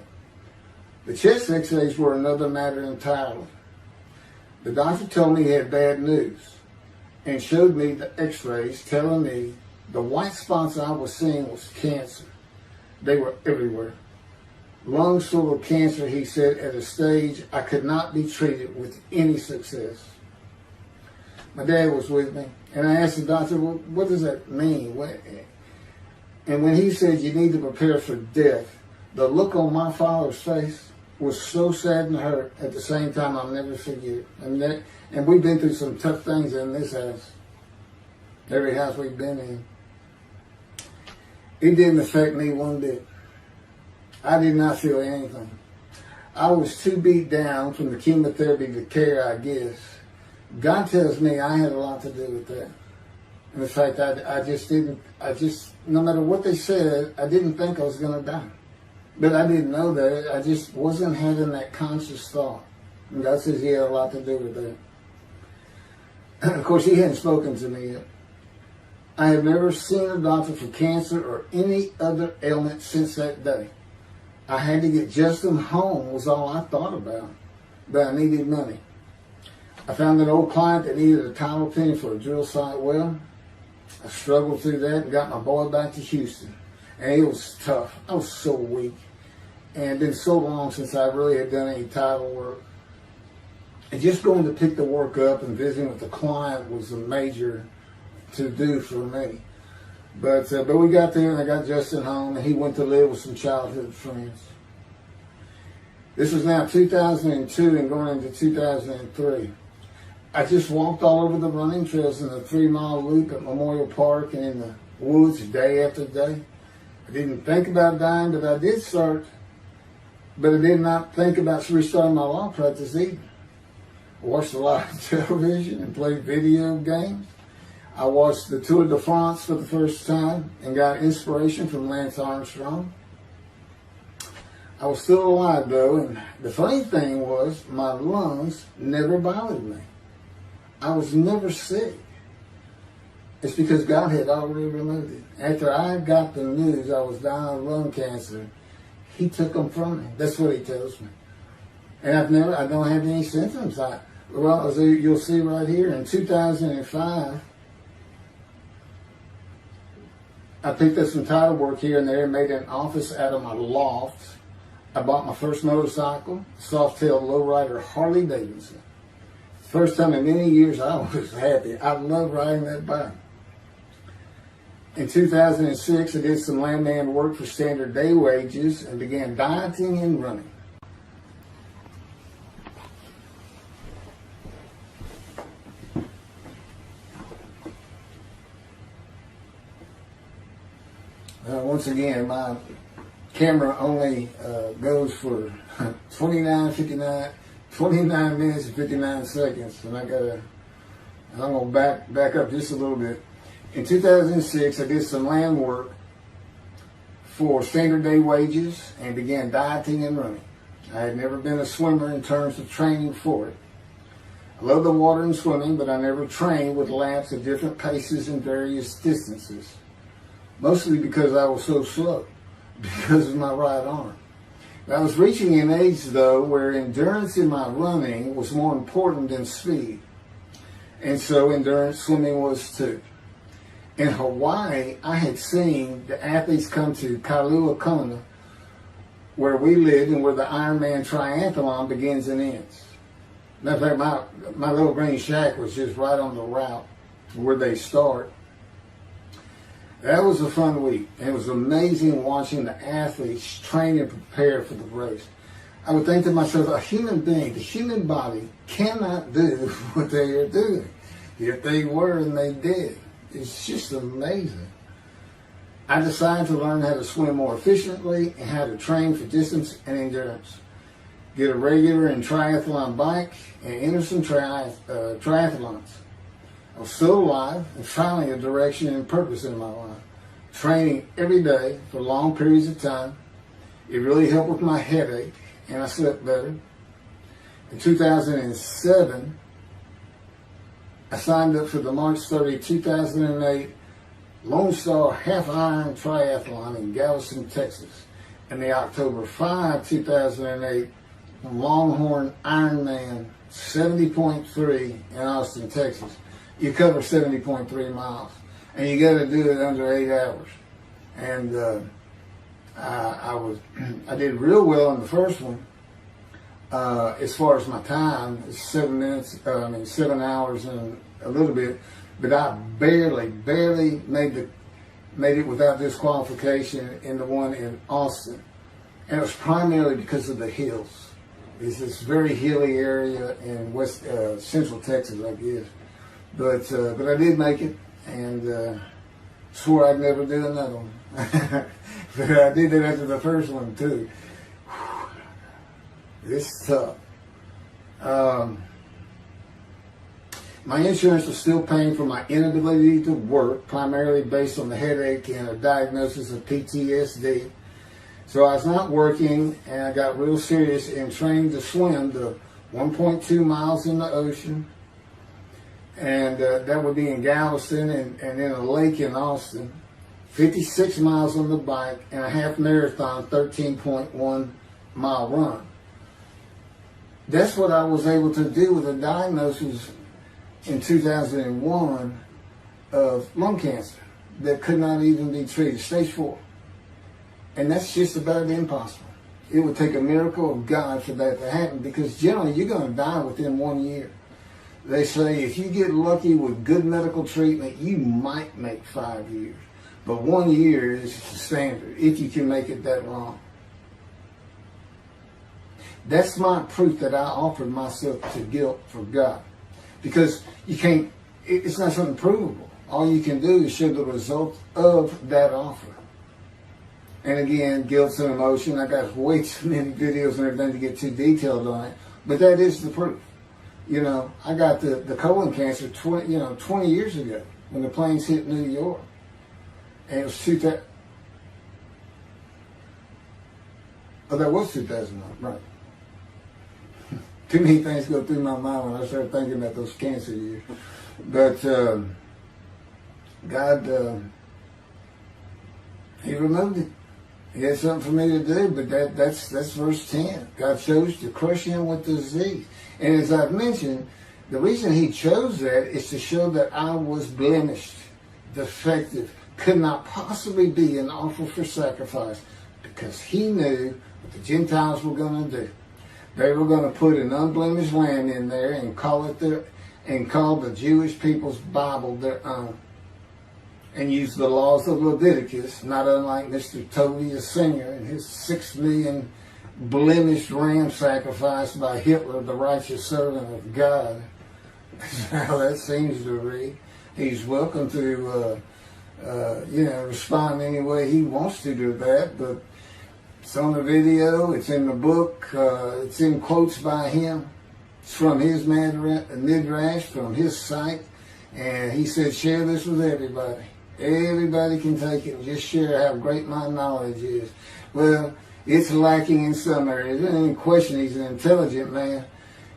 The chest x-rays were another matter entirely. The doctor told me he had bad news and showed me the x-rays telling me the white spots I was seeing was cancer. They were everywhere. Lungs full of cancer, he said, at a stage I could not be treated with any success. My dad was with me, and I asked the doctor, well, what does that mean? And when he said you need to prepare for death, the look on my father's face was so sad and hurt at the same time I'll never forget. And we've been through some tough things in this house. Every house we've been in. It didn't affect me one bit. I did not feel anything. I was too beat down from the chemotherapy to care, I guess. God tells me I had a lot to do with that. And in fact, no matter what they said, I didn't think I was going to die. But I didn't know that. I just wasn't having that conscious thought. And God says he had a lot to do with that. Of course, he hadn't spoken to me yet. I have never seen a doctor for cancer or any other ailment since that day. I had to get Justin home was all I thought about. But I needed money. I found an old client that needed a title penny for a drill site well. I struggled through that and got my boy back to Houston. And it was tough. I was so weak. And it had been so long since I really had done any title work. And just going to pick the work up and visiting with the client was a major to-do for me. But we got there and I got Justin home and he went to live with some childhood friends. This was now 2002 and going into 2003. I just walked all over the running trails in the 3-mile loop at Memorial Park and in the woods day after day. I didn't think about dying, but I did start. But I did not think about restarting my law practice either. I watched a lot of television and played video games. I watched the Tour de France for the first time and got inspiration from Lance Armstrong. I was still alive though, and the funny thing was my lungs never bothered me. I was never sick. It's because God had already removed it. After I got the news I was dying of lung cancer, He took them from me. That's what He tells me. And I don't have any symptoms. Well, as you'll see right here, in 2005, I picked up some title work here and there and made an office out of my loft. I bought my first motorcycle, soft-tail lowrider Harley Davidson. First time in many years I was happy. I love riding that bike. In 2006, I did some landman work for standard day wages and began dieting and running. Once again, my camera only goes for 29 minutes and 59 seconds, and I'm gonna back up just a little bit. In 2006, I did some land work for standard day wages and began dieting and running. I had never been a swimmer in terms of training for it. I love the water and swimming, but I never trained with laps at different paces and various distances. Mostly because I was so slow, because of my right arm. I was reaching an age, though, where endurance in my running was more important than speed. And so endurance swimming was too. In Hawaii, I had seen the athletes come to Kailua Kona, where we lived and where the Ironman triathlon begins and ends. Matter of fact, my little green shack was just right on the route where they start. That was a fun week. And it was amazing watching the athletes train and prepare for the race. I would think to myself, a human being, the human body cannot do what they are doing. Yet they were and they did. It's just amazing. I decided to learn how to swim more efficiently and how to train for distance and endurance. Get a regular and triathlon bike and enter some triathlons. I was still alive and finding a direction and purpose in my life. Training every day for long periods of time. It really helped with my headache and I slept better. In 2007, I signed up for the March 30, 2008 Lone Star Half Iron Triathlon in Galveston, Texas, and the October 5, 2008 Longhorn Ironman 70.3 in Austin, Texas. You cover 70.3 miles, and you got to do it under 8 hours. And I did real well in the first one. As far as my time, it's 7 hours and a little bit, but I barely made it without disqualification in the one in Austin. And it was primarily because of the hills. It's this very hilly area in central Texas, I guess. But I did make it, and swore I'd never do another one. But I did it after the first one too. It's tough. My insurance was still paying for my inability to work, primarily based on the headache and a diagnosis of PTSD. So I was not working, and I got real serious in training to swim the 1.2 miles in the ocean. And that would be in Galveston and in a lake in Austin. 56 miles on the bike and a half marathon, 13.1 mile run. That's what I was able to do with a diagnosis in 2001 of lung cancer that could not even be treated, stage 4. And that's just about impossible. It would take a miracle of God for that to happen, because generally you're going to die within 1 year. They say if you get lucky with good medical treatment, you might make 5 years. But 1 year is the standard, if you can make it that long. That's my proof that I offered myself to guilt for God. Because you can't, it's not something provable. All you can do is show the result of that offer. And again, guilt's an emotion. I got way too many videos and everything to get too detailed on it. But that is the proof. You know, I got the colon cancer 20 years ago when the planes hit New York. And it was Oh, that was 2009, right. Too many things go through my mind when I start thinking about those cancer years. But God, He removed it. He had something for me to do, but that's verse 10. God chose to crush him with disease. And as I've mentioned, the reason he chose that is to show that I was blemished, defective, could not possibly be an offer for sacrifice, because he knew what the Gentiles were going to do. They were going to put an unblemished lamb in there and call the Jewish people's Bible their own, and use the laws of Leviticus, not unlike Mr. Tovey, a singer, and his 6 million blemished ram sacrificed by Hitler, the righteous servant of God. That's how that seems to read. He's welcome to, respond any way he wants to do that, but it's on the video, it's in the book, it's in quotes by him. It's from his midrash, from his site, and he said, share this with everybody. Everybody can take it and just share how great my knowledge is. Well, it's lacking in some areas. There's any question he's an intelligent man,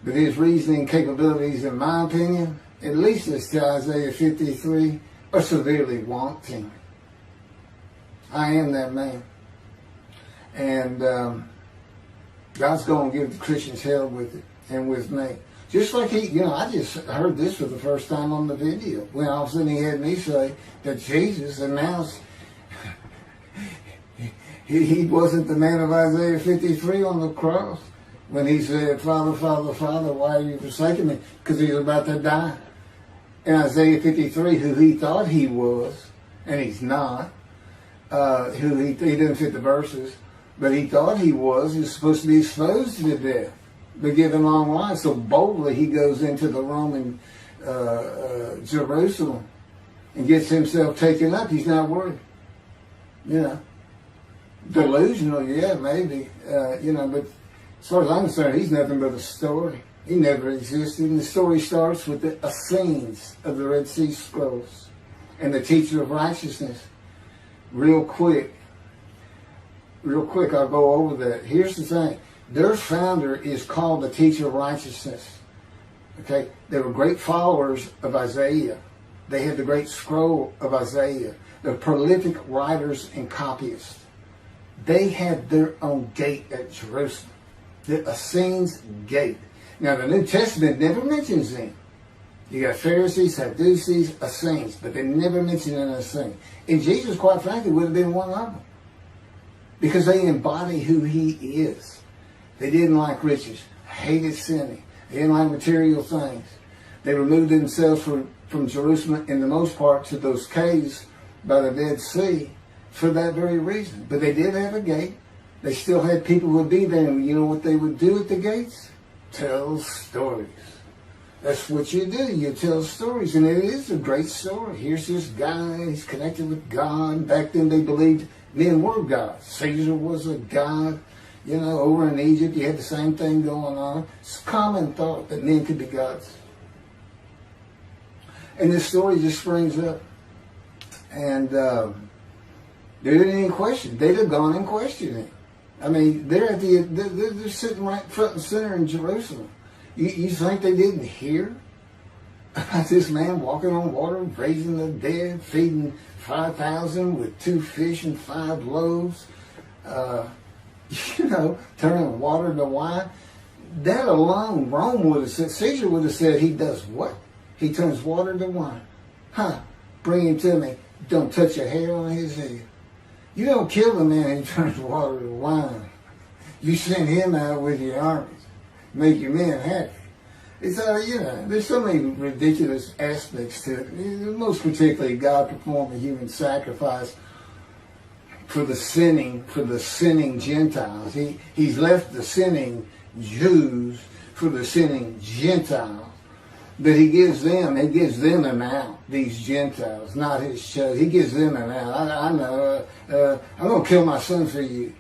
but his reasoning capabilities, in my opinion, at least as to Isaiah 53, are severely wanting. I am that man. And God's going to give the Christians hell with it, and with me. Just like I just heard this for the first time on the video, when all of a sudden he had me say that Jesus announced he wasn't the man of Isaiah 53 on the cross, when he said, Father, Father, Father, why are you forsaking me? Because he was about to die. In Isaiah 53, who he thought he was, and he's not, who he didn't fit the verses, but he thought he was supposed to be exposed to death, but given long life. So boldly he goes into the Roman Jerusalem and gets himself taken up. He's not worried. Delusional, yeah, maybe. But as far as I'm concerned, he's nothing but a story. He never existed. And the story starts with the Essenes of the Red Sea Scrolls and the teacher of righteousness. Real quick, I'll go over that. Here's the thing. Their founder is called the teacher of righteousness. Okay? They were great followers of Isaiah. They had the great scroll of Isaiah. They're prolific writers and copyists. They had their own gate at Jerusalem. The Essenes Gate. Now, the New Testament never mentions them. You got Pharisees, Sadducees, Essenes, but they never mention an Essene. And Jesus, quite frankly, would have been one of them, because they embody who he is. They didn't like riches, hated sinning. They didn't like material things. They removed themselves from Jerusalem, in the most part, to those caves by the Dead Sea for that very reason. But they did have a gate. They still had people who would be there. And you know what they would do at the gates? Tell stories. That's what you do. You tell stories. And it is a great story. Here's this guy. He's connected with God. Back then they believed men were gods. Caesar was a god. Over in Egypt, you had the same thing going on. It's a common thought that men could be gods. And this story just springs up. And there didn't any question. They'd have gone and questioned him. I mean, they're sitting right front and center in Jerusalem. You think they didn't hear about this man walking on water, raising the dead, feeding 5,000 with 2 fish and 5 loaves? Turning water to wine. That alone, Rome would have said, Caesar would have said, he does what? He turns water to wine. Bring him to me. Don't touch a hair on his head. You don't kill the man who turns water to wine. You send him out with your armies. Make your men happy. It's there's so many ridiculous aspects to it. Most particularly, God performed a human sacrifice for the sinning Gentiles. He's left the sinning Jews for the sinning Gentiles. But he gives them an out, these Gentiles, not his chosen. He gives them an out. I know, I'm going to kill my son for you,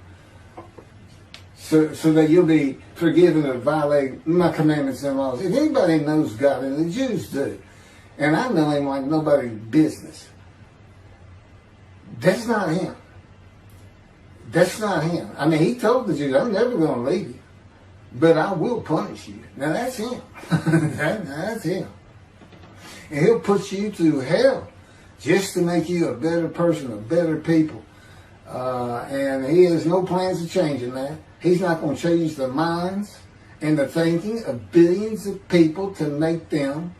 so that you'll be forgiven of violating my commandments and laws. If anybody knows God, and the Jews do, and I know him like nobody's business, that's not him. That's not him. I mean, he told the Jews, I'm never going to leave you, but I will punish you. Now, that's him. That's him. And he'll put you through hell just to make you a better person, a better people. And he has no plans of changing that. He's not going to change the minds and the thinking of billions of people to make them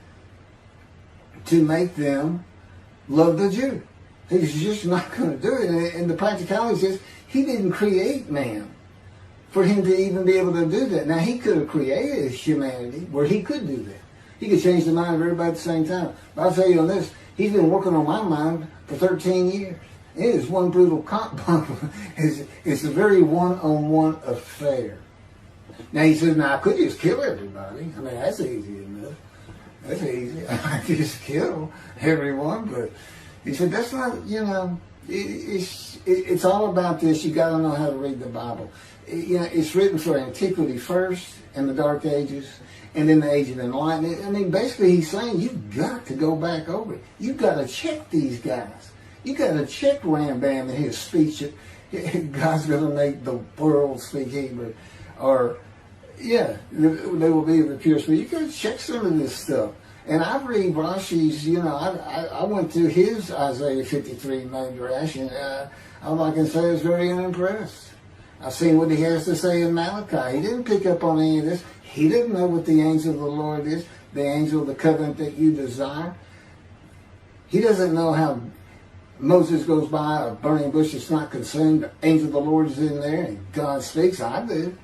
love the Jew. He's just not going to do it. And the practicality is, he didn't create man for him to even be able to do that. Now, he could have created humanity where he could do that. He could change the mind of everybody at the same time. But I'll tell you on this, he's been working on my mind for 13 years. It is one brutal cop bump. It's a very one-on-one affair. Now, he says, now, I could just kill everybody. I mean, that's easy enough. That's easy. I could just kill everyone. But he said, that's not, it's all about this. You got to know how to read the Bible. It's written for antiquity first, and the Dark Ages, and then the Age of Enlightenment. I mean, basically, he's saying you've got to go back over it. You've got to check these guys. You got to check Rambam in his speech. God's going to make the world speak Hebrew, or they will be the pure speech. You got to check some of this stuff. And I read Rashi's. I went through his Isaiah 53 Midrash, and all I can say is very unimpressed. I've seen what he has to say in Malachi. He didn't pick up on any of this. He didn't know what the angel of the Lord is, the angel of the covenant that you desire. He doesn't know how Moses goes by a burning bush that's not consumed. The angel of the Lord is in there, and God speaks. I do.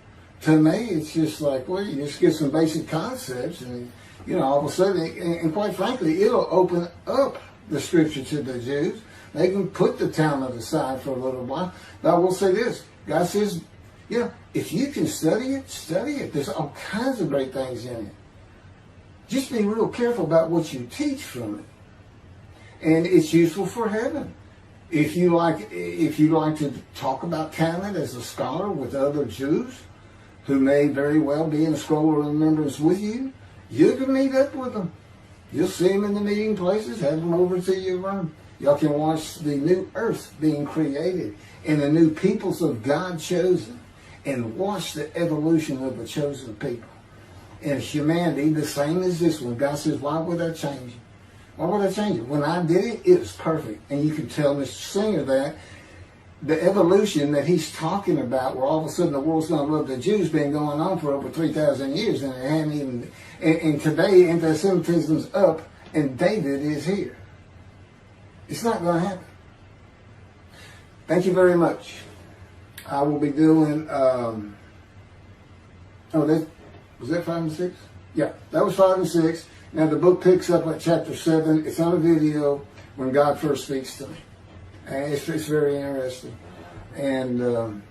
To me, it's just like, well, you just get some basic concepts, and all of a sudden, and quite frankly, it'll open up the scripture to the Jews. They can put the Talmud aside for a little while. But I will say this. God says, if you can study it, study it. There's all kinds of great things in it. Just be real careful about what you teach from it. And it's useful for heaven. If you like to talk about Talmud as a scholar with other Jews who may very well be in scroll of remembrance with you, you can meet up with them. You'll see them in the meeting places, have them over to your room. Y'all can watch the new earth being created and the new peoples of God chosen, and watch the evolution of the chosen people. And humanity, the same as this one. God says, why would I change it? Why would I change it? When I did it, it was perfect. And you can tell Mr. Singer that the evolution that he's talking about, where all of a sudden the world's going to love the Jews, been going on for over 3,000 years, and it hadn't even. And today, anti-Semitism's up, and David is here. It's not going to happen. Thank you very much. I will be doing. Was that 5 and 6? Yeah, that was 5 and 6. Now the book picks up at chapter 7. It's on a video when God first speaks to me. And it's very interesting. And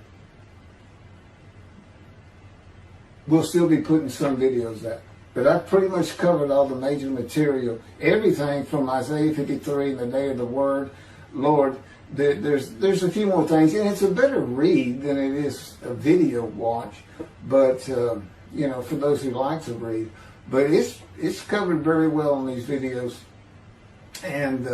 we'll still be putting some videos out. But I've pretty much covered all the major material. Everything from Isaiah 53 and the day of the word. Lord, there's a few more things. And it's a better read than it is a video watch. But, for those who like to read. But it's covered very well in these videos. And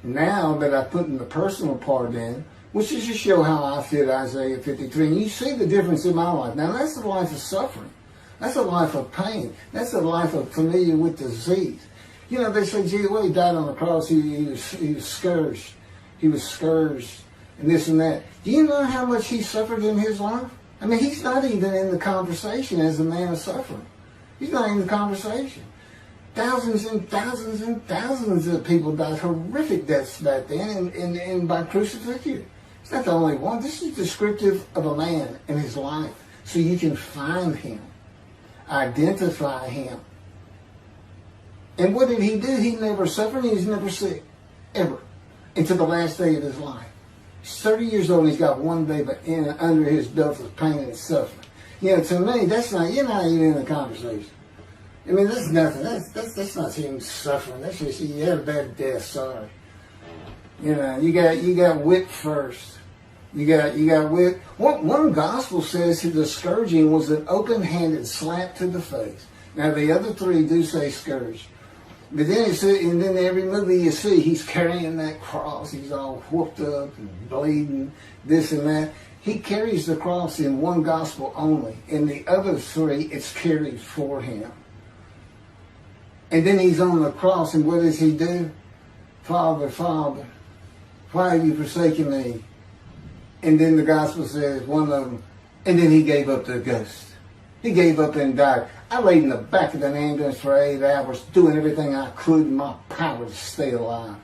now that I put in the personal part in, which is to show how I fit Isaiah 53, and you see the difference in my life. Now that's the life of suffering. That's a life of pain. That's a life of familiar with disease. They say, gee, well, he died on the cross. He was scourged. He was scourged and this and that. Do you know how much he suffered in his life? I mean, he's not even in the conversation as a man of suffering. He's not in the conversation. Thousands and thousands and thousands of people died horrific deaths back then and by crucifixion. It's not the only one. This is descriptive of a man and his life. So you can find him, identify him. And what did he do? He never suffered. He was never sick, ever, until the last day of his life. He's 30 years old and he's got one day under his belt of pain and suffering. To me, that's not, you're not even in the conversation. I mean, that's nothing. That's not even suffering. That's just, you had a bad death, sorry. You got whipped first. You got whipped. One gospel says the scourging was an open-handed slap to the face. Now, the other three do say scourge. But then and then every movie you see, he's carrying that cross. He's all whooped up and bleeding, this and that. He carries the cross in one gospel only. In the other three, it's carried for him. And then he's on the cross, and what does he do? Father, Father, why have you forsaken me? And then the gospel says, one of them, and then he gave up the ghost. He gave up and died. I laid in the back of an ambulance for 8 hours, doing everything I could in my power to stay alive.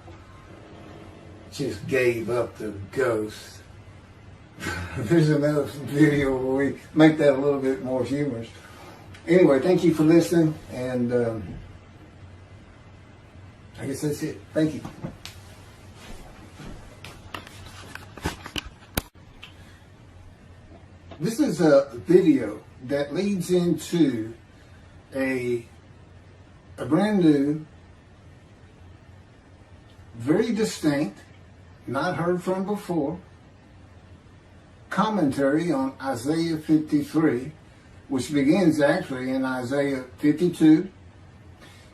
Just gave up the ghost. There's another video where we make that a little bit more humorous. Anyway, thank you for listening, and I guess that's it. Thank you. This is a video that leads into a brand new, very distinct, not heard from before, commentary on Isaiah 53, which begins actually in Isaiah 52.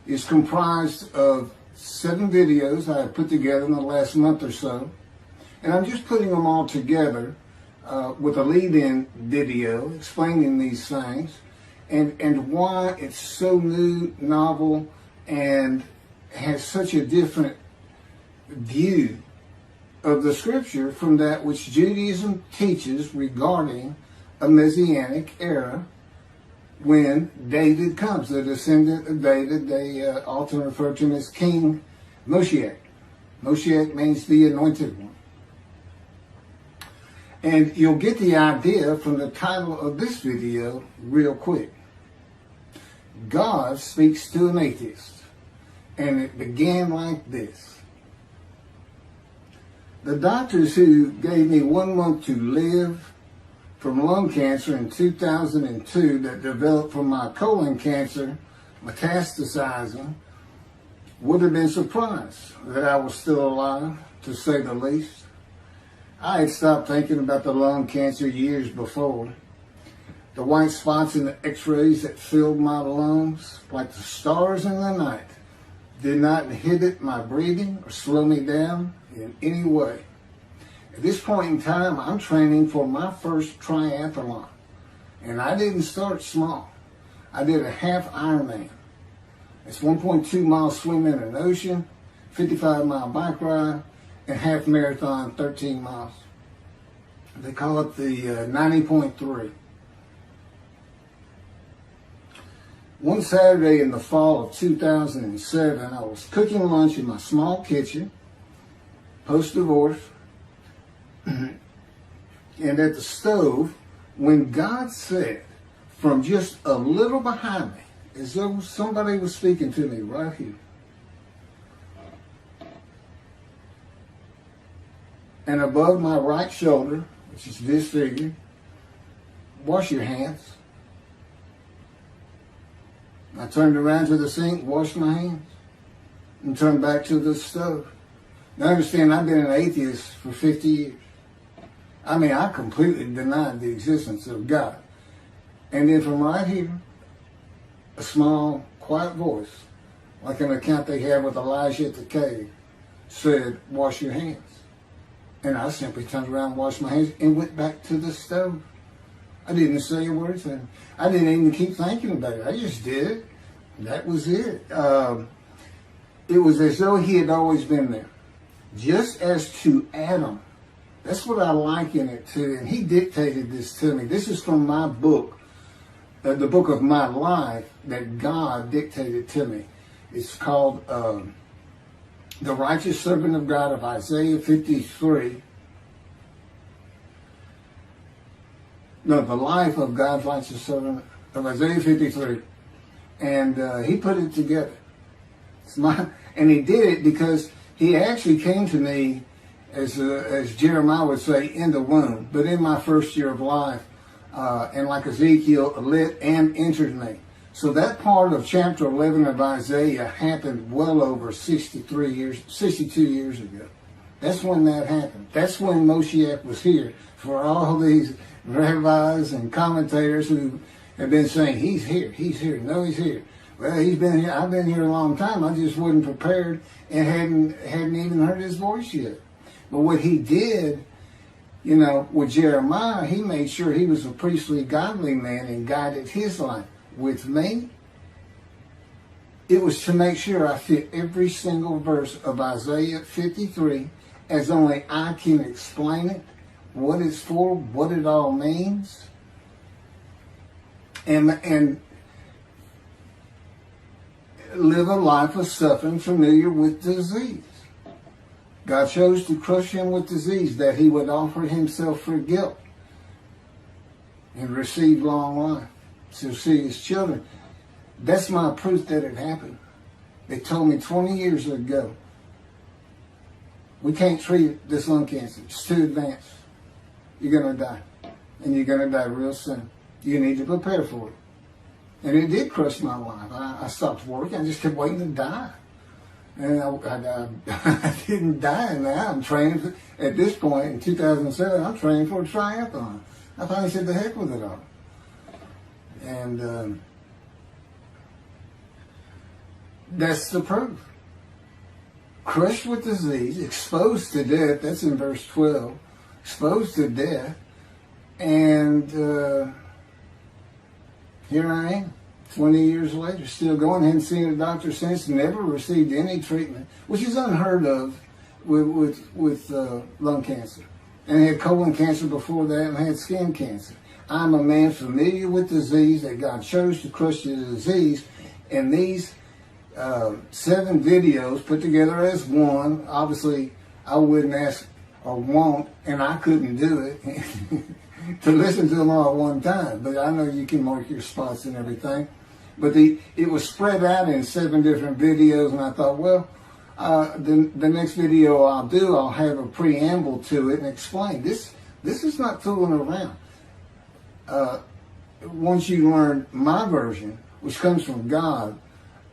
It's comprised of 7 videos I have put together in the last month or so, and I'm just putting them all together with a lead-in video explaining these things and why it's so new, novel, and has such a different view of the scripture from that which Judaism teaches regarding a messianic era when David comes, the descendant of David. They often refer to him as King Moshiach. Moshiach means the anointed one. And you'll get the idea from the title of this video real quick. God speaks to an atheist. And it began like this. The doctors who gave me 1 month to live from lung cancer in 2002 that developed from my colon cancer metastasizing would have been surprised that I was still alive, to say the least. I had stopped thinking about the lung cancer years before. The white spots in the x-rays that filled my lungs, like the stars in the night, did not inhibit my breathing or slow me down in any way. At this point in time, I'm training for my first triathlon. And I didn't start small. I did a half Ironman. It's 1.2 miles swimming in an ocean, 55-mile bike ride, and half marathon, 13 miles. They call it the 90.3. One Saturday in the fall of 2007, I was cooking lunch in my small kitchen, post-divorce, and at the stove, when God said, from just a little behind me, as though somebody was speaking to me right here, and above my right shoulder, which is this figure, wash your hands. I turned around to the sink, washed my hands, and turned back to the stove. Now understand, I've been an atheist for 50 years. I mean, I completely denied the existence of God. And then from right here, a small, quiet voice, like an account they had with Elijah at the cave, said, wash your hands. And I simply turned around, washed my hands, and went back to the stove. I didn't say a word to him. I didn't even keep thinking about it. I just did it. That was it. It was as though he had always been there. Just as to Adam. That's what I liken it to. And he dictated this to me. This is from my book, the book of my life that God dictated to me. It's called The Righteous Servant of God of Isaiah 53. No, the life of God's righteous servant of Isaiah 53. And he put it together. And he did it because he actually came to me, as Jeremiah would say, in the womb, but in my first year of life. And like Ezekiel, lit and entered me. So that part of chapter 11 of Isaiah happened well over 62 years ago. That's when that happened. That's when Moshiach was here. For all these rabbis and commentators who have been saying, he's here, no, he's here. Well, he's been here. I've been here a long time. I just wasn't prepared and hadn't even heard his voice yet. But what he did, you know, with Jeremiah, he made sure he was a priestly, godly man and guided his life. With me, it was to make sure I fit every single verse of Isaiah 53 as only I can explain it, what it's for, what it all means, and live a life of suffering familiar with disease. God chose to crush him with disease that he would offer himself for guilt and receive long life to see his children. That's my proof that it happened. They told me 20 years ago, we can't treat this lung cancer. It's too advanced. You're going to die. And you're going to die real soon. You need to prepare for it. And it did crush my life. I stopped working. I just kept waiting to die. And I didn't die now. I'm training for, at this point in 2007, I'm training for a triathlon. I finally said the heck with it all. And that's the proof. Crushed with disease, exposed to death. That's in verse 12. Exposed to death. And here I am, 20 years later, still going. Hadn't seen a doctor since, never received any treatment, which is unheard of with lung cancer. And I had colon cancer before that, and I had skin cancer. I'm a man familiar with disease, that God chose to crush the disease. And these 7 videos put together as one, obviously I wouldn't ask or want, and I couldn't do it, to listen to them all at one time. But I know you can mark your spots and everything. But it was spread out in 7 different videos, and I thought, well, the next video I'll do, I'll have a preamble to it and explain. This is not fooling around. Once you learn my version, which comes from God,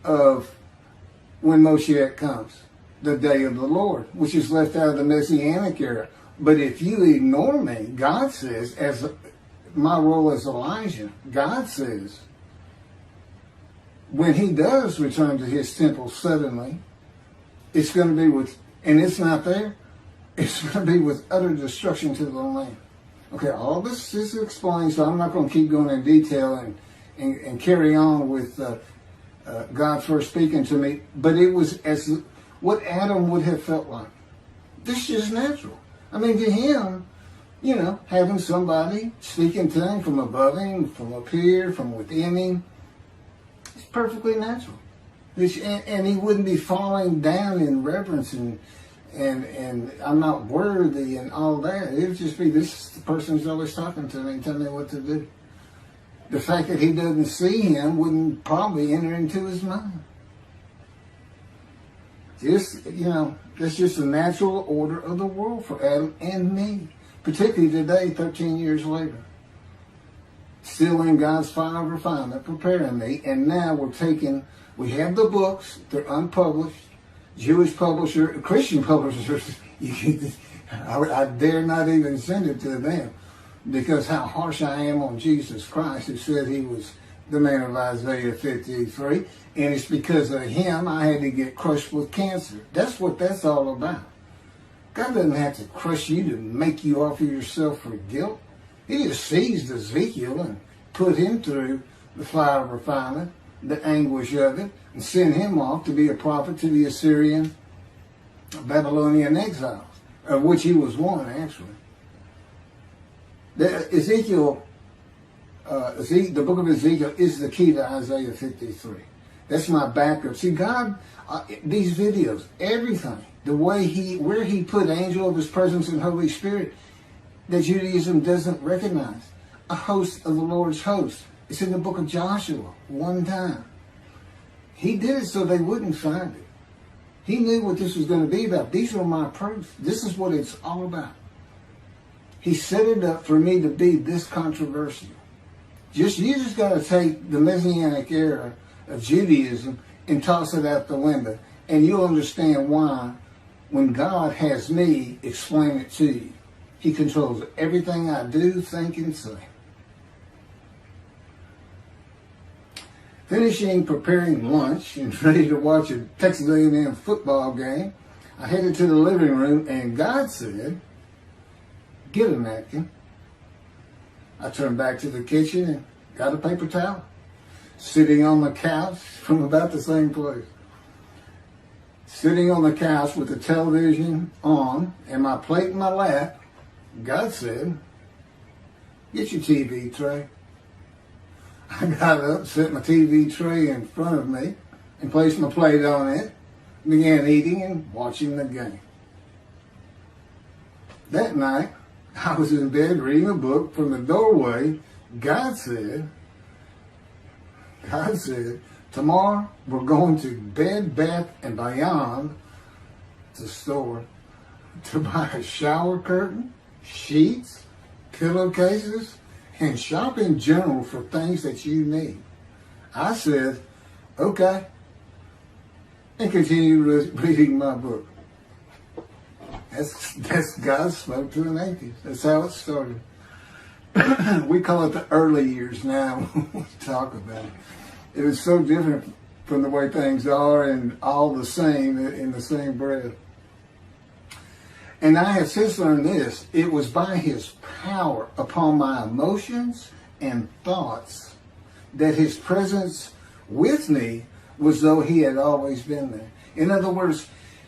of when Moshiach comes, the day of the Lord, which is left out of the Messianic era. But if you ignore me, God says, as my role as Elijah, God says, when he does return to his temple suddenly, it's going to be with, and it's not there, it's going to be with utter destruction to the land. Okay, all this is explained, so I'm not going to keep going in detail and carry on with God first speaking to me, but it was as what Adam would have felt like. This is natural. I mean, to him, you know, having somebody speaking to him from above him, from up here, from within him, it's perfectly natural. And he wouldn't be falling down in reverence and I'm not worthy and all that. It would just be, this is the person who's always talking to me and telling me what to do. The fact that he doesn't see him wouldn't probably enter into his mind. Just, you know, that's just the natural order of the world for Adam and me. Particularly today, 13 years later. Still in God's fire of refinement, preparing me. And now we have the books, they're unpublished. Jewish publisher, Christian publishers, I dare not even send it to them. Because how harsh I am on Jesus Christ, who said he was the man of Isaiah 53. And it's because of him I had to get crushed with cancer. That's what that's all about. God doesn't have to crush you to make you offer yourself for guilt. He just seized Ezekiel and put him through the fire of refinement, the anguish of it, and sent him off to be a prophet to the Assyrian, Babylonian exiles, of which he was one, actually. The book of Ezekiel is the key to Isaiah 53. That's my backup. See, God, these videos, everything, the way where he put angel of his presence and Holy Spirit, that Judaism doesn't recognize. A host of the Lord's host. It's in the book of Joshua, one time. He did it so they wouldn't find it. He knew what this was going to be about. These are my proofs. This is what it's all about. He set it up for me to be this controversial. You just got to take the Messianic era of Judaism and toss it out the window. And you'll understand why, when God has me explain it to you. He controls everything I do, think, and say. Finishing preparing lunch and ready to watch a Texas A&M football game, I headed to the living room and God said, "Get a napkin." I turned back to the kitchen and got a paper towel, sitting on the couch from about the same place. Sitting on the couch with the television on and my plate in my lap, God said, "Get your TV tray." I got up, set my TV tray in front of me, and placed my plate on it, began eating and watching the game. That night, I was in bed reading a book. From the doorway, God said, "Tomorrow we're going to Bed Bath & Beyond, the store, to buy a shower curtain, sheets, pillowcases, and shop in general for things that you need." I said, "Okay," and continued reading my book. That's God spoke to an atheist. That's how it started. We call it the early years now when we talk about it. It was so different from the way things are and all the same in the same breath. And I have since learned this. It was by His power upon my emotions and thoughts that His presence with me was though He had always been there. In other words,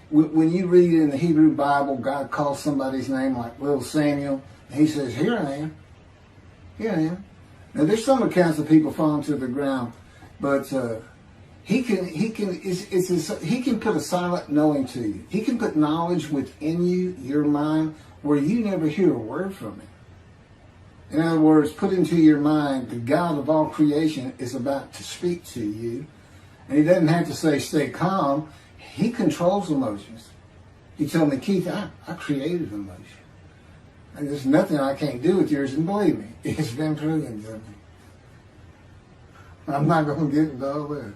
when you read in the Hebrew Bible, God calls somebody's name like little Samuel, and He says, "Here I am. Here I am." Now there's some accounts of people falling to the ground, but He can put a silent knowing to you. He can put knowledge within you, your mind, where you never hear a word from Him. In other words, put into your mind the God of all creation is about to speak to you, and He doesn't have to say stay calm. He controls emotions. He told me, "Keith, I created emotion. And there's nothing I can't do with yours," and believe me, it's been proven to me. I'm not going to get into all that.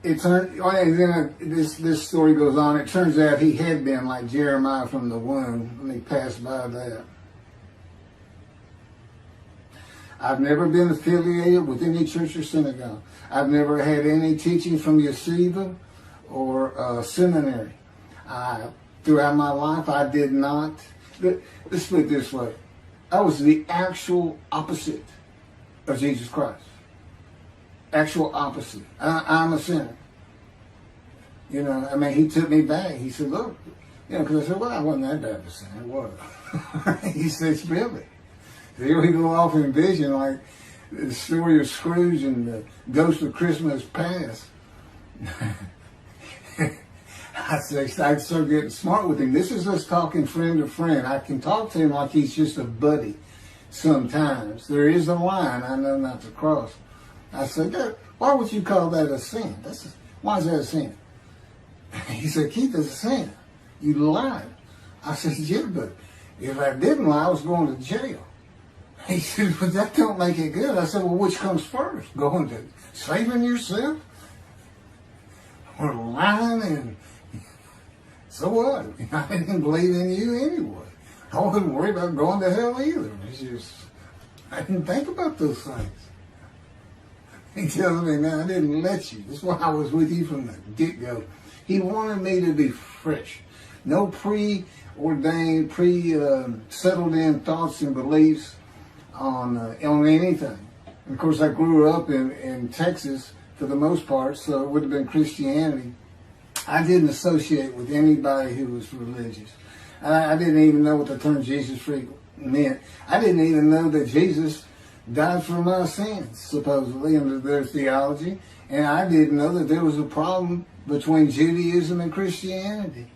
This story goes on. It turns out he had been like Jeremiah from the womb. Let me pass by that. I've never been affiliated with any church or synagogue. I've never had any teaching from yeshiva or seminary. Throughout my life, I did not. Let's put it this way. I was the actual opposite of Jesus Christ. Actual opposite. I'm a sinner. You know, I mean, He took me back. He said, "Look," you know, because I said, "Well, I wasn't that bad of a sinner." What? He said, "Really?" Here we go off in vision like the story of Scrooge and the Ghost of Christmas Past. I started getting smart with him. This is us talking friend to friend. I can talk to him like he's just a buddy sometimes. There is a line I know not to cross. I said, "Why would you call that a sin? Why is that a sin?" He said, "Keith, it's a sin. You lied." I said, "Yeah, but if I didn't lie, I was going to jail." He said, "But that don't make it good." I said, "Well, which comes first? Going to saving yourself? Or lying? And so what? I didn't believe in you anyway. I wasn't worried about going to hell either. It's just, I didn't think about those things." He tells me, "Man, I didn't let you. That's why I was with you from the get-go." He wanted me to be fresh. No preordained, settled in thoughts and beliefs on anything. And of course, I grew up in Texas for the most part, so it would have been Christianity. I didn't associate with anybody who was religious. I didn't even know what the term Jesus freak meant. I didn't even know that Jesus died for my sins, supposedly, under their theology. And I didn't know that there was a problem between Judaism and Christianity.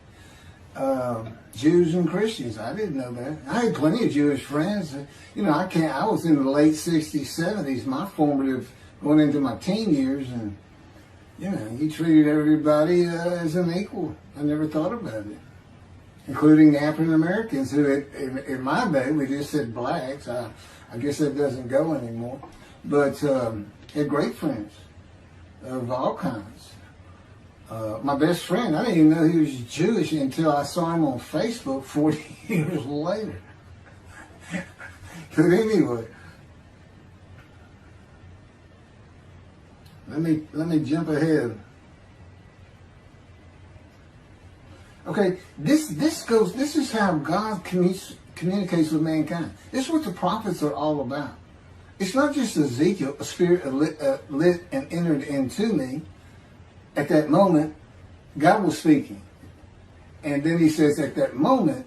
Jews and Christians. I didn't know that. I had plenty of Jewish friends. You know, I was in the late 60s, 70s, my formative, going into my teen years, and, you know, he treated everybody as an equal. I never thought about it. Including African Americans, who in my day, we just said blacks. I guess that doesn't go anymore. But had great friends of all kinds. My best friend, I didn't even know he was Jewish until I saw him on Facebook 40 years later. But anyway, Let me jump ahead. Okay, this is how God communicates with mankind. This is what the prophets are all about. It's not just Ezekiel, a spirit lit and entered into me. At that moment, God was speaking. And then he says, at that moment,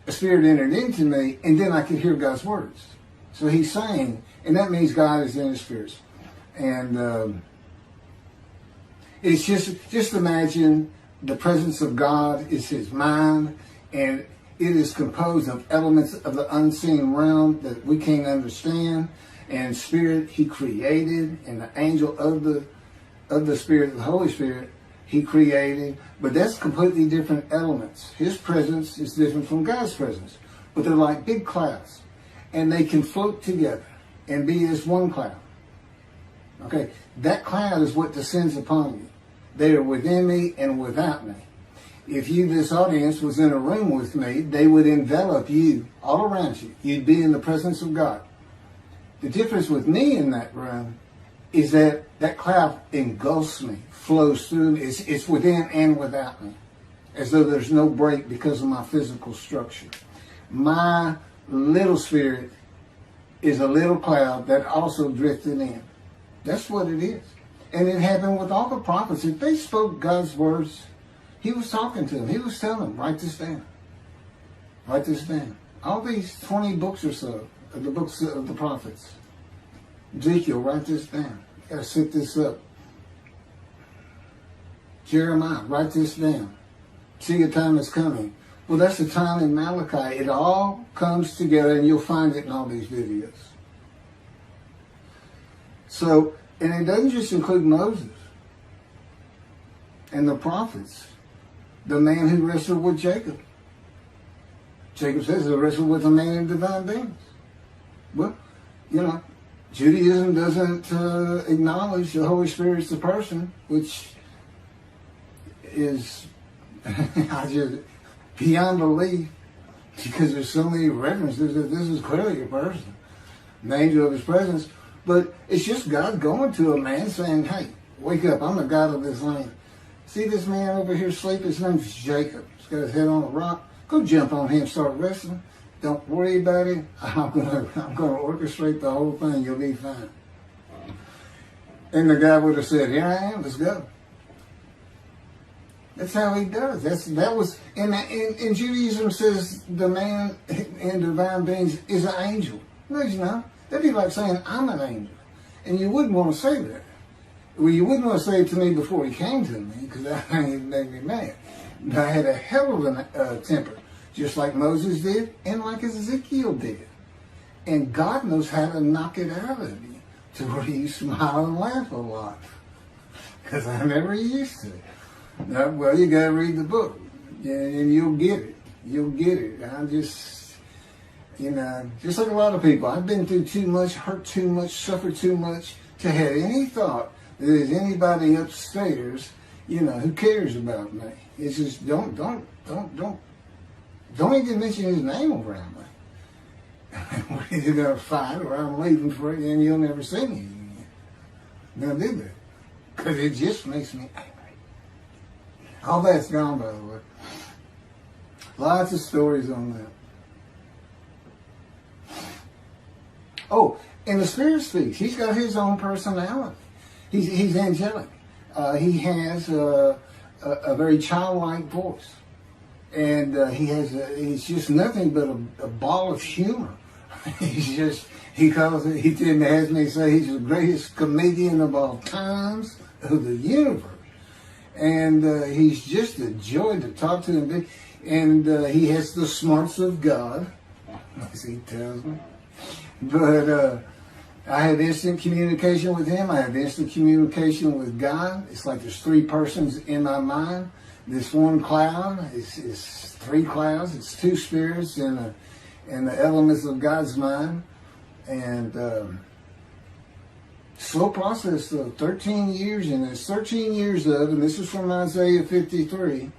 a spirit entered into me, and then I could hear God's words. So he's saying, and that means God is in his spirits. And it's just imagine the presence of God is his mind, and it is composed of elements of the unseen realm that we can't understand. And spirit he created, and the angel of the Spirit, the Holy Spirit, he created. But that's completely different elements. His presence is different from God's presence. But they're like big clouds. And they can float together and be as one cloud. Okay, that cloud is what descends upon you. They are within me and without me. If you, this audience, was in a room with me, they would envelop you all around you. You'd be in the presence of God. The difference with me in that room is that that cloud engulfs me, flows through me. It's within and without me, as though there's no break because of my physical structure. My little spirit is a little cloud that also drifted in. That's what it is. And it happened with all the prophets. If they spoke God's words, he was talking to them. He was telling them, write this down. Write this down. All these 20 books or so, of the books of the prophets. Ezekiel, write this down. You got to set this up. Jeremiah, write this down. See, a time is coming. Well, that's the time in Malachi. It all comes together, and you'll find it in all these videos. So, and it doesn't just include Moses and the prophets. The man who wrestled with Jacob. Jacob says he wrestled with a man in divine beings. Well, you know, Judaism doesn't acknowledge the Holy Spirit's the person, which is beyond belief, because there's so many references that this is clearly a person, an angel of his presence. But it's just God going to a man saying, hey, wake up, I'm the God of this land. See this man over here sleeping? His name's Jacob. He's got his head on a rock. Go jump on him, start wrestling. Don't worry about it. I'm gonna orchestrate the whole thing. You'll be fine. And the guy would have said, here I am, let's go. That's how he does. That was in Judaism says the man in divine beings is an angel. No, he's not. That'd be like saying I'm an angel, and you wouldn't want to say that. Well, you wouldn't want to say it to me before he came to me, because that would make me mad. But I had a hell of a temper, just like Moses did, and like Ezekiel did. And God knows how to knock it out of you to where you smile and laugh a lot, because I never used to. Now, well, you got to read the book, and you'll get it. You'll get it. I just, just like a lot of people, I've been through too much, hurt too much, suffered too much to have any thought that there's anybody upstairs, who cares about me. It's just don't even mention his name around me. We're either gonna fight or I'm leaving for it, and you'll never see me again. Now do that, because it just makes me angry. All that's gone, by the way. Lots of stories on that. Oh, and the Spirit speaks. He's got his own personality. He's angelic. He has a very childlike voice, and he's just nothing but a ball of humor. He has me say he's the greatest comedian of all times of the universe. And he's just a joy to talk to him. And he has the smarts of God, as he tells me. But I have instant communication with him. I have instant communication with God. It's like there's three persons in my mind. This one cloud is three clouds. It's two spirits and the elements of God's mind. And slow process of 13 years, and there's 13 years of, and this is from Isaiah 53,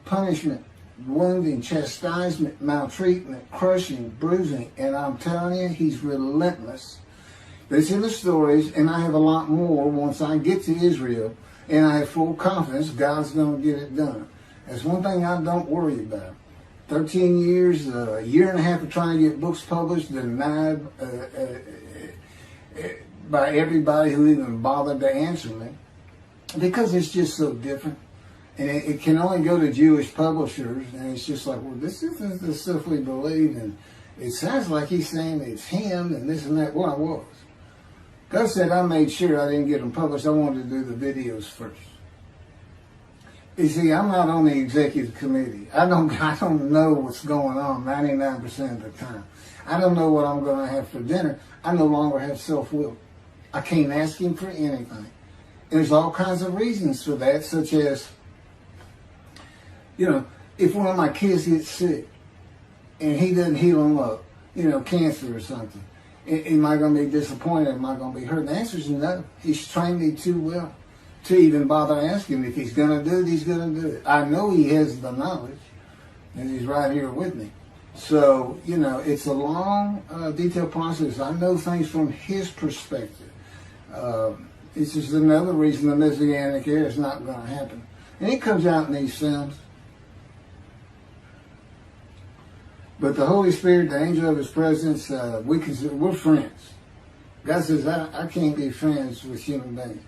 punishment, wounding, chastisement, maltreatment, crushing, bruising, and I'm telling you, he's relentless. But it's in the stories, and I have a lot more once I get to Israel, and I have full confidence God's going to get it done. That's one thing I don't worry about. 13 years, a year and a half of trying to get books published, denied by everybody who even bothered to answer me, because it's just so different. And it can only go to Jewish publishers, and it's just like, well, this isn't the stuff we believe, and it sounds like he's saying it's him, and this and that. Well, I was. God said I made sure I didn't get them published. I wanted to do the videos first. You see, I'm not on the executive committee. I don't know what's going on 99% of the time. I don't know what I'm going to have for dinner. I no longer have self-will. I can't ask him for anything. There's all kinds of reasons for that, such as, if one of my kids gets sick and he doesn't heal them up, cancer or something, am I going to be disappointed? Am I going to be hurt? The answer is no. He's trained me too well to even bother asking. If he's going to do it, he's going to do it. I know he has the knowledge, and he's right here with me. So, it's a long, detailed process. I know things from his perspective. It's just another reason the Messianic era is not going to happen. And it comes out in these films. But the Holy Spirit, the angel of his presence, we're friends. God says, I can't be friends with human beings.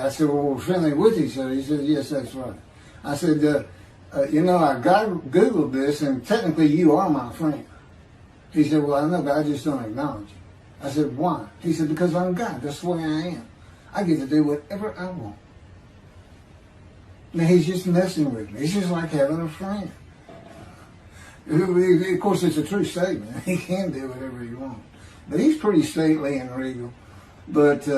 I said, well, we're friendly with each other. He said, yes, that's right. I said, I Googled this, and technically you are my friend. He said, well, I know, but I just don't acknowledge you. I said, why? He said, because I'm God. That's the way I am. I get to do whatever I want. Now, he's just messing with me. It's just like having a friend. Of course, it's a true statement. He can do whatever he wants. But he's pretty stately and regal. But,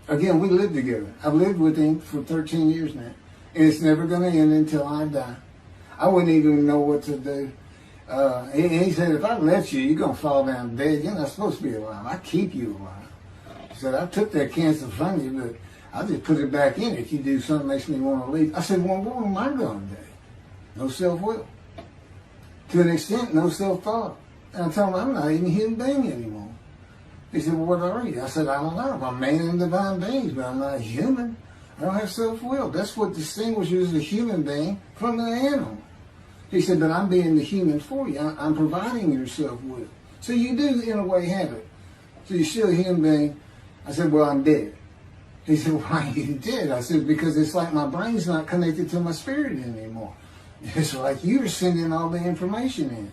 again, we live together. I've lived with him for 13 years now. And it's never going to end until I die. I wouldn't even know what to do. And he said, if I let you, you're going to fall down dead. You're not supposed to be alive. I keep you alive. He said, I took that cancer from you, but I'll just put it back in if you do something that makes me want to leave. I said, well, what am I going to do? No self-will. To an extent, no self-thought. And I told him, I'm not even a human being anymore. He said, well, what are you? I said, I don't know. I'm man and divine beings, but I'm not a human. I don't have self-will. That's what distinguishes a human being from an animal. He said, but I'm being the human for you. I'm providing your self-will. So you do, in a way, have it. So you're still a human being. I said, well, I'm dead. He said, why are you dead? I said, because it's like my brain's not connected to my spirit anymore. It's like you're sending all the information in.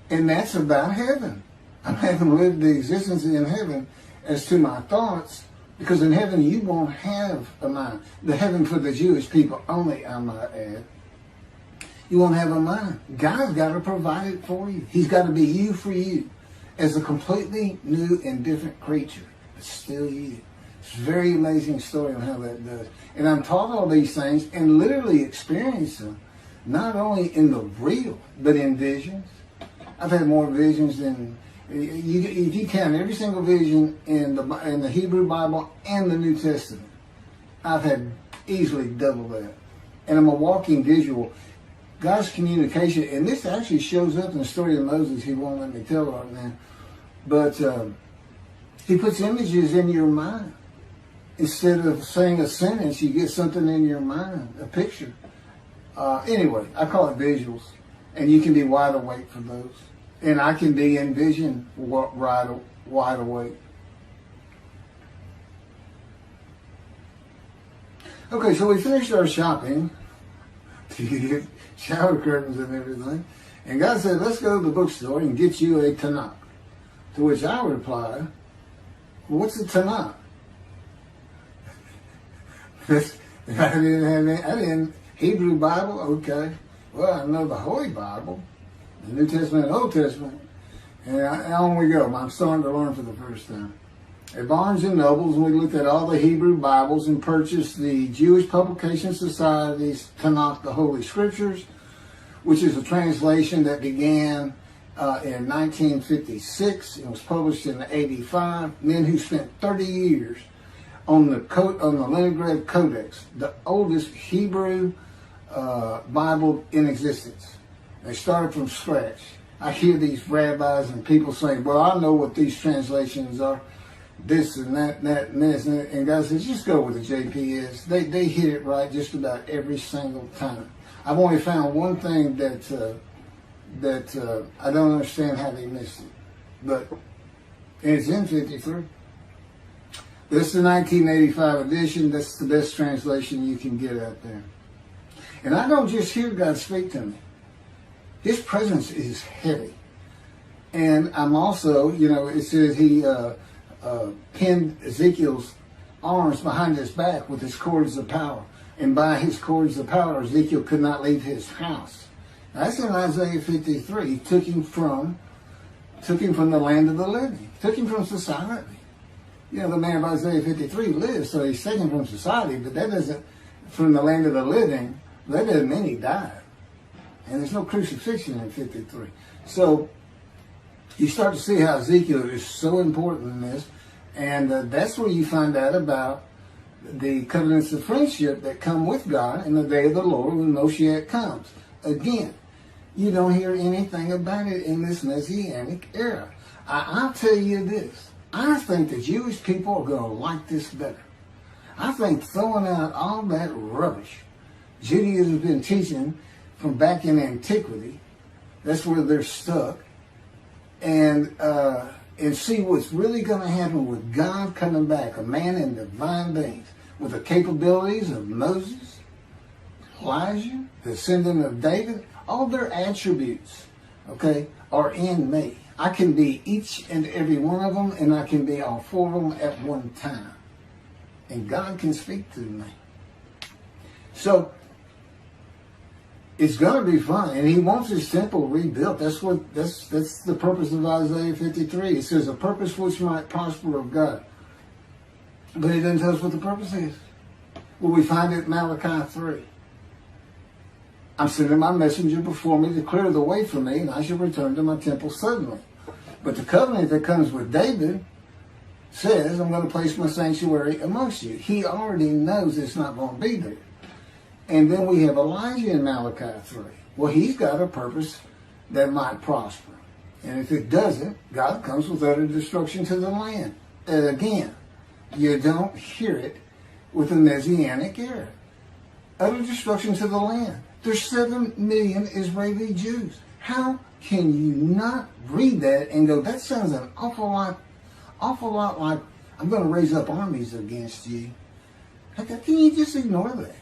And that's about heaven. I haven't lived the existence in heaven as to my thoughts, because in heaven you won't have a mind. The heaven for the Jewish people only, I might add. You won't have a mind. God's got to provide it for you. He's got to be you for you as a completely new and different creature. But still you. It's a very amazing story on how that does. And I'm taught all these things and literally experience them, not only in the real, but in visions. I've had more visions than, if you count every single vision in the Hebrew Bible and the New Testament, I've had easily double that. And I'm a walking visual. God's communication, and this actually shows up in the story of Moses. He won't let me tell right now. But he puts images in your mind. Instead of saying a sentence, you get something in your mind, a picture. Anyway, I call it visuals. And you can be wide awake for those. And I can be in vision wide awake. Okay, so we finished our shopping to get shower curtains and everything. And God said, let's go to the bookstore and get you a Tanakh. To which I replied, well, what's a Tanakh? I didn't Hebrew Bible, okay. Well, I know the Holy Bible, the New Testament and Old Testament. And on we go. I'm starting to learn for the first time. At Barnes & Noble's, we looked at all the Hebrew Bibles and purchased the Jewish Publication Society's Tanakh, the Holy Scriptures, which is a translation that began in 1956. It was published in 85. Men who spent 30 years on the Leningrad Codex, the oldest Hebrew Bible in existence. They started from scratch. I hear these rabbis and people saying, well, I know what these translations are, this and that and this. And God says, just go with the JPS. They hit it right just about every single time. I've only found one thing that I don't understand how they missed it. But it's in 53. This is the 1985 edition. That's the best translation you can get out there. And I don't just hear God speak to me. His presence is heavy. And I'm also, it says he pinned Ezekiel's arms behind his back with his cords of power. And by his cords of power, Ezekiel could not leave his house. That's in Isaiah 53. He took him from the land of the living. Took him from society. The man of Isaiah 53 lives, so he's taken from society, but that doesn't, from the land of the living, that doesn't mean he died. And there's no crucifixion in 53. So you start to see how Ezekiel is so important in this, and that's where you find out about the covenants of friendship that come with God in the day of the Lord when Moshiach comes. Again, you don't hear anything about it in this Messianic era. I'll tell you this. I think the Jewish people are going to like this better. I think throwing out all that rubbish Judaism has been teaching from back in antiquity, that's where they're stuck, and see what's really going to happen with God coming back, a man in divine beings, with the capabilities of Moses, Elijah, the descendant of David. All their attributes, are in me. I can be each and every one of them, and I can be all four of them at one time. And God can speak to me. So, it's going to be fun. And he wants his temple rebuilt. That's the purpose of Isaiah 53. It says, a purpose which might prosper of God. But it doesn't tell us what the purpose is. Well, we find it in Malachi 3. I'm sending my messenger before me to clear the way for me, and I shall return to my temple suddenly. But the covenant that comes with David says, I'm going to place my sanctuary amongst you. He already knows it's not going to be there. And then we have Elijah in Malachi 3. Well, he's got a purpose that might prosper. And if it doesn't, God comes with utter destruction to the land. And again, you don't hear it with the Messianic era. Utter destruction to the land. There's 7 million Israeli Jews. How can you not read that and go, that sounds an awful lot like I'm going to raise up armies against you? How can you just ignore that?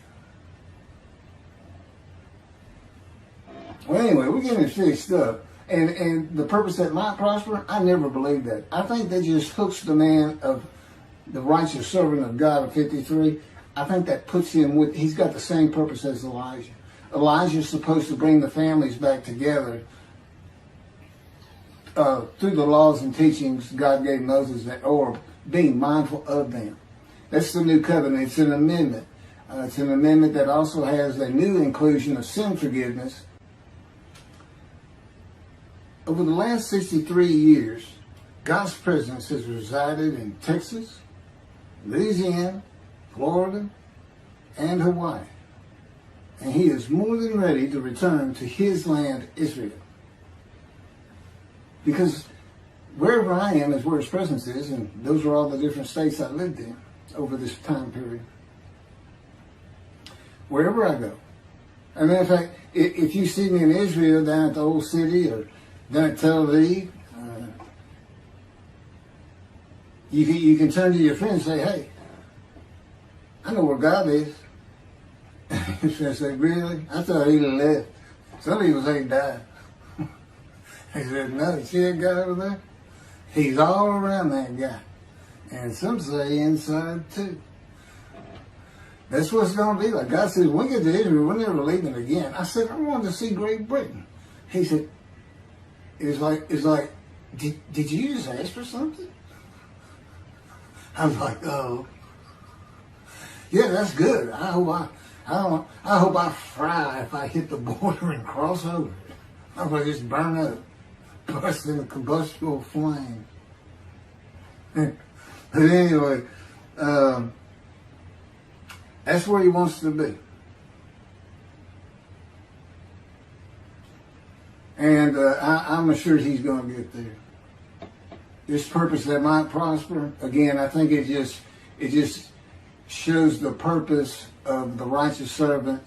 Well, anyway, we're getting it fixed up. And the purpose that might prosper, I never believed that. I think that just hooks the man of the righteous servant of God of 53. I think that puts him with, he's got the same purpose as Elijah. Elijah's supposed to bring the families back together through the laws and teachings God gave Moses, or being mindful of them. That's the new covenant. It's an amendment. It's an amendment that also has a new inclusion of sin forgiveness. Over the last 63 years, God's presence has resided in Texas, Louisiana, Florida, and Hawaii. And he is more than ready to return to his land, Israel. Because wherever I am is where his presence is, and those are all the different states I lived in over this time period. Wherever I go. As a matter of fact, if you see me in Israel down at the old city or down at Tel Aviv, you can turn to your friend and say, hey, I know where God is. I said, really? I thought he left. Some people say he died. He said, no, you see that guy over there? He's all around that guy. And some say inside too. That's what it's going to be like. God says, when we get to Israel, we're never leaving again. I said, I wanted to see Great Britain. He said, it's like, did you just ask for something? I was like, oh. Yeah, that's good. I hope I fry if I hit the border and cross over. I hope I just burn up, burst in a combustible flame. But anyway, that's where he wants to be. And I'm assured he's going to get there. This purpose that might prosper, again, I think it just shows the purpose of the righteous servant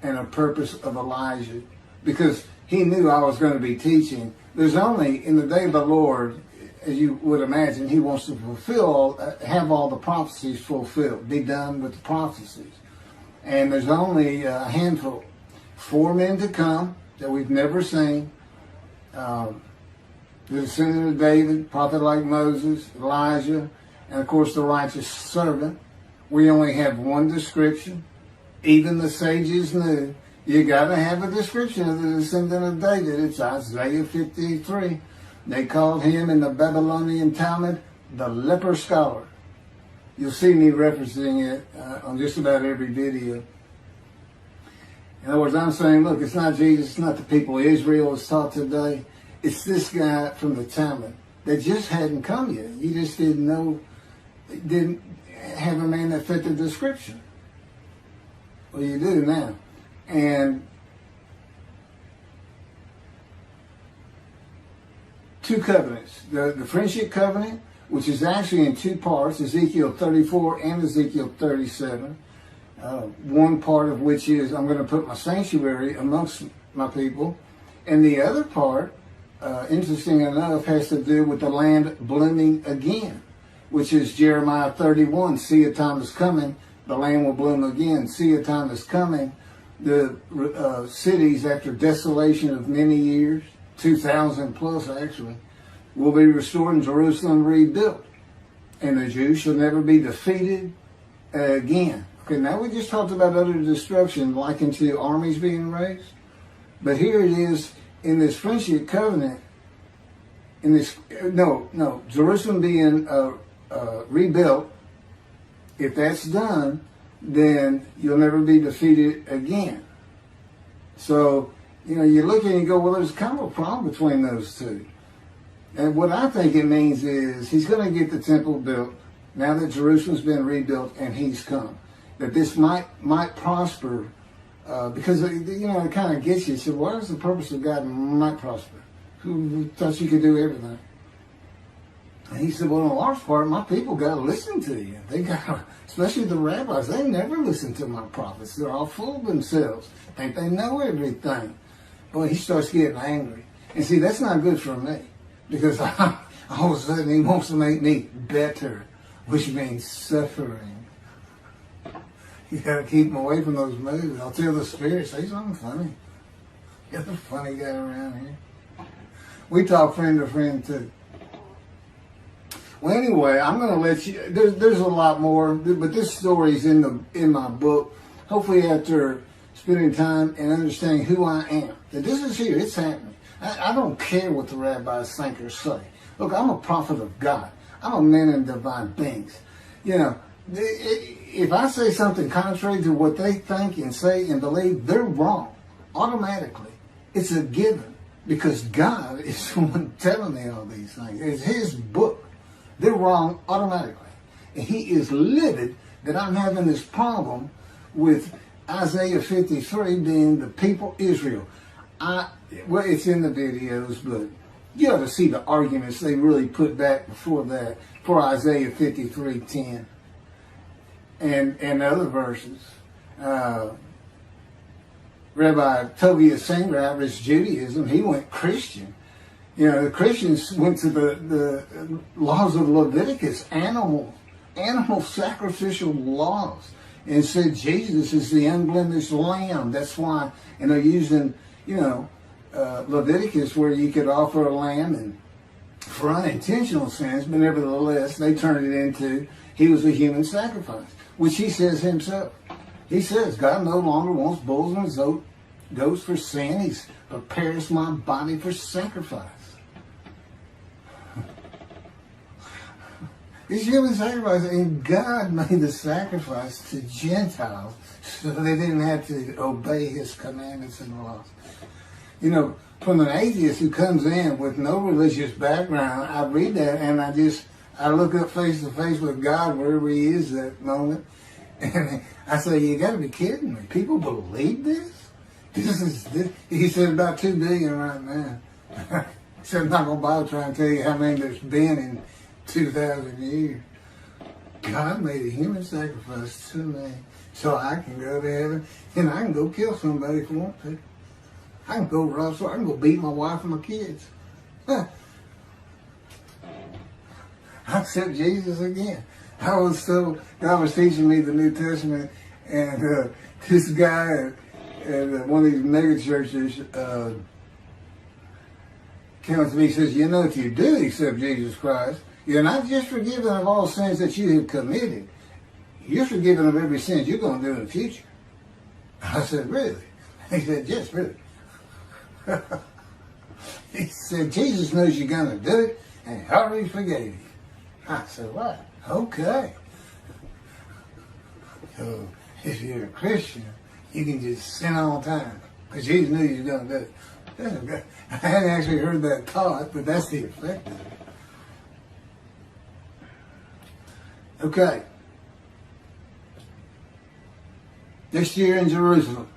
and a purpose of Elijah. Because he knew I was going to be teaching. There's only, in the day of the Lord, as you would imagine, he wants to have all the prophecies fulfilled, be done with the prophecies. And there's only a handful, 4 men to come that we've never seen. The descendant of David, prophet like Moses, Elijah, and of course the righteous servant. We only have one description. Even the sages knew you got to have a description of the descendant of David. It's Isaiah 53. They called him in the Babylonian Talmud the leper scholar. You'll see me referencing it on just about every video. In other words, I'm saying, look, it's not Jesus, it's not the people Israel is taught today. It's this guy from the Talmud that just hadn't come yet. You just didn't know, didn't have a man that fit the description. Well, you do now. And 2 covenants. The friendship covenant, which is actually in 2 parts, Ezekiel 34 and Ezekiel 37. One part of which is, I'm going to put my sanctuary amongst my people. And the other part, interesting enough, has to do with the land blooming again, which is Jeremiah 31. See, a time is coming, the land will bloom again. See, a time is coming. The cities, after desolation of many years, 2,000 plus actually, will be restored and Jerusalem rebuilt. And the Jews shall never be defeated again. Okay, now we just talked about utter destruction likened to armies being raised. But here it is in this friendship covenant, in this, Jerusalem being rebuilt. If that's done, then you'll never be defeated again. So, you look and you go, well, there's kind of a problem between those two. And what I think it means is he's going to get the temple built now that Jerusalem's been rebuilt and he's come. That this might prosper because, it kind of gets you. So what is the purpose of God might prosper? Who thought you could do everything? And he said, well, in a large part, my people got to listen to you. They got, especially the rabbis, they never listen to my prophets. They're all full of themselves. Think they know everything. Boy, he starts getting angry. And see, that's not good for me. Because all of a sudden he wants to make me better, which means suffering. You got to keep him away from those movies. I'll tell the Spirit, say something funny. You're the funny guy around here. We talk friend to friend too. Well, anyway, I'm going to let you. There's a lot more, but this story's in my book. Hopefully, after spending time and understanding who I am, that this is here. It's happening. I don't care what the rabbis think or say. Look, I'm a prophet of God. I'm a man in divine things. If I say something contrary to what they think and say and believe, they're wrong automatically. It's a given because God is the one telling me all these things. It's His book. They're wrong automatically. And He is livid that I'm having this problem with Isaiah 53 being the people Israel. Well, it's in the videos, but you ought to see the arguments they really put back before that for Isaiah 53:10 and other verses. Rabbi Tovia Singer, Rabbis Judaism, he went Christian. The Christians went to the laws of Leviticus, animal sacrificial laws, and said Jesus is the unblemished lamb. That's why, and they're using, Leviticus, where you could offer a lamb and for unintentional sins, but nevertheless, they turned it into he was a human sacrifice, which he says himself. He says, God no longer wants bulls and goats for sin. He's prepares my body for sacrifice. It's human sacrifice, and God made the sacrifice to Gentiles so they didn't have to obey His commandments and laws. From an atheist who comes in with no religious background, I read that and I look up face to face with God wherever He is at that moment, and I say, you got to be kidding me. People believe this? He said about 2 billion right now. So I'm not going to bother trying to tell you how many there's been in 2,000 years. God made a human sacrifice to me so I can go to heaven and I can go kill somebody if I want to. I can go rustle. I can go beat my wife and my kids. I accept Jesus again. God was teaching me the New Testament, and this guy at one of these mega churches came up to me and says, you know, if you do accept Jesus Christ, you're not just forgiven of all sins that you have committed. You're forgiven of every sin you're going to do in the future. I said, really? He said, yes, really. He said, Jesus knows you're going to do it, and he already forgave you. I said, what? Okay. So, if you're a Christian, you can just sin all the time, because Jesus knew you were going to do it. I hadn't actually heard that taught, but that's the effect of it. Okay. This year in Jerusalem.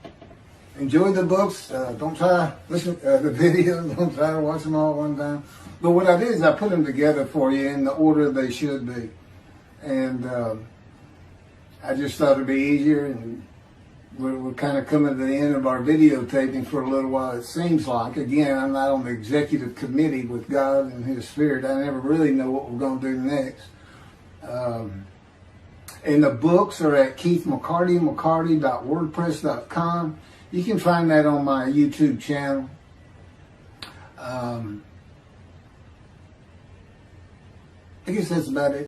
Enjoy the books. Don't try to listen to the videos. Don't try to watch them all at one time. But what I did is I put them together for you in the order they should be. And I just thought it'd be easier. And we're kind of coming to the end of our videotaping for a little while, it seems like. Again, I'm not on the executive committee with God and His Spirit. I never really know what we're going to do next. And the books are at keithmccarty.wordpress.com. You can find that on my YouTube channel. I guess that's about it.